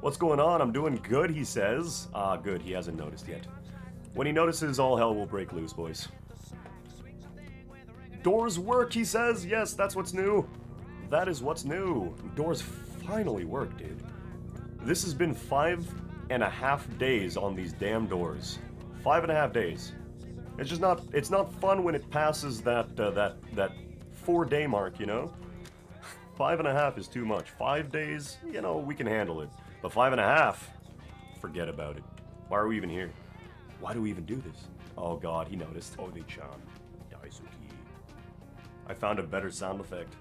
What's going on? I'm doing good, he says. Ah, good. He hasn't noticed yet. When he notices, all hell will break loose, boys. Doors work, he says. Yes, that's what's new. That is what's new. Doors finally work, dude. This has been 5.5 days on these damn doors. 5.5 days. It's just not. It's not fun when it passes that 4-day mark, you know. 5.5 is too much. 5 days, you know, we can handle it. But 5.5, forget about it. Why are we even here? Why do we even do this? Oh God, he noticed. Oni-chan, Daisuki. I found a better sound effect.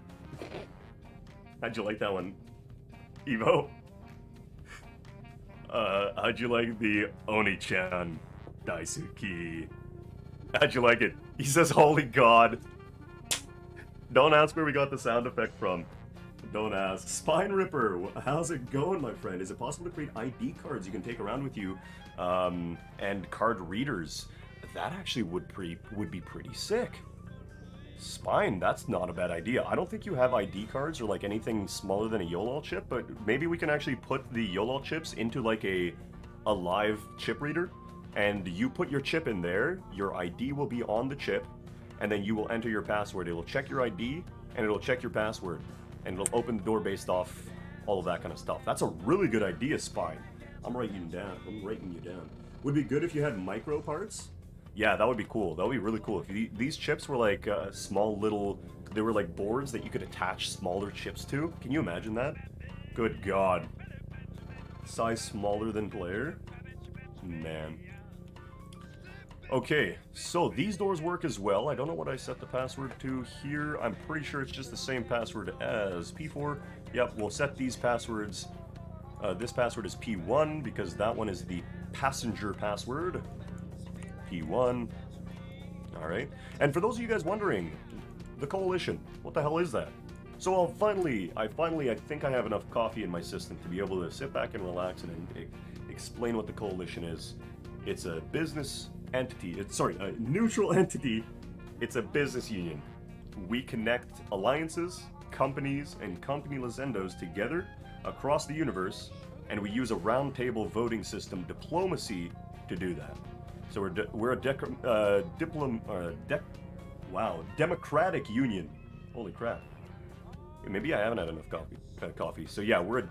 How'd you like that one, Evo? How'd you like the Oni-chan, Daisuki? How'd you like it? He says, holy God. Don't ask where we got the sound effect from. Don't ask. Spine Ripper, how's it going, my friend? Is it possible to create ID cards you can take around with you, and card readers? That actually would be pretty sick. Spine, that's not a bad idea. I don't think you have ID cards or like anything smaller than a YOLO chip, but maybe we can actually put the YOLO chips into like a live chip reader, and you put your chip in there, your ID will be on the chip, and then you will enter your password. It will check your ID, and it'll check your password, and it'll open the door based off all of that kind of stuff. That's a really good idea, Spine. I'm writing you down. Would be good if you had micro parts. Yeah, that would be cool. That would be really cool. If these chips were like small little, they were like boards that you could attach smaller chips to. Can you imagine that? Good God. Size smaller than player? Man. Okay, so these doors work as well. I don't know what I set the password to here. I'm pretty sure it's just the same password as P4. Yep, we'll set these passwords. This password is P1 because that one is the passenger password. P1. Alright. And for those of you guys wondering, the coalition, what the hell is that? So I think I have enough coffee in my system to be able to sit back and relax and explain what the coalition is. It's a business entity. A neutral entity. It's a business union. we connect alliances, companies, and companyless endos together across the universe, and we use a roundtable voting system diplomacy to do that. So we're a democratic union. Holy crap. Maybe I haven't had enough coffee. So yeah, we're a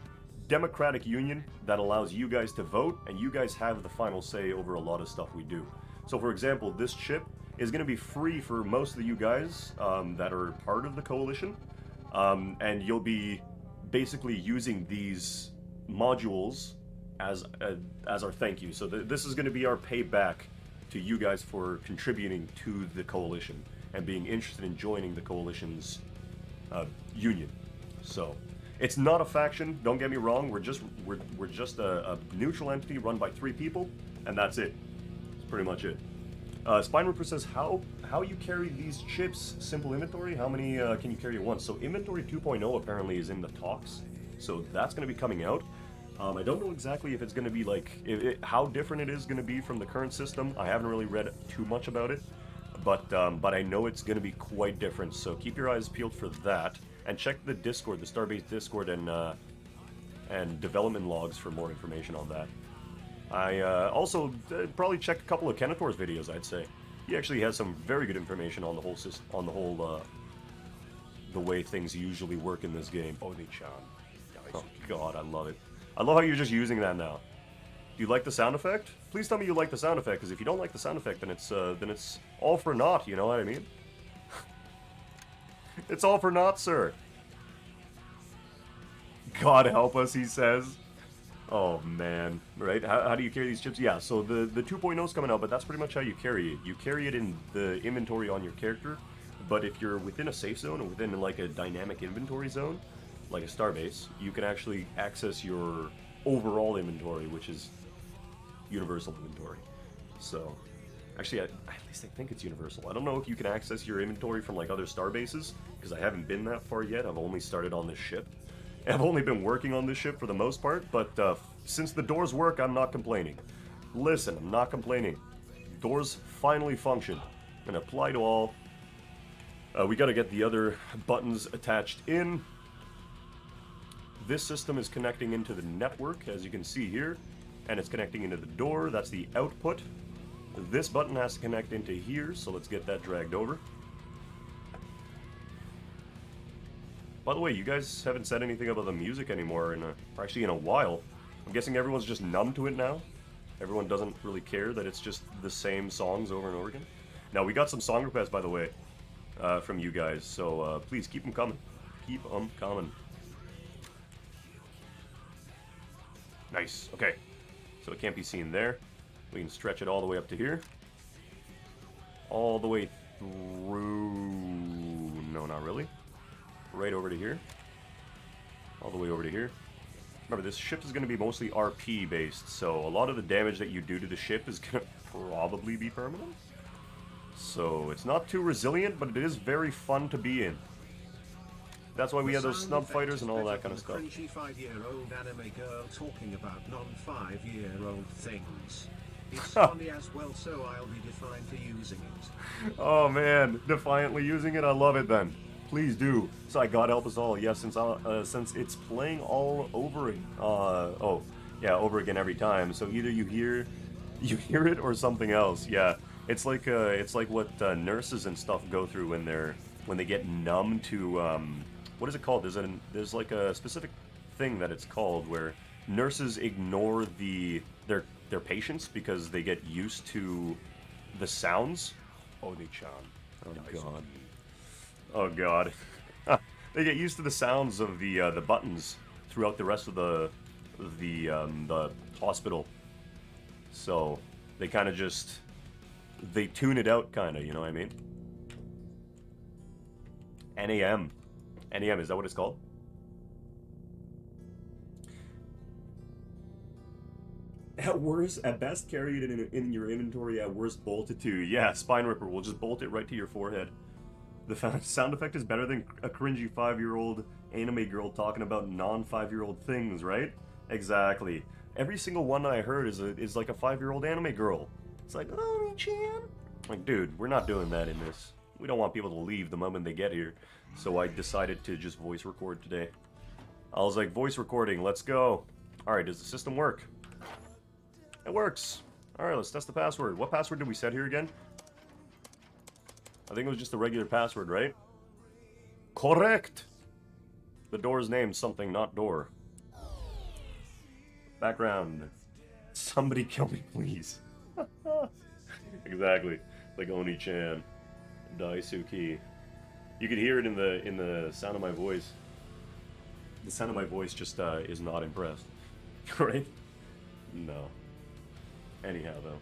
democratic union that allows you guys to vote, and you guys have the final say over a lot of stuff we do. So for example, this chip is going to be free for most of you guys that are part of the coalition, and you'll be basically using these modules as our thank you. So this is going to be our payback to you guys for contributing to the coalition and being interested in joining the coalition's union. So it's not a faction, don't get me wrong. We're just a neutral entity run by 3 people, and that's it. That's pretty much it. Spine Ripper says, how you carry these chips? Simple inventory. How many can you carry at once? So inventory 2.0 apparently is in the talks, so that's going to be coming out. I don't know exactly if it's going to be like how different it is going to be from the current system. I haven't really read too much about it, but I know it's going to be quite different. So keep your eyes peeled for that, and check the Discord, the Starbase Discord, and development logs for more information on that. I also probably check a couple of Kenator's videos. I'd say he actually has some very good information on the whole system, on the whole the way things usually work in this game. Oni-chan. Oh God, I love it. I love how you're just using that now. Do you like the sound effect? Please tell me you like the sound effect, because if you don't like the sound effect, then it's all for naught. You know what I mean? It's all for naught, sir. God help us, he says. Oh man, right? How do you carry these chips? Yeah, so the 2.0 is coming out, but that's pretty much how you carry it. You carry it in the inventory on your character, but if you're within a safe zone or within like a dynamic inventory zone, like a Starbase, you can actually access your overall inventory, which is universal inventory. So, actually, at least I think it's universal. I don't know if you can access your inventory from like other Starbases, because I haven't been that far yet. I've only started on this ship. I've only been working on this ship for the most part, but since the doors work, I'm not complaining. Listen, I'm not complaining. Doors finally function and apply to all. We gotta get the other buttons attached in. This system is connecting into the network, as you can see here, and it's connecting into the door. That's the output. This button has to connect into here, so let's get that dragged over. By the way, you guys haven't said anything about the music anymore in a while. I'm guessing everyone's just numb to it now. Everyone doesn't really care that it's just the same songs over and over again. Now, we got some song requests, by the way, from you guys, so please keep them coming. Keep them coming. Nice. Okay. So it can't be seen there. We can stretch it all the way up to here. All the way through... No, not really. Right over to here. All the way over to here. Remember, this ship is going to be mostly RP based, so a lot of the damage that you do to the ship is going to probably be permanent. So it's not too resilient, but it is very fun to be in. That's why we have those snub fighters and all that kind of stuff. Cringy 5-year-old anime girl talking about non-5-year-old things. It's funny as well, so I'll be defiant for using it. Oh man, defiantly using it, I love it then. Please do. So God help us all. Yes, since it's playing all over over again every time. So either you hear it or something else. Yeah, it's like what nurses and stuff go through when they get numb to what is it called? There's like a specific thing that it's called where nurses ignore their patients because they get used to the sounds. Oni-chan. Oh god. Oh god. They get used to the sounds of the buttons throughout the rest of the hospital. So they kind of they tune it out, kind of. You know what I mean? NAM. NAM, is that what it's called? At worst, at best, carry it in your inventory. At worst, bolt it to. Yeah, Spine Ripper. We'll just bolt it right to your forehead. The sound effect is better than a cringy 5-year-old anime girl talking about non-5-year-old things, right? Exactly. Every single one I heard is like a 5-year-old anime girl. It's like, oh, Chan. Like, dude, we're not doing that in this. We don't want people to leave the moment they get here. So I decided to just voice record today. I was like, voice recording, let's go. Alright, does the system work? It works. Alright, let's test the password. What password did we set here again? I think it was just the regular password, right? Correct! The door's name something, not door. Background. Somebody kill me, please. Exactly. Like Oni-chan. Daisuke. You could hear it in the sound of my voice. The sound of my voice just is not impressed. Right? No. Anyhow, though.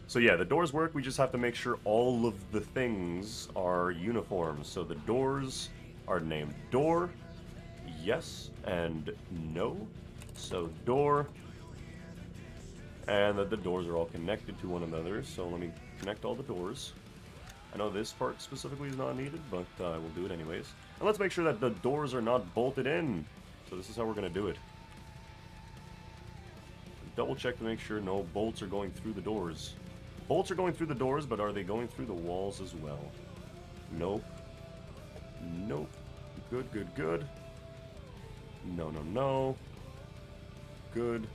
So yeah, the doors work. We just have to make sure all of the things are uniform. So the doors are named door, yes, and no. So door, and that the doors are all connected to one another. So let me connect all the doors. I know this part specifically is not needed, but we'll do it anyways. And let's make sure that the doors are not bolted in. So this is how we're going to do it. Double check to make sure no bolts are going through the doors. Bolts are going through the doors, but are they going through the walls as well? Nope. Nope. Good, good, good. No, no, no. Good.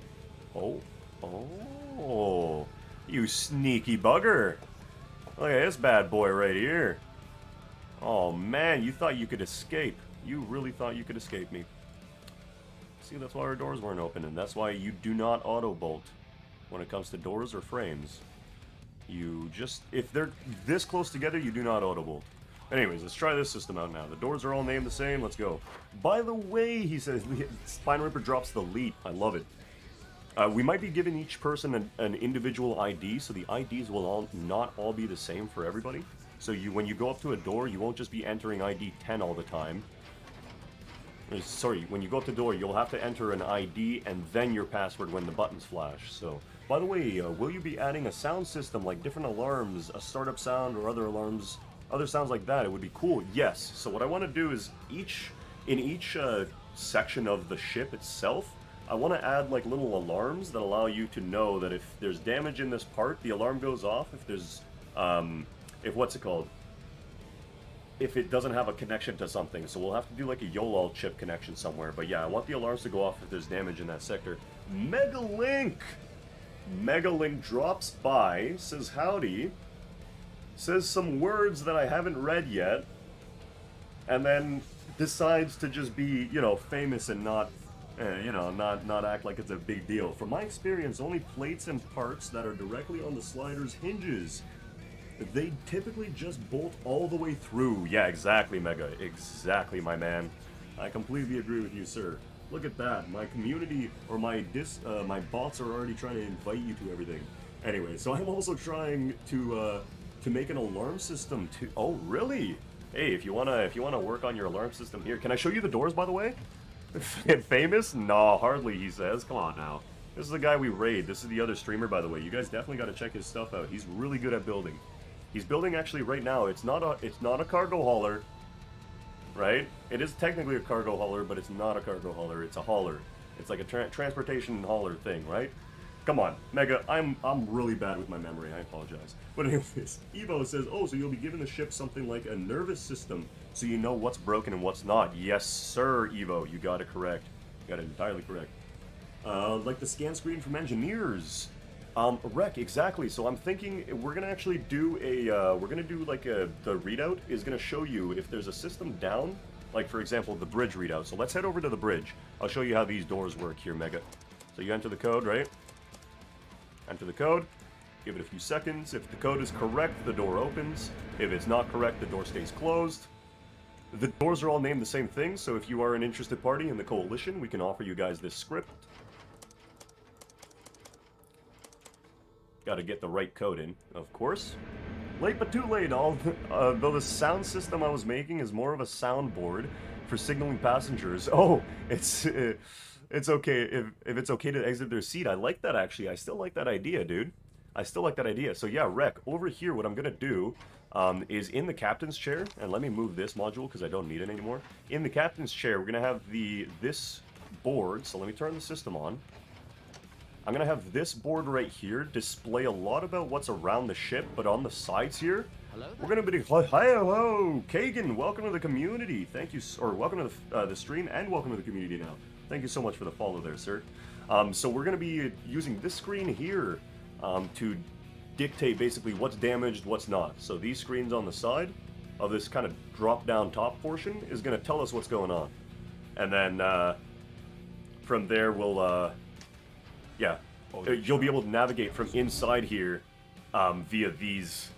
Oh. Oh. You sneaky bugger. Look at this bad boy right here. Oh, man. You thought you could escape. You really thought you could escape me. See, that's why our doors weren't open, and that's why you do not auto-bolt when it comes to doors or frames. You just, if they're this close together, you do not auto-bolt. Anyways, let's try this system out now. The doors are all named the same. Let's go. By the way, he says, Spine Ripper drops the leap. I love it. We might be giving each person an individual ID, so the IDs will not all be the same for everybody. So when you go up to a door, you won't just be entering ID 10 all the time. Sorry, when you go up the door, you'll have to enter an ID and then your password when the buttons flash. So, by the way, will you be adding a sound system like different alarms, a startup sound, or other alarms, other sounds like that? It would be cool. Yes. So what I want to do is in each section of the ship itself, I want to add like little alarms that allow you to know that if there's damage in this part, the alarm goes off. If there's, if it doesn't have a connection to something. So we'll have to do like a YOLOL chip connection somewhere. But yeah, I want the alarms to go off if there's damage in that sector. Megalink! Megalink drops by, says howdy, says some words that I haven't read yet, and then decides to just be, you know, famous and not, not act like it's a big deal. From my experience, only plates and parts that are directly on the slider's hinges, they typically just bolt all the way through. Yeah, exactly, Mega. Exactly, my man. I completely agree with you, sir. Look at that. My community, or my bots are already trying to invite you to everything. Anyway, so I'm also trying to make an alarm system to... Oh, really? Hey, if you wanna work on your alarm system here, can I show you the doors, by the way? Famous? No, hardly, he says. Come on now. This is the guy we raid. This is the other streamer, by the way. You guys definitely got to check his stuff out. He's really good at building. He's building actually right now. It's not a cargo hauler, right? It is technically a cargo hauler, but it's not a cargo hauler. It's a hauler. It's like a transportation hauler thing, right? Come on, Mega. I'm really bad with my memory. I apologize. But anyways, Evo says, oh, so you'll be giving the ship something like a nervous system, so you know what's broken and what's not. Yes, sir, Evo. You got it correct. You got it entirely correct. Like the scan screen from engineers. Rec, exactly. So I'm thinking we're gonna actually do a, the readout is gonna show you if there's a system down, like for example, the bridge readout. So let's head over to the bridge. I'll show you how these doors work here, Mega. So you enter the code, right? Enter the code, give it a few seconds. If the code is correct, the door opens. If it's not correct, the door stays closed. The doors are all named the same thing, so if you are an interested party in the coalition, we can offer you guys this script. Gotta get the right code in, of course. Late but too late, though the sound system I was making is more of a soundboard for signaling passengers. Oh, it's okay if it's okay to exit their seat. I like that, actually. I still like that idea, dude. I still like that idea. So yeah, Rec, over here, what I'm gonna do is in the captain's chair, and let me move this module because I don't need it anymore. In the captain's chair, we're gonna have this board, so let me turn the system on. I'm going to have this board right here display a lot about what's around the ship, but on the sides here, We're gonna be hello, Kagan. Welcome to the community. Thank you, or welcome to the stream, and welcome to the community now. Thank you so much for the follow there, sir. So we're gonna be using this screen here to dictate basically what's damaged, what's not. So these screens on the side of this kind of drop-down top portion is gonna tell us what's going on, and then from there we'll you'll be able to navigate from inside here via these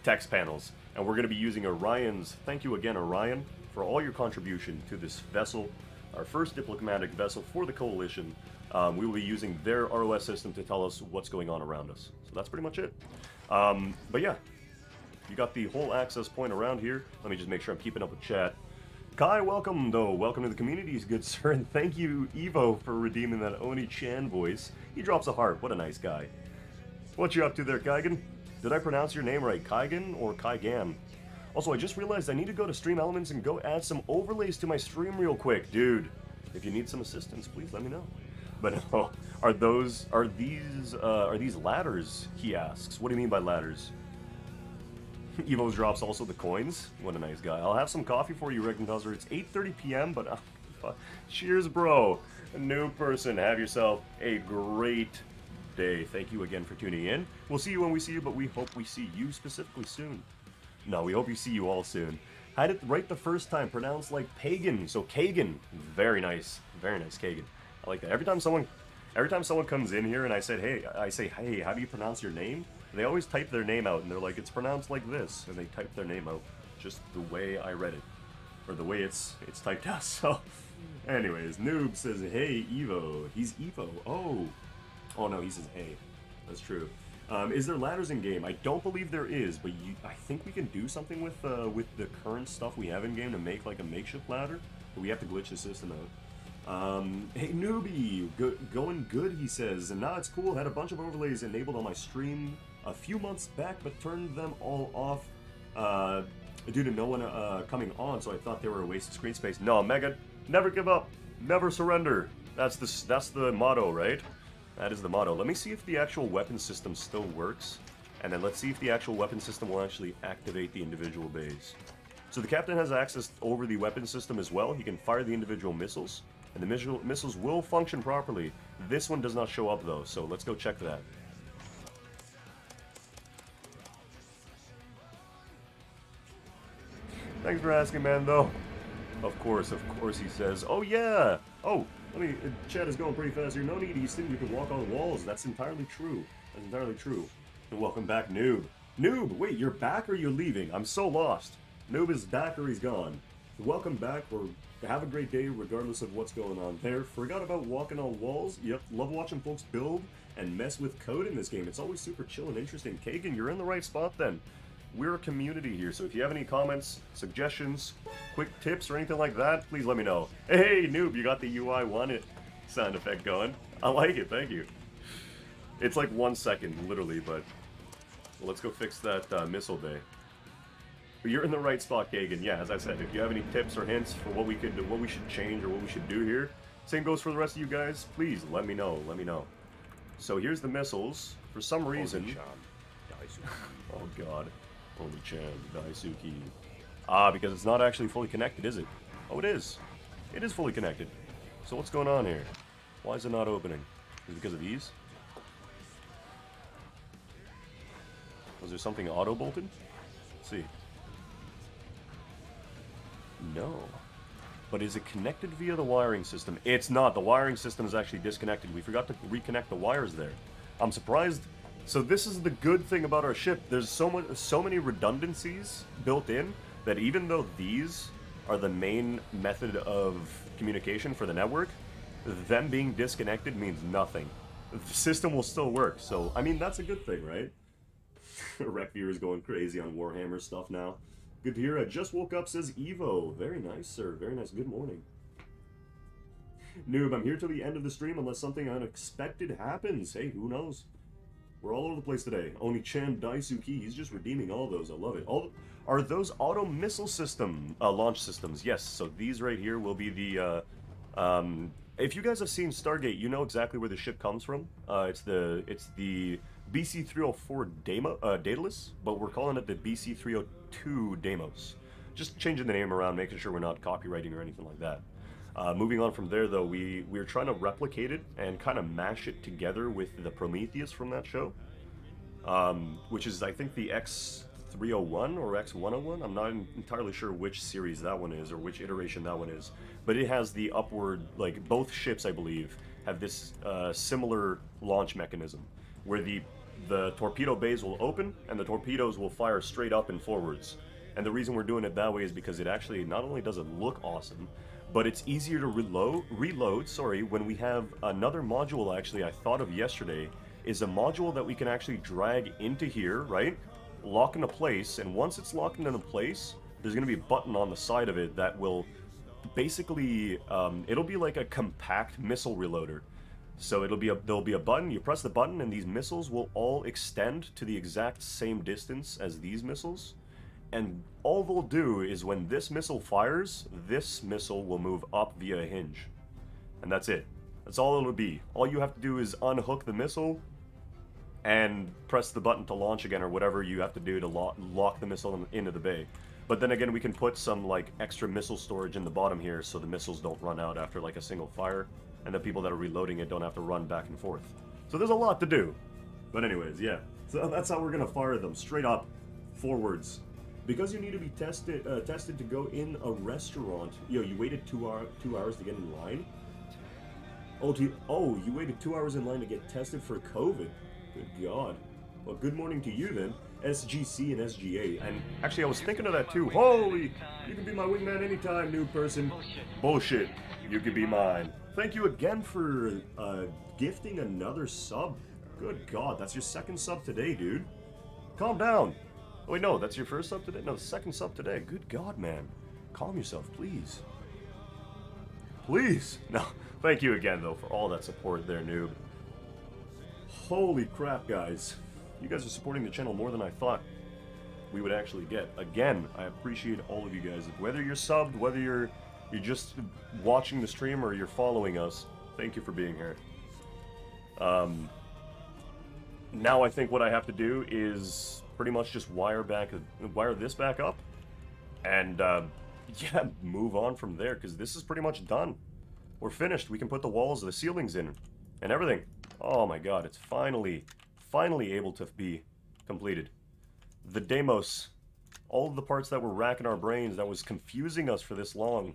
text panels. And we're going to be using Orion's, thank you again Orion, for all your contribution to this vessel, our first diplomatic vessel for the Coalition. We will be using their ROS system to tell us what's going on around us. So that's pretty much it. But yeah, you got the whole access point around here. Let me just make sure I'm keeping up with chat. Kai, welcome though. Welcome to the community, good sir, and thank you, Evo, for redeeming that Oni-chan voice. He drops a heart. What a nice guy. What you up to there, Kaigan? Did I pronounce your name right, Kaigan or Kaigan? Also, I just realized I need to go to Stream Elements and go add some overlays to my stream real quick, dude. If you need some assistance, please let me know. But no, are these ladders? He asks. What do you mean by ladders? Evo's drops also the coins. What a nice guy. I'll have some coffee for you, Recognizer. It's 8:30 p.m., but cheers, bro. A new person. Have yourself a great day. Thank you again for tuning in. We'll see you when we see you, but we hope we see you specifically soon. No, we hope we see you all soon. Had it right the first time, pronounced like pagan. So Kagan. Very nice, Kagan. I like that. Every time someone comes in here and I say, hey, how do you pronounce your name? They always type their name out, and they're like, it's pronounced like this, and they type their name out, just the way I read it, or the way it's typed out. So, anyways, Noob says, hey, Evo. He's Evo. Oh no, he says, hey. That's true. Is there ladders in game? I don't believe there is, but I think we can do something with the current stuff we have in game to make like a makeshift ladder, but we have to glitch the system out. Hey Newbie, going good, he says, and now it's cool. Had a bunch of overlays enabled on my stream a few months back, but turned them all off due to no one coming on, so I thought they were a waste of screen space. No, Megan, never give up, never surrender. That's the motto, right? That is the motto. Let me see if the actual weapon system still works, and then let's see if the actual weapon system will actually activate the individual bays. So the captain has access over the weapon system as well. He can fire the individual missiles, and the missiles will function properly. This one does not show up though, so let's go check that. Thanks for asking, man, though. Of course, he says. Oh, yeah! Oh, chat is going pretty fast here. No need, Easton, you can walk on walls. That's entirely true. That's entirely true. And welcome back, Noob. Noob, wait, you're back or you're leaving? I'm so lost. Noob is back or he's gone. Welcome back, or have a great day regardless of what's going on there. Forgot about walking on walls. Yep, love watching folks build and mess with code in this game. It's always super chill and interesting. Kagan, you're in the right spot then. We're a community here, so if you have any comments, suggestions, quick tips, or anything like that, please let me know. Hey, Noob, you got the UI one sound effect going. I like it, thank you. It's like 1 second, literally, but well, let's go fix that missile bay. But you're in the right spot, Kagan. Yeah, as I said, if you have any tips or hints for what we should change or what we should do here, same goes for the rest of you guys. Please let me know. Let me know. So here's the missiles. For some reason, oh God. Oni-chan, Daisuke. Because it's not actually fully connected, is it? Oh, it is. It is fully connected. So what's going on here? Why is it not opening? Is it because of ease? Was there something auto-bolted? Let's see. No. But is it connected via the wiring system? It's not. The wiring system is actually disconnected. We forgot to reconnect the wires there. I'm surprised. So this is the good thing about our ship. There's so many redundancies built in that even though these are the main method of communication for the network, them being disconnected means nothing. The system will still work. So, I mean, that's a good thing, right? Rec viewers going crazy on Warhammer stuff now. Good to hear. I just woke up, says Evo. Very nice, sir. Very nice. Good morning. Noob, I'm here till the end of the stream unless something unexpected happens. Hey, who knows? We're all over the place today. Oni-chan Daisuke, he's just redeeming all those. I love it. Are those auto missile system launch systems? Yes. So these right here will be the. If you guys have seen Stargate, you know exactly where the ship comes from. It's the BC304 Daedalus, but we're calling it the BC302 Deimos. Just changing the name around, making sure we're not copywriting or anything like that. Moving on from there, though, we're trying to replicate it and kind of mash it together with the Prometheus from that show, which is, I think, the X301 or X101. I'm not entirely sure which series that one is or which iteration that one is, but it has the upward, like, both ships, I believe, have this similar launch mechanism, where the torpedo bays will open and the torpedoes will fire straight up and forwards. And the reason we're doing it that way is because it actually not only does it look awesome, but it's easier to reload, when we have another module actually I thought of yesterday, is a module that we can actually drag into here, right? Lock into place, and once it's locked into place, there's going to be a button on the side of it that will basically, it'll be like a compact missile reloader. So there'll be a button, you press the button, and these missiles will all extend to the exact same distance as these missiles. And all they'll do is when this missile fires, this missile will move up via a hinge. And that's it. That's all it'll be. All you have to do is unhook the missile and press the button to launch again, or whatever you have to do to lock the missile into the bay. But then again, we can put some like extra missile storage in the bottom here so the missiles don't run out after like a single fire, and the people that are reloading it don't have to run back and forth. So there's a lot to do. But anyways, yeah. So that's how we're gonna fire them, straight up, forwards. Because you need to be tested to go in a restaurant. Yo, you waited 2 hours to get in line? You waited 2 hours in line to get tested for COVID. Good God. Well, good morning to you then. SGC and SGA. And actually, I was thinking of that too. Holy, you can be my wingman anytime, new person. Bullshit. You can be mine. Thank you again for gifting another sub. Good God, that's your second sub today, dude. Calm down. Oh, wait, no, that's your first sub today? No, the second sub today. Good God, man. Calm yourself, please. Please. No, thank you again, though, for all that support there, noob. Holy crap, guys. You guys are supporting the channel more than I thought we would actually get. Again, I appreciate all of you guys. Whether you're subbed, whether you're just watching the stream or you're following us, thank you for being here. Now I think what I have to do is pretty much just wire this back up, and yeah, move on from there, because this is pretty much done. We're finished. We can put the walls, the ceilings in, and everything. Oh my God, it's finally able to be completed. The Deimos, all of the parts that were racking our brains, that was confusing us for this long,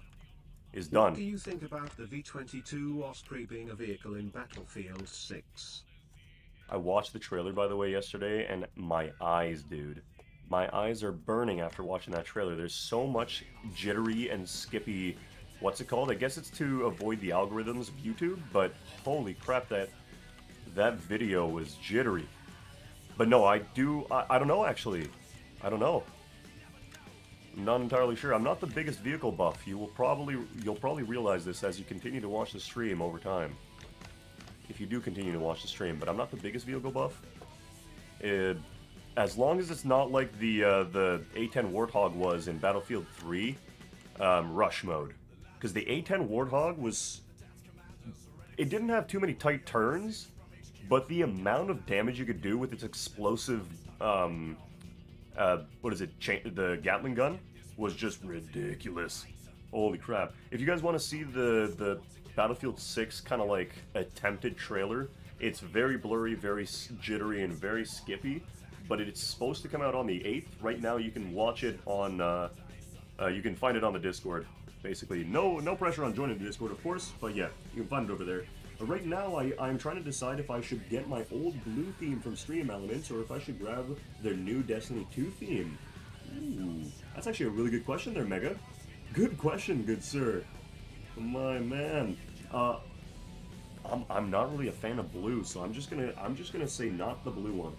is done. What do you think about the V-22 Osprey being a vehicle in Battlefield 6? I watched the trailer, by the way, yesterday, and my eyes, dude. My eyes are burning after watching that trailer. There's so much jittery and skippy, what's it called? I guess it's to avoid the algorithms of YouTube, but holy crap, that video was jittery. But no, I don't know, actually. I don't know. I'm not entirely sure. I'm not the biggest vehicle buff. You'll probably realize this as you continue to watch the stream over time. If you do continue to watch the stream, but I'm not the biggest vehicle buff. As long as it's not like the A10 Warthog was in Battlefield 3 rush mode. Because the A10 Warthog it didn't have too many tight turns, but the amount of damage you could do with its explosive, the Gatling gun was just ridiculous. Holy crap. If you guys want to see the Battlefield 6 kind of like attempted trailer, it's very blurry, very jittery, and very skippy, but it's supposed to come out on the 8th. Right now you can watch it on, you can find it on the Discord. Basically, no pressure on joining the Discord, of course, but yeah, you can find it over there. Right now, I'm trying to decide if I should get my old blue theme from Stream Elements, or if I should grab their new Destiny 2 theme. Ooh, that's actually a really good question there, Mega. Good question, good sir. My man. I'm not really a fan of blue, so I'm just gonna say not the blue one.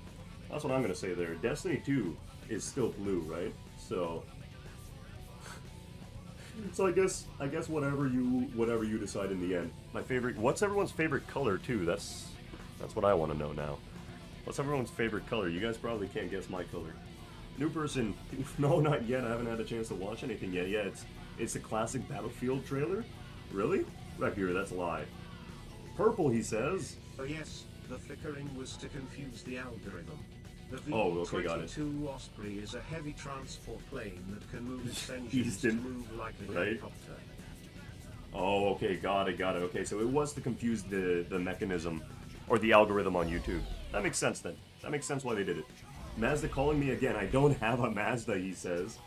That's what I'm gonna say there. Destiny 2 is still blue, right? So I guess whatever you decide in the end. My favorite. What's everyone's favorite color too? That's what I want to know now. What's everyone's favorite color? You guys probably can't guess my color. New person. No, not yet. I haven't had a chance to watch anything yet. Yeah, it's a classic Battlefield trailer. Really? Right here. That's a lie. Purple, he says. Oh yes, The flickering was to confuse the algorithm. The Oh, okay, got it. V-22 Osprey is a heavy transport plane that can move its engines to Easton, move like a right? helicopter. Oh, okay, got it. Okay, so it was to confuse the mechanism, or the algorithm on YouTube. That makes sense then. That makes sense why they did it. Mazda calling me again. I don't have a Mazda, he says.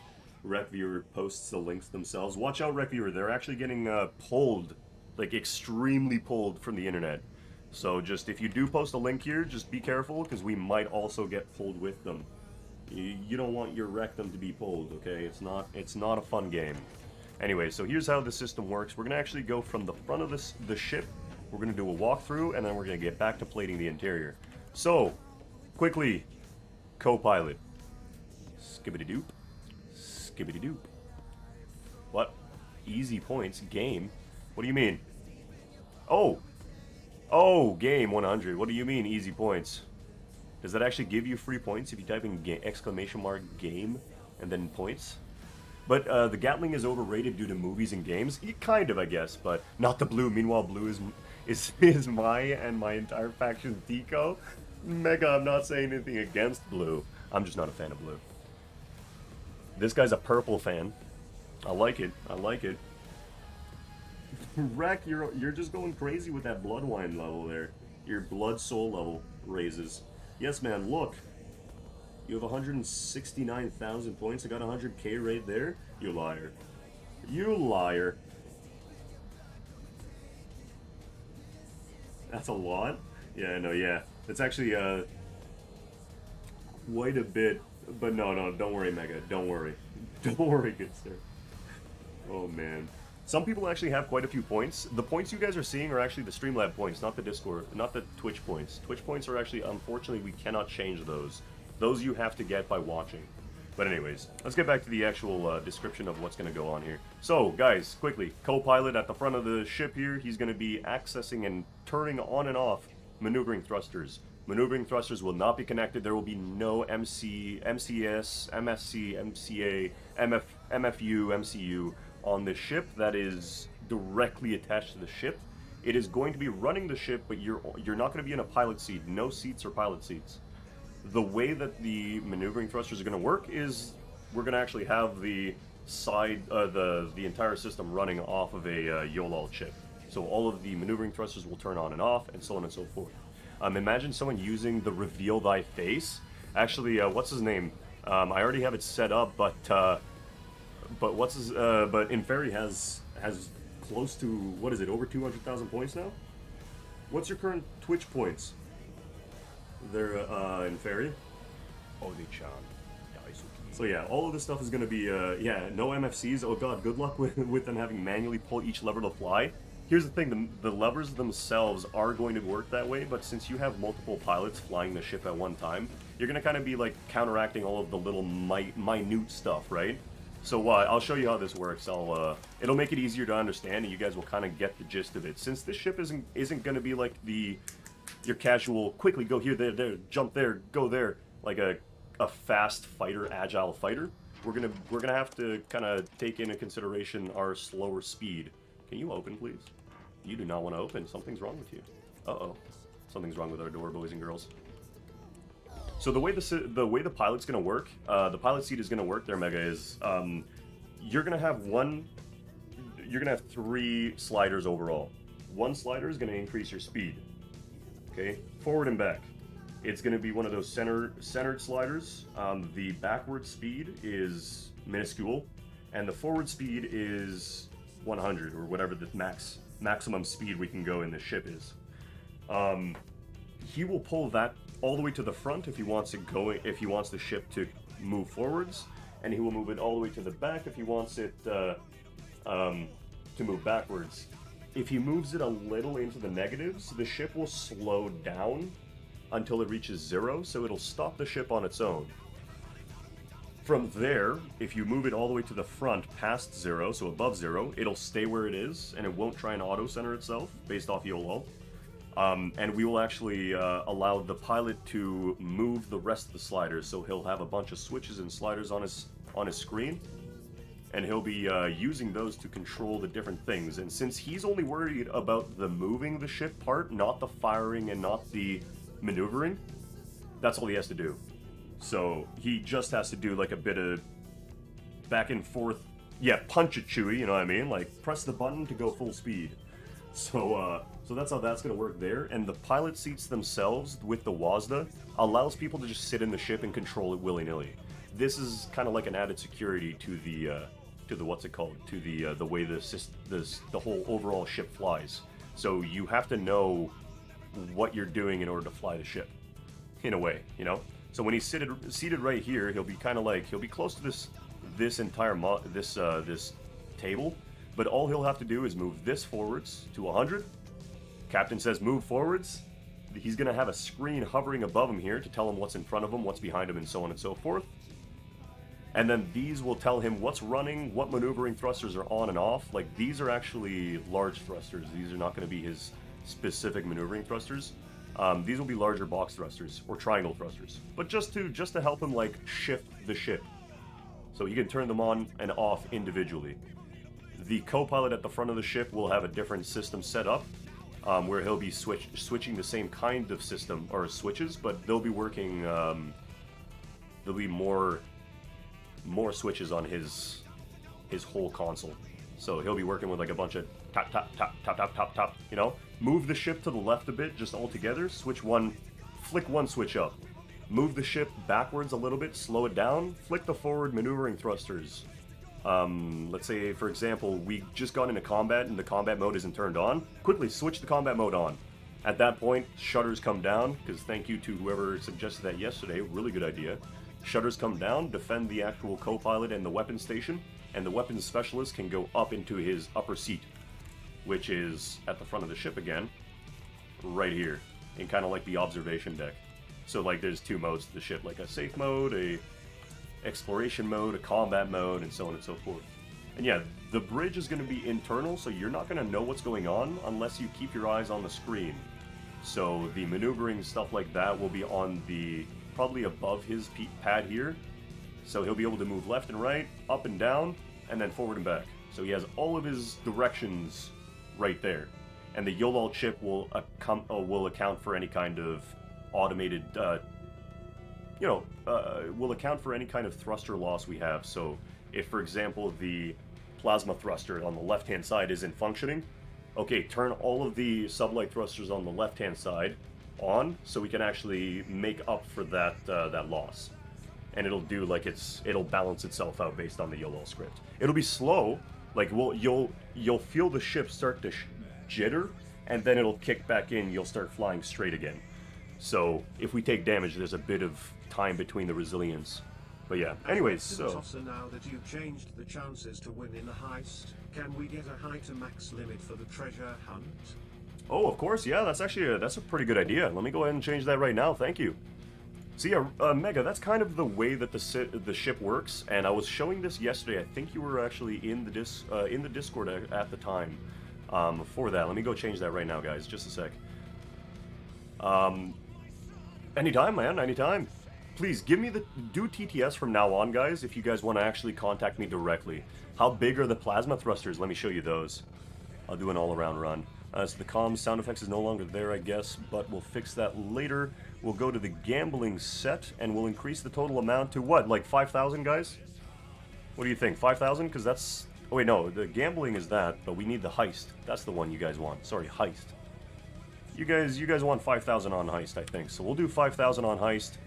RecViewer posts the links themselves. Watch out, RecViewer. They're actually getting pulled, like extremely pulled from the internet. So just, if you do post a link here, just be careful, because we might also get pulled with them. You don't want your rectum to be pulled, okay? It's not a fun game. Anyway, so here's how the system works. We're going to actually go from the front of the ship. We're going to do a walkthrough, and then we're going to get back to plating the interior. So, quickly, co-pilot. Skibbity-doop. Skibbity-doop. What? Easy points. Game? What do you mean? Oh! Oh, game 100. What do you mean, easy points? Does that actually give you free points if you type in exclamation mark game and then points? But the Gatling is overrated due to movies and games. Kind of, I guess, but not the blue. Meanwhile, blue is my and my entire faction's deco. Mega, I'm not saying anything against blue. I'm just not a fan of blue. This guy's a purple fan. I like it. I like it. Wreck, you're just going crazy with that blood wine level there. Your blood soul level raises. Yes, man, look. You have 169,000 points. I got 100k right there. You liar. You liar. That's a lot? Yeah, no, yeah. It's actually quite a bit. But no, don't worry, Mega. Don't worry. Don't worry, good sir. Oh, man. Some people actually have quite a few points. The points you guys are seeing are actually the Streamlab points, not the Discord, not the Twitch points. Twitch points are actually, unfortunately, we cannot change those. Those you have to get by watching. But anyways, let's get back to the actual description of what's going to go on here. So, guys, quickly, co-pilot at the front of the ship here, he's going to be accessing and turning on and off maneuvering thrusters. Maneuvering thrusters will not be connected. There will be no MC, MCS, MSC, MCA, MFU, MCU on the ship that is directly attached to the ship. It is going to be running the ship, but you're not going to be in a pilot seat. No seats or pilot seats. The way that the maneuvering thrusters are going to work is we're going to actually have the side, the entire system running off of a YOLOL chip. So all of the maneuvering thrusters will turn on and off, and so on and so forth. Imagine someone using the reveal thy face. Actually, what's his name? I already have it set up, but Inferi has close to, what is it, over 200,000 points now? What's your current Twitch points? They're Inferi. Odi-chan. So yeah, all of this stuff is going to be, yeah, no MFCs. Oh god, good luck with them having manually pull each lever to fly. Here's the thing, the levers themselves are going to work that way, but since you have multiple pilots flying the ship at one time, you're going to kind of be like counteracting all of the little minute stuff, right? So I'll show you how this works. It'll make it easier to understand, and you guys will kind of get the gist of it. Since this ship isn't going to be like your casual, quickly go here, there, jump there, go there, like a fast fighter, agile fighter. We're gonna have to kind of take into consideration our slower speed. Can you open, please? You do not want to open. Something's wrong with you. Uh-oh. Something's wrong with our door, boys and girls. So the way the pilot's gonna work, the pilot seat is gonna work there, Mega, is you're gonna have 3 sliders overall. One slider is gonna increase your speed. Okay, forward and back. It's going to be one of those centered sliders. The backward speed is minuscule, and the forward speed is 100, or whatever the maximum speed we can go in the ship is. He will pull that all the way to the front if he wants the ship to move forwards, and he will move it all the way to the back if he wants it to move backwards. If he moves it a little into the negatives, the ship will slow down until it reaches 0, so it'll stop the ship on its own. From there, if you move it all the way to the front past 0, so above 0, it'll stay where it is, and it won't try and auto-center itself based off YOLO. And we will actually allow the pilot to move the rest of the sliders, so he'll have a bunch of switches and sliders on his screen. and he'll be using those to control the different things. And since he's only worried about the moving the ship part, not the firing and not the maneuvering, that's all he has to do. So he just has to do like a bit of back and forth, yeah, punch it, Chewie, you know what I mean? Like, press the button to go full speed. So that's how that's going to work there. And the pilot seats themselves with the WASDA allows people to just sit in the ship and control it willy-nilly. This is kind of like an added security to the what's it called? To the way the whole overall ship flies. So you have to know what you're doing in order to fly the ship, in a way, you know? So when he's seated right here, he'll be kind of like, he'll be close to this entire this table, but all he'll have to do is move this forwards to 100. Captain says move forwards. He's going to have a screen hovering above him here to tell him what's in front of him, what's behind him, and so on and so forth. And then these will tell him what's running, what maneuvering thrusters are on and off. Like, these are actually large thrusters. These are not going to be his specific maneuvering thrusters. These will be larger box thrusters or triangle thrusters, but just to help him like shift the ship, so he can turn them on and off individually. The co-pilot at the front of the ship will have a different system set up, where he'll be switching the same kind of system or switches, but they'll be working. There'll be more switches on his whole console, so he'll be working with like a bunch of tap tap tap tap tap tap tap. You know, move the ship to the left a bit, just all together. Flick one switch up. Move the ship backwards a little bit, slow it down. Flick the forward maneuvering thrusters. Let's say, for example, we just got into combat and the combat mode isn't turned on. Quickly switch the combat mode on. At that point, shutters come down, because thank you to whoever suggested that yesterday, really good idea. Shutters come down, defend the actual co-pilot and the weapons station, and the weapons specialist can go up into his upper seat, which is at the front of the ship again, right here, in kind of like the observation deck. So like there's two modes to the ship, like a safe mode, a exploration mode, a combat mode, and so on and so forth. And yeah, the bridge is going to be internal, so you're not going to know what's going on unless you keep your eyes on the screen. So the maneuvering stuff like that will be on the, probably above his pad here. So he'll be able to move left and right, up and down, and then forward and back. So he has all of his directions right there. And the YOLOL chip will account for any kind of automated, will account for any kind of thruster loss we have. So if, for example, the plasma thruster on the left-hand side isn't functioning, okay, turn all of the sublight thrusters on the left-hand side on, so we can actually make up for that that loss. And it'll do like it'll balance itself out based on the YOLOL script. It'll be slow, like you'll feel the ship start to jitter, and then it'll kick back in. You'll start flying straight again. So if we take damage, there's a bit of time between the resilience. But yeah, anyways, so... Now that you've changed the chances to win in the heist, can we get a high to max limit for the treasure hunt? Oh, of course, yeah, that's actually that's a pretty good idea. Let me go ahead and change that right now, thank you. So yeah, Mega, that's kind of the way that the ship works, and I was showing this yesterday. I think you were actually in the Discord at the time. For that, let me go change that right now, guys, just a sec. Anytime, man, anytime. Please, do TTS from now on, guys, if you guys want to actually contact me directly. How big are the plasma thrusters? Let me show you those. I'll do an all-around run. So the comms sound effects is no longer there, I guess, but we'll fix that later. We'll go to the gambling set, and we'll increase the total amount to what, like 5,000, guys? What do you think, 5,000? Because that's... Oh, wait, no, the gambling is that, but we need the heist. That's the one you guys want. Sorry, heist. You guys want 5,000 on heist, I think. So we'll do 5,000 on heist.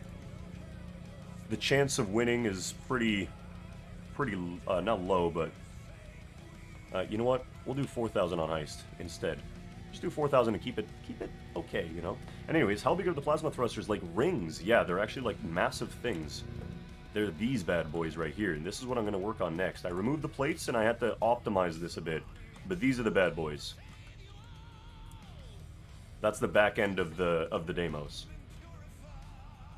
The chance of winning is pretty not low, but you know what? We'll do 4,000 on heist instead. Just do 4,000 to keep it okay, you know. And anyways, how big are the plasma thrusters? Like rings? Yeah, they're actually like massive things. They're these bad boys right here, and this is what I'm going to work on next. I removed the plates and I had to optimize this a bit, but these are the bad boys. That's the back end of the Deimos.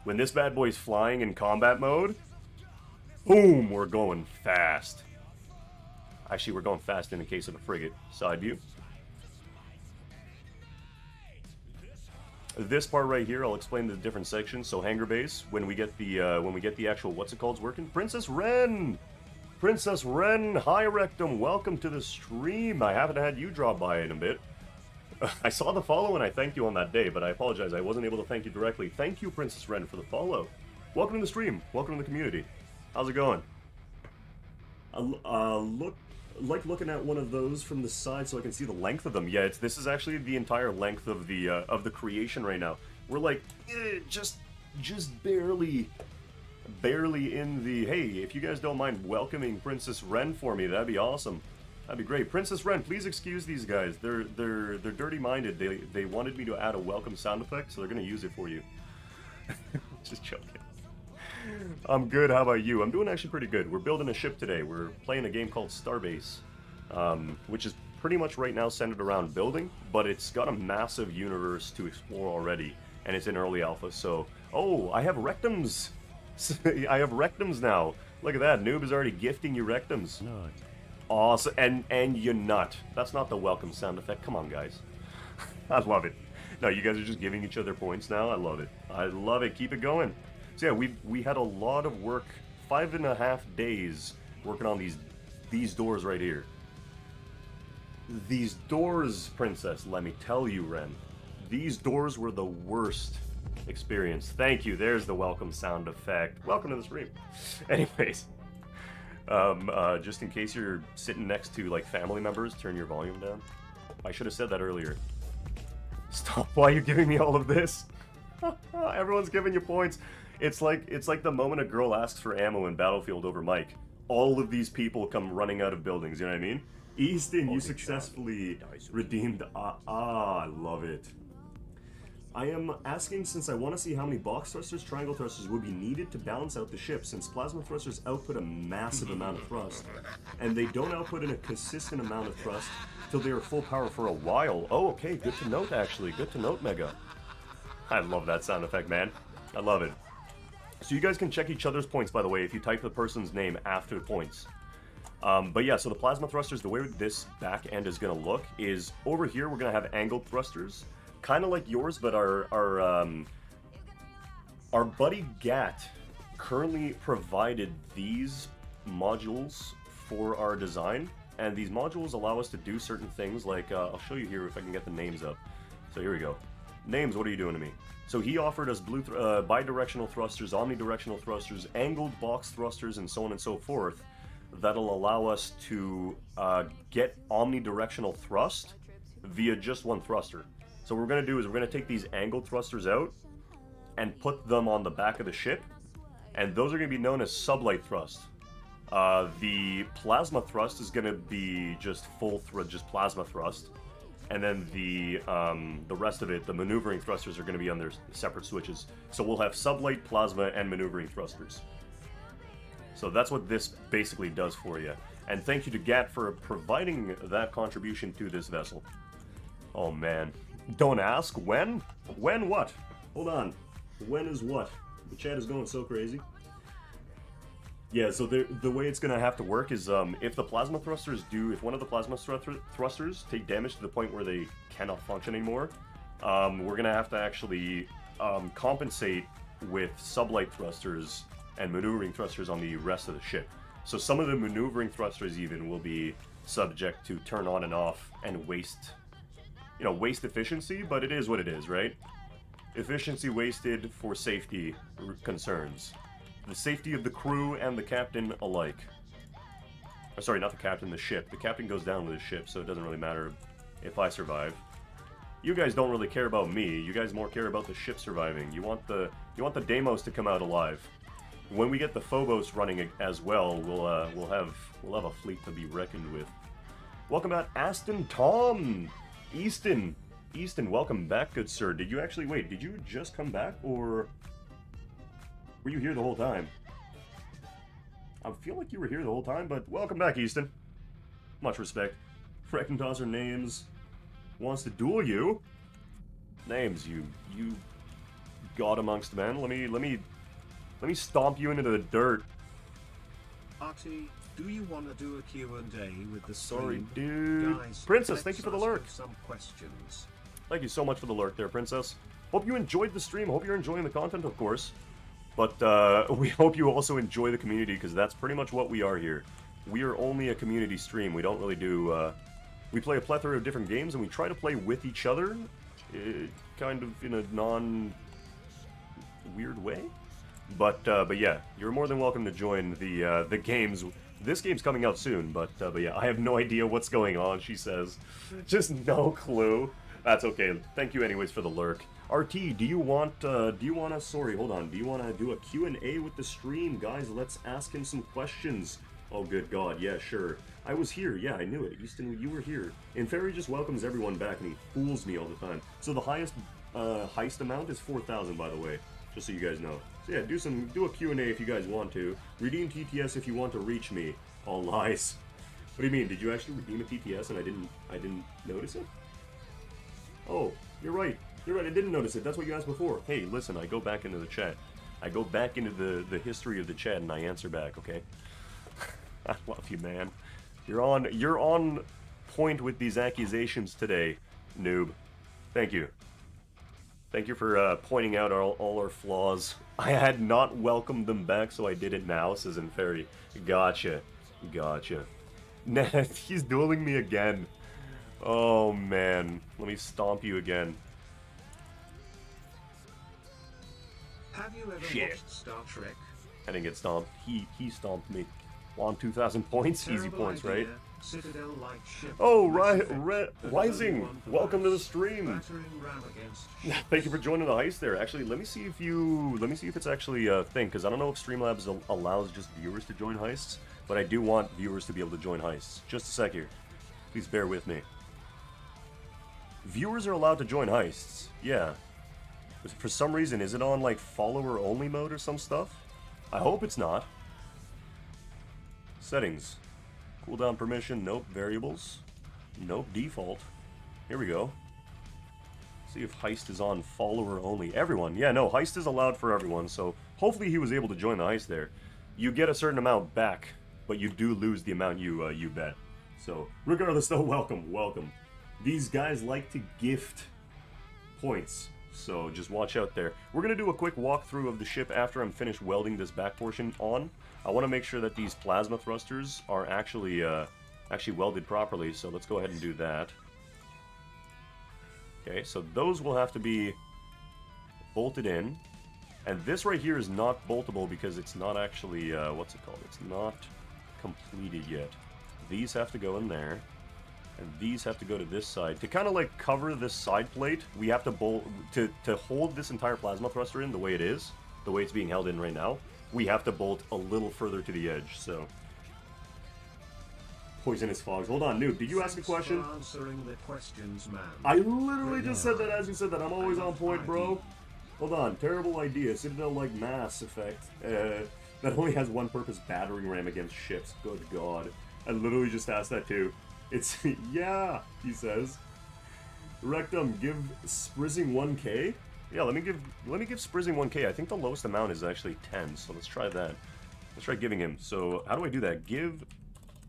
When this bad boy's flying in combat mode, boom, we're going fast. Actually, we're going fast in the case of the frigate. Side view. This part right here, I'll explain the different sections. So hangar base, when we get the actual what's it called working, Princess Ren. Princess Ren, hi Rectum, welcome to the stream. I haven't had you drop by in a bit. I saw the follow and I thanked you on that day, but I apologize, I wasn't able to thank you directly. Thank you, Princess Ren, for the follow. Welcome to the stream. Welcome to the community. How's it going? Looking at one of those from the side so I can see the length of them. Yeah, this is actually the entire length of the creation right now. We're like just barely in the, hey, if you guys don't mind welcoming Princess Ren for me, that'd be awesome. That'd be great. Princess Ren, please excuse these guys. They're dirty-minded. They wanted me to add a welcome sound effect, so they're gonna use it for you. Just joking. I'm good. How about you? I'm doing actually pretty good. We're building a ship today. We're playing a game called Starbase, which is pretty much right now centered around building, but it's got a massive universe to explore already, and it's in early alpha. So, oh, I have rectums. I have rectums now. Look at that. Noob is already gifting you rectums. No. Awesome. And you nut. That's not the welcome sound effect. Come on, guys. I love it. No, you guys are just giving each other points now. I love it. I love it. Keep it going. So yeah, we had a lot of work, 5.5 days working on these doors right here. These doors, Princess, let me tell you, Ren. These doors were the worst experience. Thank you. There's the welcome sound effect. Welcome to the stream. Anyways, just in case you're sitting next to like family members, turn your volume down. I should have said that earlier. Stop! Why are you giving me all of this? Everyone's giving you points. It's like the moment a girl asks for ammo in Battlefield over Mike. All of these people come running out of buildings. You know what I mean? Easton, you successfully redeemed. I love it. I am asking since I want to see how many box thrusters, triangle thrusters would be needed to balance out the ship, since plasma thrusters output a massive amount of thrust, and they don't output in a consistent amount of thrust till they are full power for a while. Oh, okay, good to note actually. Good to note, Mega. I love that sound effect, man. I love it. So you guys can check each other's points, by the way, if you type the person's name after the points. But yeah, so the plasma thrusters, the way this back end is going to look is over here we're going to have angled thrusters, kind of like yours, but our buddy Gat currently provided these modules for our design, and these modules allow us to do certain things like, I'll show you here if I can get the names up. So here we go. Names, what are you doing to me? So he offered us bi-directional thrusters, omnidirectional thrusters, angled box thrusters, and so on and so forth, that'll allow us to get omnidirectional thrust via just one thruster. So what we're going to do is we're going to take these angled thrusters out and put them on the back of the ship, and those are going to be known as sublight thrust. The plasma thrust is going to be just just plasma thrust. And then the rest of it, the maneuvering thrusters, are going to be on their separate switches. So we'll have sublight, plasma, and maneuvering thrusters. So that's what this basically does for you. And thank you to Gat for providing that contribution to this vessel. Oh man. Don't ask. When? When what? Hold on. When is what? The chat is going so crazy. Yeah, so the way it's going to have to work is if the plasma thrusters if one of the plasma thrusters take damage to the point where they cannot function anymore, we're going to have to actually compensate with sublight thrusters and maneuvering thrusters on the rest of the ship. So some of the maneuvering thrusters even will be subject to turn on and off and waste efficiency, but it is what it is, right? Efficiency wasted for safety concerns. The safety of the crew and the captain alike. Oh, sorry, not the captain, the ship. The captain goes down with the ship, so it doesn't really matter if I survive. You guys don't really care about me. You guys more care about the ship surviving. You want the Deimos to come out alive. When we get the Phobos running as well, we'll have a fleet to be reckoned with. Welcome back, Aston Tom, Easton, welcome back, good sir. Did you actually wait? Did you just come back, or were you here the whole time? I feel like you were here the whole time, but welcome back, Easton. Much respect. Freckentosser Names wants to duel you. Names, you god amongst men. Let me stomp you into the dirt. Artie, do you want to do a Q&A with the stream? Sorry, dude. Guys, Princess, thank you for the lurk. Some questions. Thank you so much for the lurk there, Princess. Hope you enjoyed the stream. Hope you're enjoying the content, of course. But we hope you also enjoy the community, because that's pretty much what we are here. we are only a community stream. We don't really do, we play a plethora of different games, and we try to play with each other, kind of in a non-weird way. But yeah, you're more than welcome to join the games. This game's coming out soon, but yeah, I have no idea what's going on, she says. Just no clue. That's okay. Thank you anyways for the lurk. RT, do you want to, sorry, hold on. Do you want to do a Q&A with the stream? Guys, let's ask him some questions. Oh, good God. Yeah, sure. I was here. Yeah, I knew it. Easton, you were here. And Fairy just welcomes everyone back, and he fools me all the time. So the highest heist amount is 4,000, by the way, just so you guys know. So yeah, do a Q&A if you guys want to. Redeem TTS if you want to reach me. All lies. What do you mean? Did you actually redeem a TTS and I didn't notice it? Oh, you're right. You're right, I didn't notice it. That's what you asked before. Hey, listen, I go back into the chat. I go back into the history of the chat and I answer back, okay? I love you, man. You're on point with these accusations today, noob. Thank you. Thank you for pointing out all our flaws. I had not welcomed them back, so I did it now, says Inferi. Gotcha. Gotcha. Nah, he's dueling me again. Oh, man. Let me stomp you again. Have you ever watched Star Trek? I didn't get stomped. He stomped me. On 2,000 points? Terrible Easy points, idea. right? Citadel-like ship. Oh, Mass Rising! Welcome to the stream! Battering ram against ships. Thank you for joining the heist there. Actually, let me see if it's actually a thing, because I don't know if Streamlabs allows just viewers to join heists, but I do want viewers to be able to join heists. Just a sec here. Please bear with me. Viewers are allowed to join heists. Yeah. For some reason, is it on, like, follower-only mode or some stuff? I hope it's not. Settings. Cooldown permission, nope. Variables, nope. Default. Here we go. See if heist is on follower only. Everyone, yeah, no, heist is allowed for everyone, so hopefully he was able to join the heist there. You get a certain amount back, but you do lose the amount you bet. So, regardless though, welcome. These guys like to gift points, so just watch out there. We're gonna do a quick walkthrough of the ship after I'm finished welding this back portion on. I want to make sure that these plasma thrusters are actually welded properly, so let's go ahead and do that. Okay, so those will have to be bolted in. And this right here is not boltable because it's not actually, what's it called? It's not completed yet. These have to go in there. And these have to go to this side. To kind of like cover this side plate, we have to bolt, to hold this entire plasma thruster in the way it is, the way it's being held in right now, we have to bolt a little further to the edge, so. Poisonous fogs. Hold on, Noob, did you ask a question? For answering the questions, man. I literally just said that as you said that. I'm always on point, bro. Hold on. Terrible idea. Citadel-like Mass Effect. That only has one purpose, battering ram against ships. Good God. I literally just asked that too. It's, yeah, he says. Rectum, give Sprizzing 1k? Yeah, let me give Sprizzing 1k. I think the lowest amount is actually 10, so let's try that. Let's try giving him. So, how do I do that? Give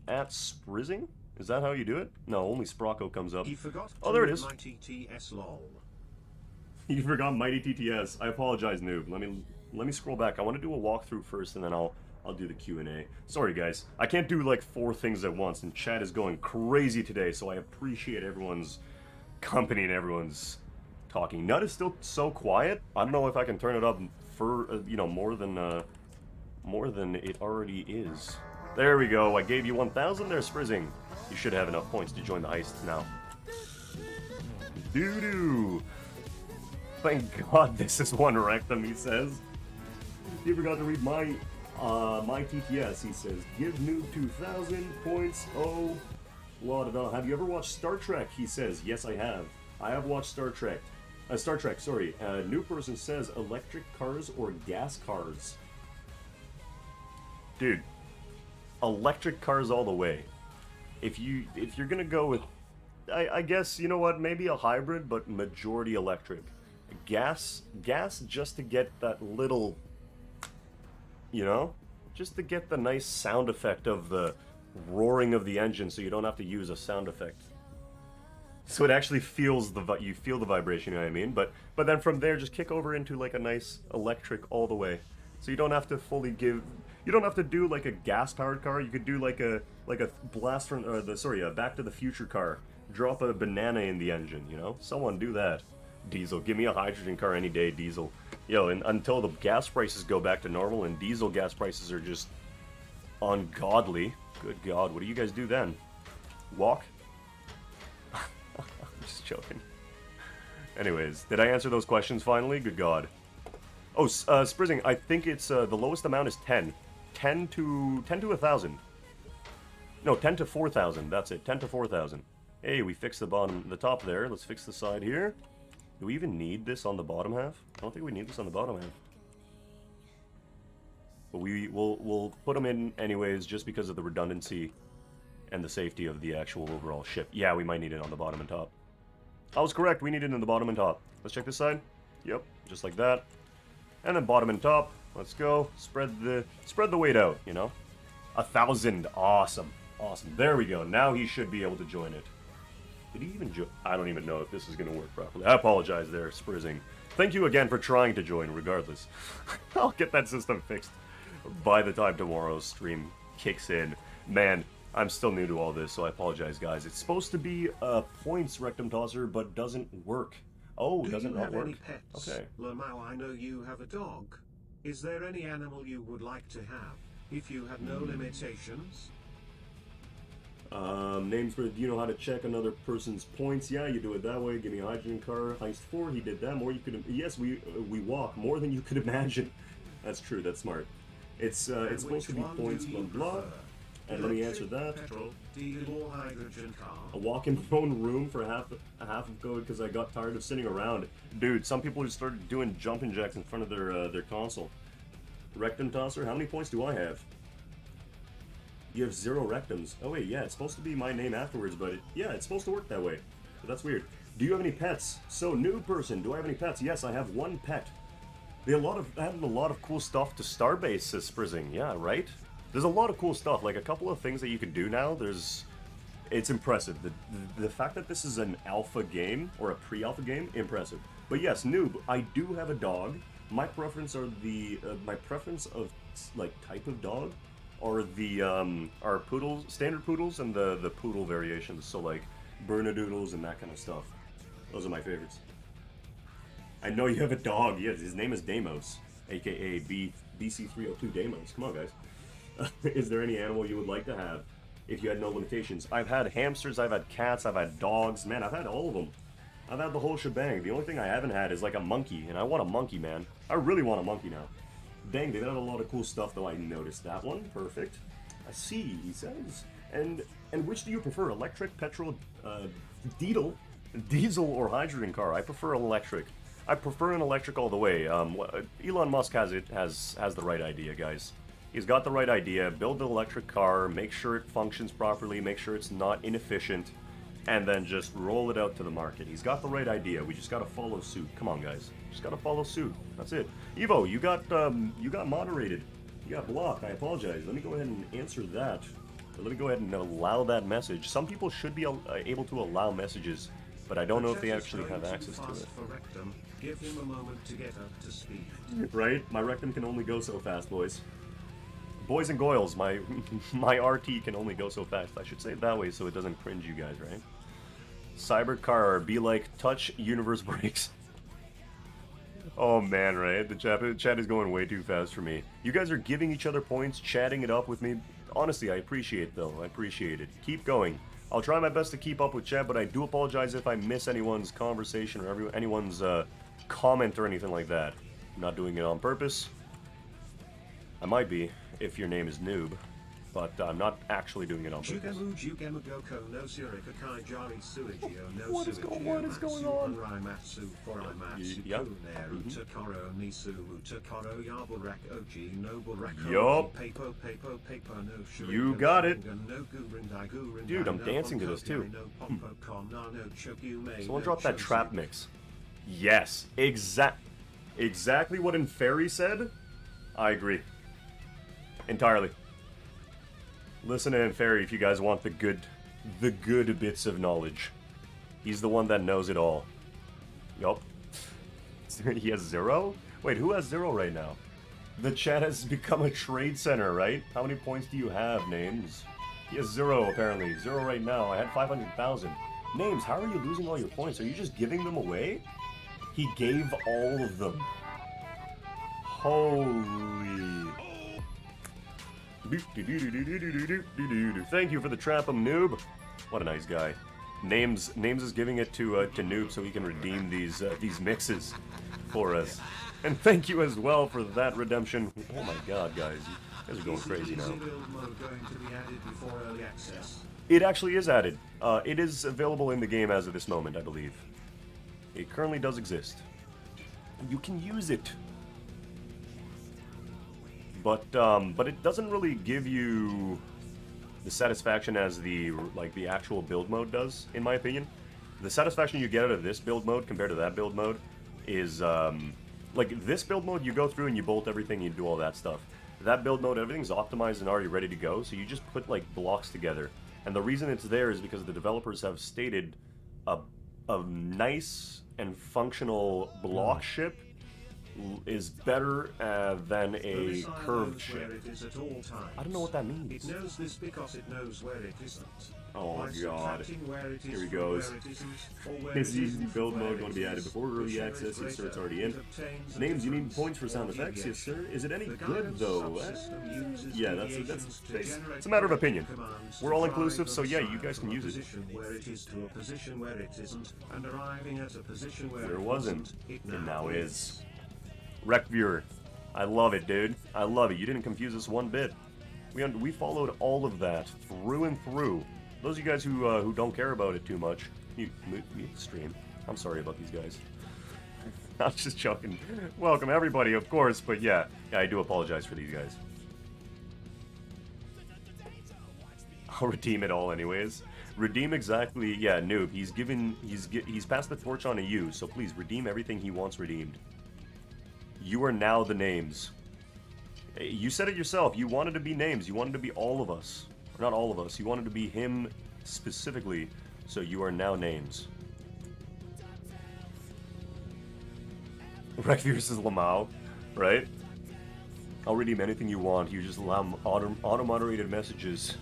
at Sprizzing? Is that how you do it? No, only Sprocko comes up. He forgot oh, there it is. Mighty TS lol. You forgot Mighty TTS. I apologize, Noob. Let me scroll back. I want to do a walkthrough first, and then I'll do the Q&A. Sorry, guys. I can't do like 4 things at once, and chat is going crazy today, so I appreciate everyone's company and everyone's talking. Nut is still so quiet. I don't know if I can turn it up for, you know, more than it already is. There we go. I gave you 1,000 there, Sprizzing. You should have enough points to join the heist now. Doo-doo. Thank God this is one rectum, he says. He forgot to read my TTS, he says. Give Noob 2,000 points. Oh, la da da. Have you ever watched Star Trek? He says. Yes, I have. I have watched Star Trek. Star Trek, sorry. New person says electric cars or gas cars. Dude, electric cars all the way. If you're gonna go with, I guess, you know what, maybe a hybrid, but majority electric. Gas just to get that little, you know, just to get the nice sound effect of the roaring of the engine, so you don't have to use a sound effect. So it actually feels you feel the vibration, you know what I mean? But then from there, just kick over into like a nice electric all the way. So you don't have to fully give, You don't have to do like a gas-powered car. You could do like a blast from a Back to the Future car. Drop a banana in the engine. You know, someone do that. Diesel, give me a hydrogen car any day. Diesel, yo, and until the gas prices go back to normal and diesel gas prices are just ungodly. Good God, what do you guys do then? Walk? I'm just joking. Anyways, did I answer those questions finally? Good God. Oh, Sprizzing, I think it's, the lowest amount is 10. 10 to 1,000. No, 10 to 4,000, that's it. 10 to 4,000. Hey, we fixed the top there. Let's fix the side here. Do we even need this on the bottom half? I don't think we need this on the bottom half. But we'll put them in anyways, just because of the redundancy and the safety of the actual overall ship. Yeah, we might need it on the bottom and top. I was correct, we need it in the bottom and top. Let's check this side. Yep, just like that. And then bottom and top. Let's go. Spread the weight out, you know? 1,000. Awesome. Awesome. There we go. Now he should be able to join it. Did he even join? I don't even know if this is going to work properly. I apologize there, Sprizzing. Thank you again for trying to join, regardless. I'll get that system fixed by the time tomorrow's stream kicks in. Man, I'm still new to all this, so I apologize, guys. It's supposed to be a points rectum tosser, but doesn't work. Oh, does it not work? Do you have any pets? Okay. Lamau, I know you have a dog. Is there any animal you would like to have, if you had no limitations? Names for, do you know how to check another person's points? Yeah, you do it that way. Give me a hydrogen car. Heist 4, he did that. More you could, yes, we walk more than you could imagine. That's true, that's smart. It's supposed to be points, blah, blah. And let me answer that. Petrol, diesel, or hydrogen car? A walk in my own room for half of code because I got tired of sitting around. Dude, some people just started doing jumping jacks in front of their console. Rectum tosser, how many points do I have? You have 0 rectums. Oh wait, yeah, it's supposed to be my name afterwards, but yeah, it's supposed to work that way. But that's weird. Do you have any pets? So, new person, do I have any pets? Yes, I have 1 pet. They added a lot of cool stuff to Starbase, says Sprizzing. Yeah, right? There's a lot of cool stuff, like a couple of things that you can do now. It's impressive. The fact that this is an alpha game, or a pre-alpha game, impressive. But yes, noob, I do have a dog. My preference of like type of dog are poodles, standard poodles, and the poodle variations. So like Bernedoodles and that kind of stuff. Those are my favorites. I know you have a dog. Yes, his name is Deimos, aka BC302 Deimos. Come on, guys. Is there any animal you would like to have if you had no limitations? I've had hamsters, I've had cats, I've had dogs. Man, I've had all of them. I've had the whole shebang. The only thing I haven't had is like a monkey, and I want a monkey, man. I really want a monkey now. Dang, they've had a lot of cool stuff, though. I noticed that one. Perfect. I see, he says. And which do you prefer, electric, petrol, diesel, or hydrogen car? I prefer electric. I prefer an electric all the way. Elon Musk has the right idea, guys. He's got the right idea. Build an electric car, make sure it functions properly, make sure it's not inefficient, and then just roll it out to the market. He's got the right idea. We just gotta follow suit. Come on, guys. Just gotta follow suit. That's it. Evo, you got moderated. You got blocked. I apologize. Let me go ahead and answer that. Or let me go ahead and allow that message. Some people should be able to allow messages, but I don't know if they actually have access to it. For rectum. Give him a moment to get up to speed. Right? My rectum can only go so fast, boys. Boys and goyles, my RT can only go so fast. I should say it that way so it doesn't cringe you guys, right? Cybercar, be like, touch universe breaks. Oh man, right? The chat is going way too fast for me. You guys are giving each other points, chatting it up with me. Honestly, I appreciate it though. I appreciate it. Keep going. I'll try my best to keep up with chat, but I do apologize if I miss anyone's conversation or anyone's comment or anything like that. I'm not doing it on purpose. I might be, if your name is Noob, but I'm not actually doing it on purpose. What is going on? Yup. You got it. Dude, I'm dancing to this too. Someone drop that trap mix. Yes, exactly what Inferi said. I agree. Entirely. Listen to Inferi if you guys want the good bits of knowledge. He's the one that knows it all. Yup. He has 0? Wait, who has 0 right now? The chat has become a trade center, right? How many points do you have, Names? He has 0, apparently. 0 right now. I had 500,000. Names, how are you losing all your points? Are you just giving them away? He gave all of them. Holy... Thank you for the trap, noob. What a nice guy. Names is giving it to Noob so he can redeem these mixes for us. And thank you as well for that redemption. Oh my god, guys. You guys are going crazy now. It actually is added. It is available in the game as of this moment, I believe. It currently does exist. You can use it. But it doesn't really give you the satisfaction as the actual build mode does, in my opinion. The satisfaction you get out of this build mode compared to that build mode is, like, this build mode, you go through and you bolt everything, you do all that stuff. That build mode, everything's optimized and already ready to go, so you just put, like, blocks together. And the reason it's there is because the developers have stated a nice and functional block ship is better than a curved ship. I don't know what that means. It knows this because it knows where it isn't. Oh my god. Here he goes. His easy build mode going to be added before early access. Yes, sir, it's already in. Names, you need points for sound effects? Yes, sir. Is it any good, though? Yeah, that's it's a matter of opinion. We're all inclusive, so yeah, you guys can use it. There wasn't, and now is. Rec Viewer. I love it, dude. I love it. You didn't confuse us one bit. We followed all of that through and through. Those of you guys who don't care about it too much, mute the stream. I'm sorry about these guys. I'm just joking. Welcome everybody, of course, but yeah, I do apologize for these guys. I'll redeem it all anyways. Redeem exactly, yeah, Noob. He's passed the torch on to you, so please redeem everything he wants redeemed. You are now the Names. You said it yourself. You wanted to be Names. You wanted to be all of us. Or not all of us. You wanted to be him specifically. So you are now Names. Rec versus Lamau, right? I'll redeem anything you want. You just allow auto-moderated messages.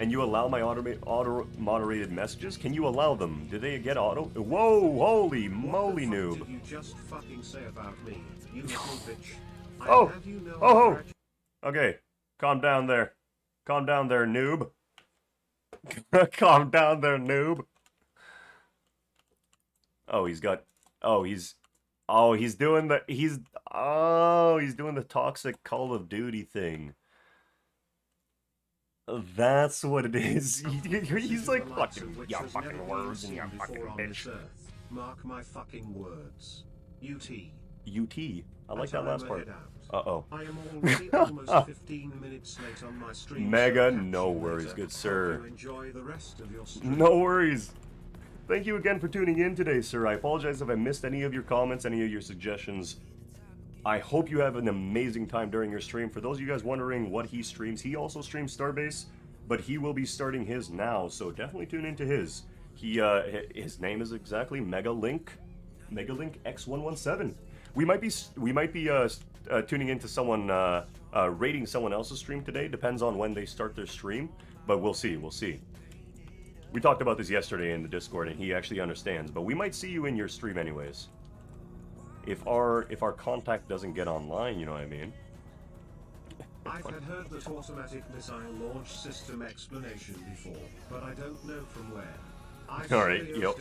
And you allow my auto-moderated messages? Can you allow them? Did they get auto? Whoa, holy moly, noob. What did you just fucking say about me, you little bitch? Oh. Okay, calm down there. Calm down there, noob. Calm down there, noob. Oh, he's got... he's doing the toxic Call of Duty thing. That's what it is. He's like, fucking, you fucking words and you fucking bitch. Mark my fucking words. UT. UT. I like that last part. Uh-oh. I am already almost 15 minutes late on my stream. Mega, no worries, good sir. Enjoy the rest of your stream. No worries. Thank you again for tuning in today, sir. I apologize if I missed any of your comments, any of your suggestions. I hope you have an amazing time during your stream. For those of you guys wondering what he streams, he also streams Starbase, but he will be starting his now, so definitely tune into his. His name is exactly Megalink X117. We might be tuning into someone rating someone else's stream today. Depends on when they start their stream, but we'll see. We talked about this yesterday in the Discord, and he actually understands. But we might see you in your stream anyways. If our contact doesn't get online, you know what I mean. I've heard that automatic missile launch system explanation before, but I don't know from where. Alright, yep.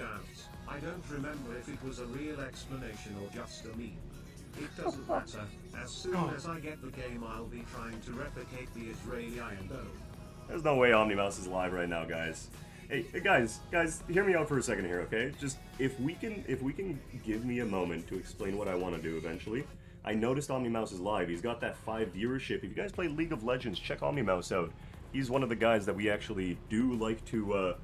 I don't remember if it was a real explanation or just a meme. It doesn't matter. As soon as I get the game, I'll be trying to replicate the Israeli Iron Dome. There's no way OmniMouse is live right now, guys. Hey guys, hear me out for a second here, okay? Just if we can give me a moment to explain what I want to do eventually. I noticed OmniMouse is live. He's got that 5 viewership. If you guys play League of Legends, check OmniMouse out. He's one of the guys that we actually do like to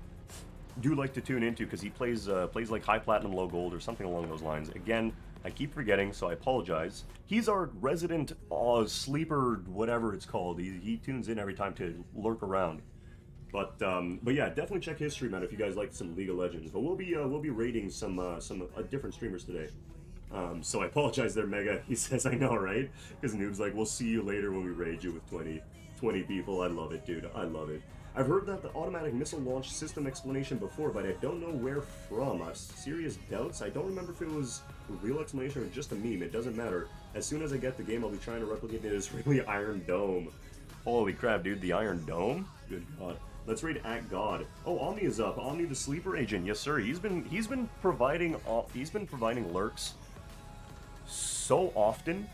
tune into because he plays like high platinum, low gold, or something along those lines. Again, I keep forgetting, so I apologize. He's our resident sleeper, whatever it's called. He tunes in every time to lurk around. But yeah, definitely check his stream out if you guys like some League of Legends. But we'll be rating some different streamers today. So I apologize there, Mega. He says, I know, right? Because Noob's like, we'll see you later when we raid you with 20 people. I love it, dude. I love it. I've heard that the automatic missile launch system explanation before, but I don't know where from. I have serious doubts. I don't remember if it was a real explanation or just a meme. It doesn't matter. As soon as I get the game, I'll be trying to replicate the Israeli Iron Dome. Holy crap, dude. The Iron Dome? Good God. Let's raid at God. Oh, Omni is up. Omni the sleeper agent. Yes, sir. He's been providing lurks so often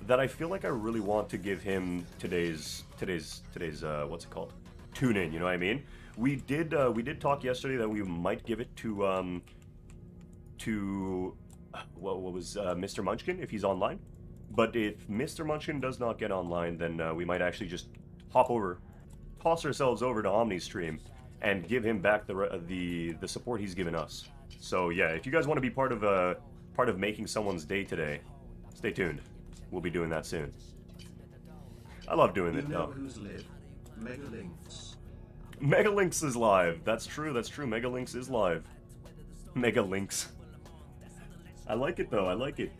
that I feel like I really want to give him today's what's it called? Tune in, you know what I mean? We did talk yesterday that we might give it to what was Mr. Munchkin if he's online. But if Mr. Munchkin does not get online, then we might actually just hop over, toss ourselves over to Omni's stream, and give him back the support he's given us. So yeah, if you guys want to be part of making someone's day today, stay tuned. We'll be doing that soon. I love doing it though. Who's live? Megalinks. Megalinks is live. That's true. That's true. Megalinks is live. Megalinks. I like it though. I like it.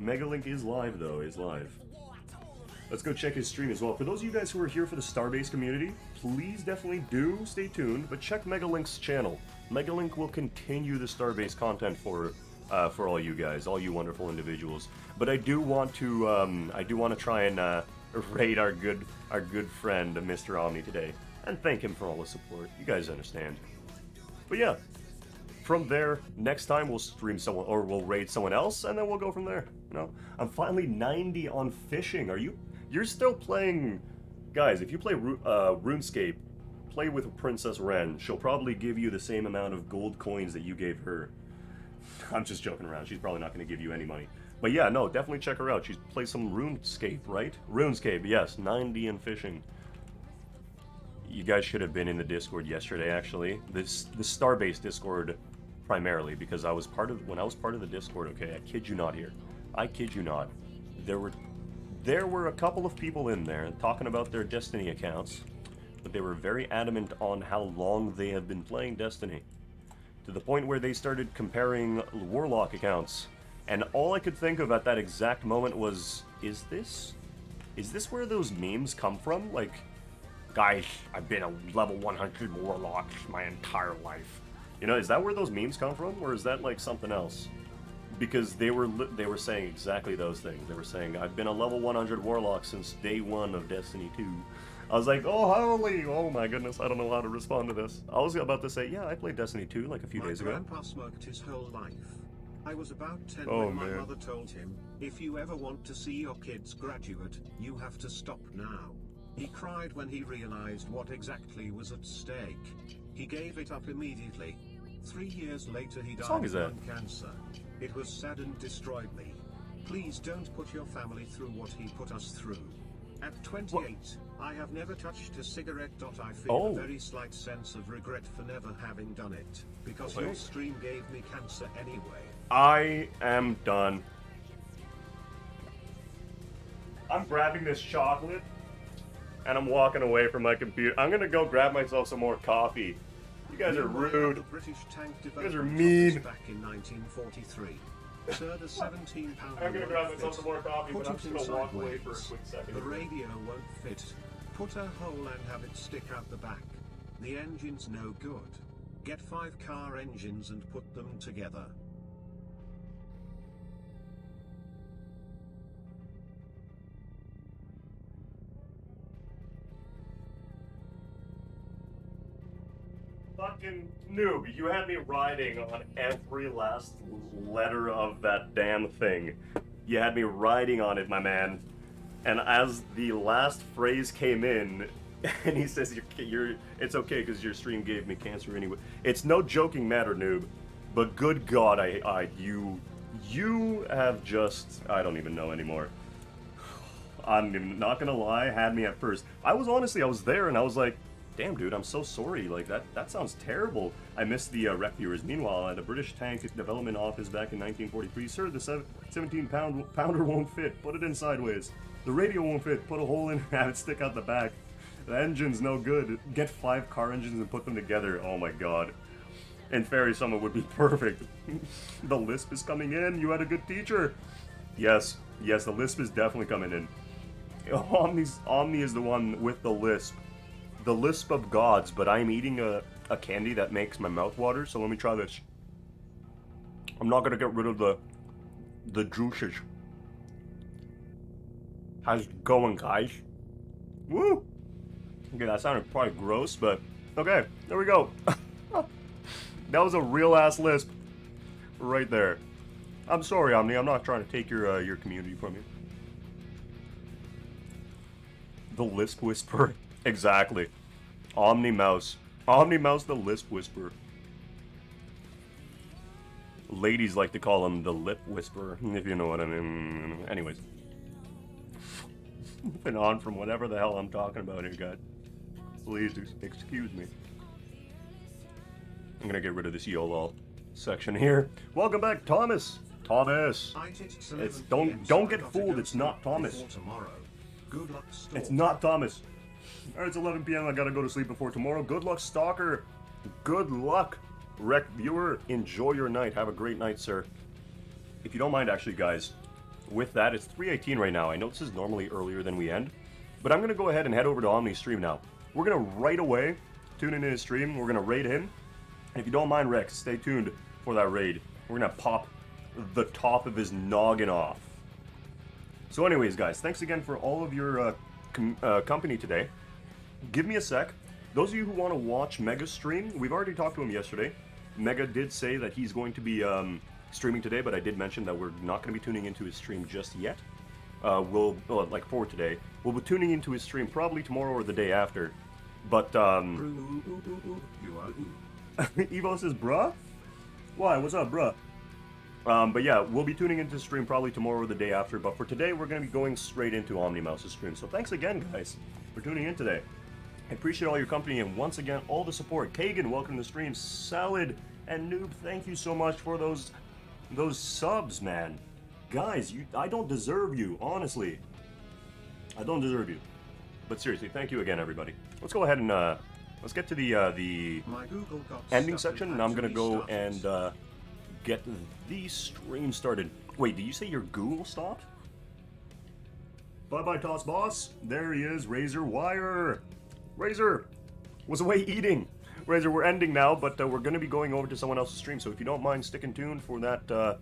Megalink is live though. Is live. Let's go check his stream as well. For those of you guys who are here for the Starbase community, please definitely do stay tuned, but check Megalink's channel. Megalink will continue the Starbase content for all you guys, all you wonderful individuals. But I do want to try and raid our good friend Mr. Omni today and thank him for all the support. You guys understand. But yeah, from there, next time we'll stream someone or we'll raid someone else, and then we'll go from there. You know, I'm finally 90 on fishing. You're still playing, guys? If you play RuneScape, play with Princess Ren. She'll probably give you the same amount of gold coins that you gave her. I'm just joking around. She's probably not going to give you any money. But yeah, no, definitely check her out. She plays some RuneScape, right? RuneScape, yes, 90 in fishing. You guys should have been in the Discord yesterday, actually. The Starbase Discord primarily, because when I was part of the Discord, okay, I kid you not here. I kid you not. There were a couple of people in there talking about their Destiny accounts, but they were very adamant on how long they have been playing Destiny. To the point where they started comparing Warlock accounts. And all I could think of at that exact moment was, is this where those memes come from? Like, guys, I've been a level 100 Warlock my entire life. You know, is that where those memes come from? Or is that like something else? Because they were saying exactly those things. They were saying, I've been a level 100 Warlock since day one of Destiny 2. I was like, oh my goodness, I don't know how to respond to this. I was about to say, yeah, I played Destiny 2 like a few days ago. My grandpa smoked his whole life. I was about 10 when my mother told him, if you ever want to see your kids graduate, you have to stop now. He cried when he realized what exactly was at stake. He gave it up immediately. 3 years later he died of lung cancer. It was sad and destroyed me. Please don't put your family through what he put us through. At 28, I have never touched a cigarette. I feel a very slight sense of regret for never having done it, because your stream gave me cancer anyway. I am done. I'm grabbing this chocolate, and I'm walking away from my computer. I'm gonna go grab myself some more coffee. You guys are rude. The British tank you guys are mean. Back in 1943. Sir, the 17-pound I'm gonna grab myself some more coffee, but I'm just gonna walk away for a quick second. The radio won't fit. Put a hole and have it stick out the back. The engine's no good. Get 5 car engines and put them together. Fucking noob, you had me riding on every last letter of that damn thing. You had me riding on it, my man. And as the last phrase came in, and he says, it's okay because your stream gave me cancer anyway. It's no joking matter, noob. But good God, you have just, I don't even know anymore. I'm not gonna lie, had me at first. I was there and I was like, damn, dude, I'm so sorry. Like, that sounds terrible. I missed the rec viewers. Meanwhile, at a British tank development office back in 1943, sir, the 17-pounder won't fit. Put it in sideways. The radio won't fit. Put a hole in, have it stick out the back. The engine's no good. Get 5 car engines and put them together. Oh my God. in Fairy Summit would be perfect. The lisp is coming in. You had a good teacher. Yes, yes, the lisp is definitely coming in. Omni is the one with the lisp. The lisp of gods, but I'm eating a candy that makes my mouth water, so let me try this. I'm not gonna get rid of the juices. How's it going, guys? Woo! Okay, that sounded probably gross, but okay, there we go. That was a real ass lisp right there. I'm sorry, Omni. I'm not trying to take your community from you. The lisp whisperer. Exactly. Omni Mouse. Omni Mouse, the lisp whisperer. Ladies like to call him the lip whisperer, if you know what I mean. Anyways. Moving on from whatever the hell I'm talking about here, guys. Please excuse me. I'm gonna get rid of this YOLOL section here. Welcome back, Thomas. Thomas. It's don't get fooled. It's not Thomas. Good luck, Stalker. It's not Thomas. Alright, it's 11 p.m. I gotta go to sleep before tomorrow. Good luck, Stalker. Good luck, Rec Viewer. Enjoy your night. Have a great night, sir. If you don't mind, actually, guys, with that, it's 3:18 right now. I know this is normally earlier than we end, but I'm gonna go ahead and head over to Omni's stream now. We're gonna right away tune into his stream. We're gonna raid him. And if you don't mind, Rex, stay tuned for that raid. We're gonna pop the top of his noggin off. So anyways, guys, thanks again for all of your company today. Give me a sec. Those of you who want to watch Mega's stream, we've already talked to him yesterday. Mega did say that he's going to be streaming today, but I did mention that we're not going to be tuning into his stream just yet. Like for today. We'll be tuning into his stream probably tomorrow or the day after. But, Evo says, bruh? Why? What's up, bruh? But yeah, we'll be tuning into the stream probably tomorrow or the day after, but for today, we're going to be going straight into OmniMouse's stream. So thanks again, guys, for tuning in today. I appreciate all your company, and once again, all the support. Kagan, welcome to the stream. Salad and Noob, thank you so much for those subs, man. Guys, I don't deserve you, honestly. I don't deserve you. But seriously, thank you again, everybody. Let's go ahead and, let's get to the ending section, and I'm going to go and, get the stream started. Wait, did you say your Google stopped? Bye-bye, Toss Boss. There he is, Razor Wire. Razor was away eating. Razor, we're ending now, but we're going to be going over to someone else's stream, so if you don't mind sticking tuned for that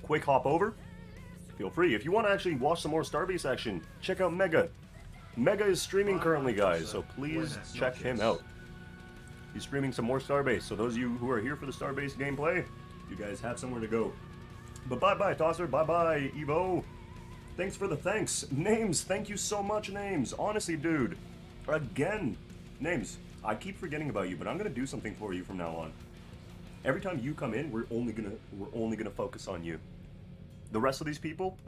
quick hop over, feel free. If you want to actually watch some more Starbase action, check out Mega. Mega is streaming currently, guys, so please check him out. He's streaming some more Starbase, so those of you who are here for the Starbase gameplay, you guys have somewhere to go. But bye-bye, Tosser. Bye-bye, Evo. Thanks for the thanks. Names, thank you so much, Names. Honestly, dude. Again, Names, I keep forgetting about you, but I'm gonna do something for you from now on. Every time you come in, we're only gonna focus on you. The rest of these people,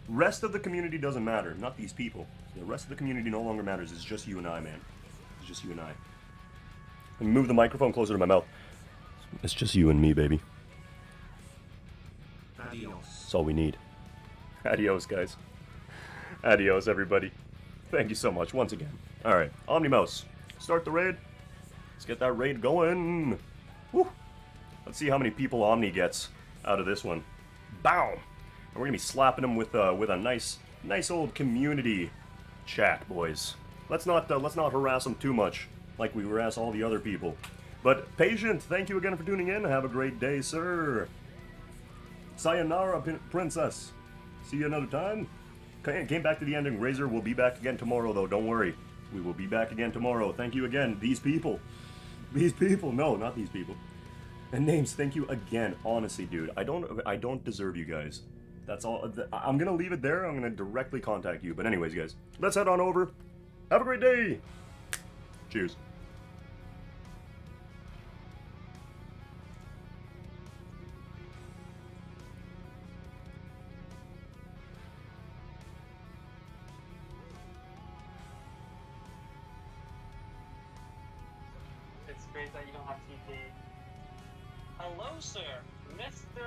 rest of the community doesn't matter. Not these people. The rest of the community no longer matters. It's just you and I, man. It's just you and I. Let me move the microphone closer to my mouth. It's just you and me, baby. Adios. That's all we need. Adios, guys. Adios, everybody. Thank you so much once again. Alright, OmniMouse, start the raid. Let's get that raid going. Woo. Let's see how many people Omni gets out of this one. Bow! And we're gonna be slapping them with a nice old community chat, boys. Let's not harass them too much, like we harass all the other people. But Patient, thank you again for tuning in. Have a great day, sir. Sayonara, Princess. See you another time. Came back to the ending. Razor will be back again tomorrow, though. Don't worry. We will be back again tomorrow. Thank you again. These people. These people. No, not these people. And Names, thank you again. Honestly, dude. I don't deserve you guys. That's all. I'm going to leave it there. I'm going to directly contact you. But anyways, guys, let's head on over. Have a great day. Cheers. It's great that you don't have TP. Hello, sir. Mr.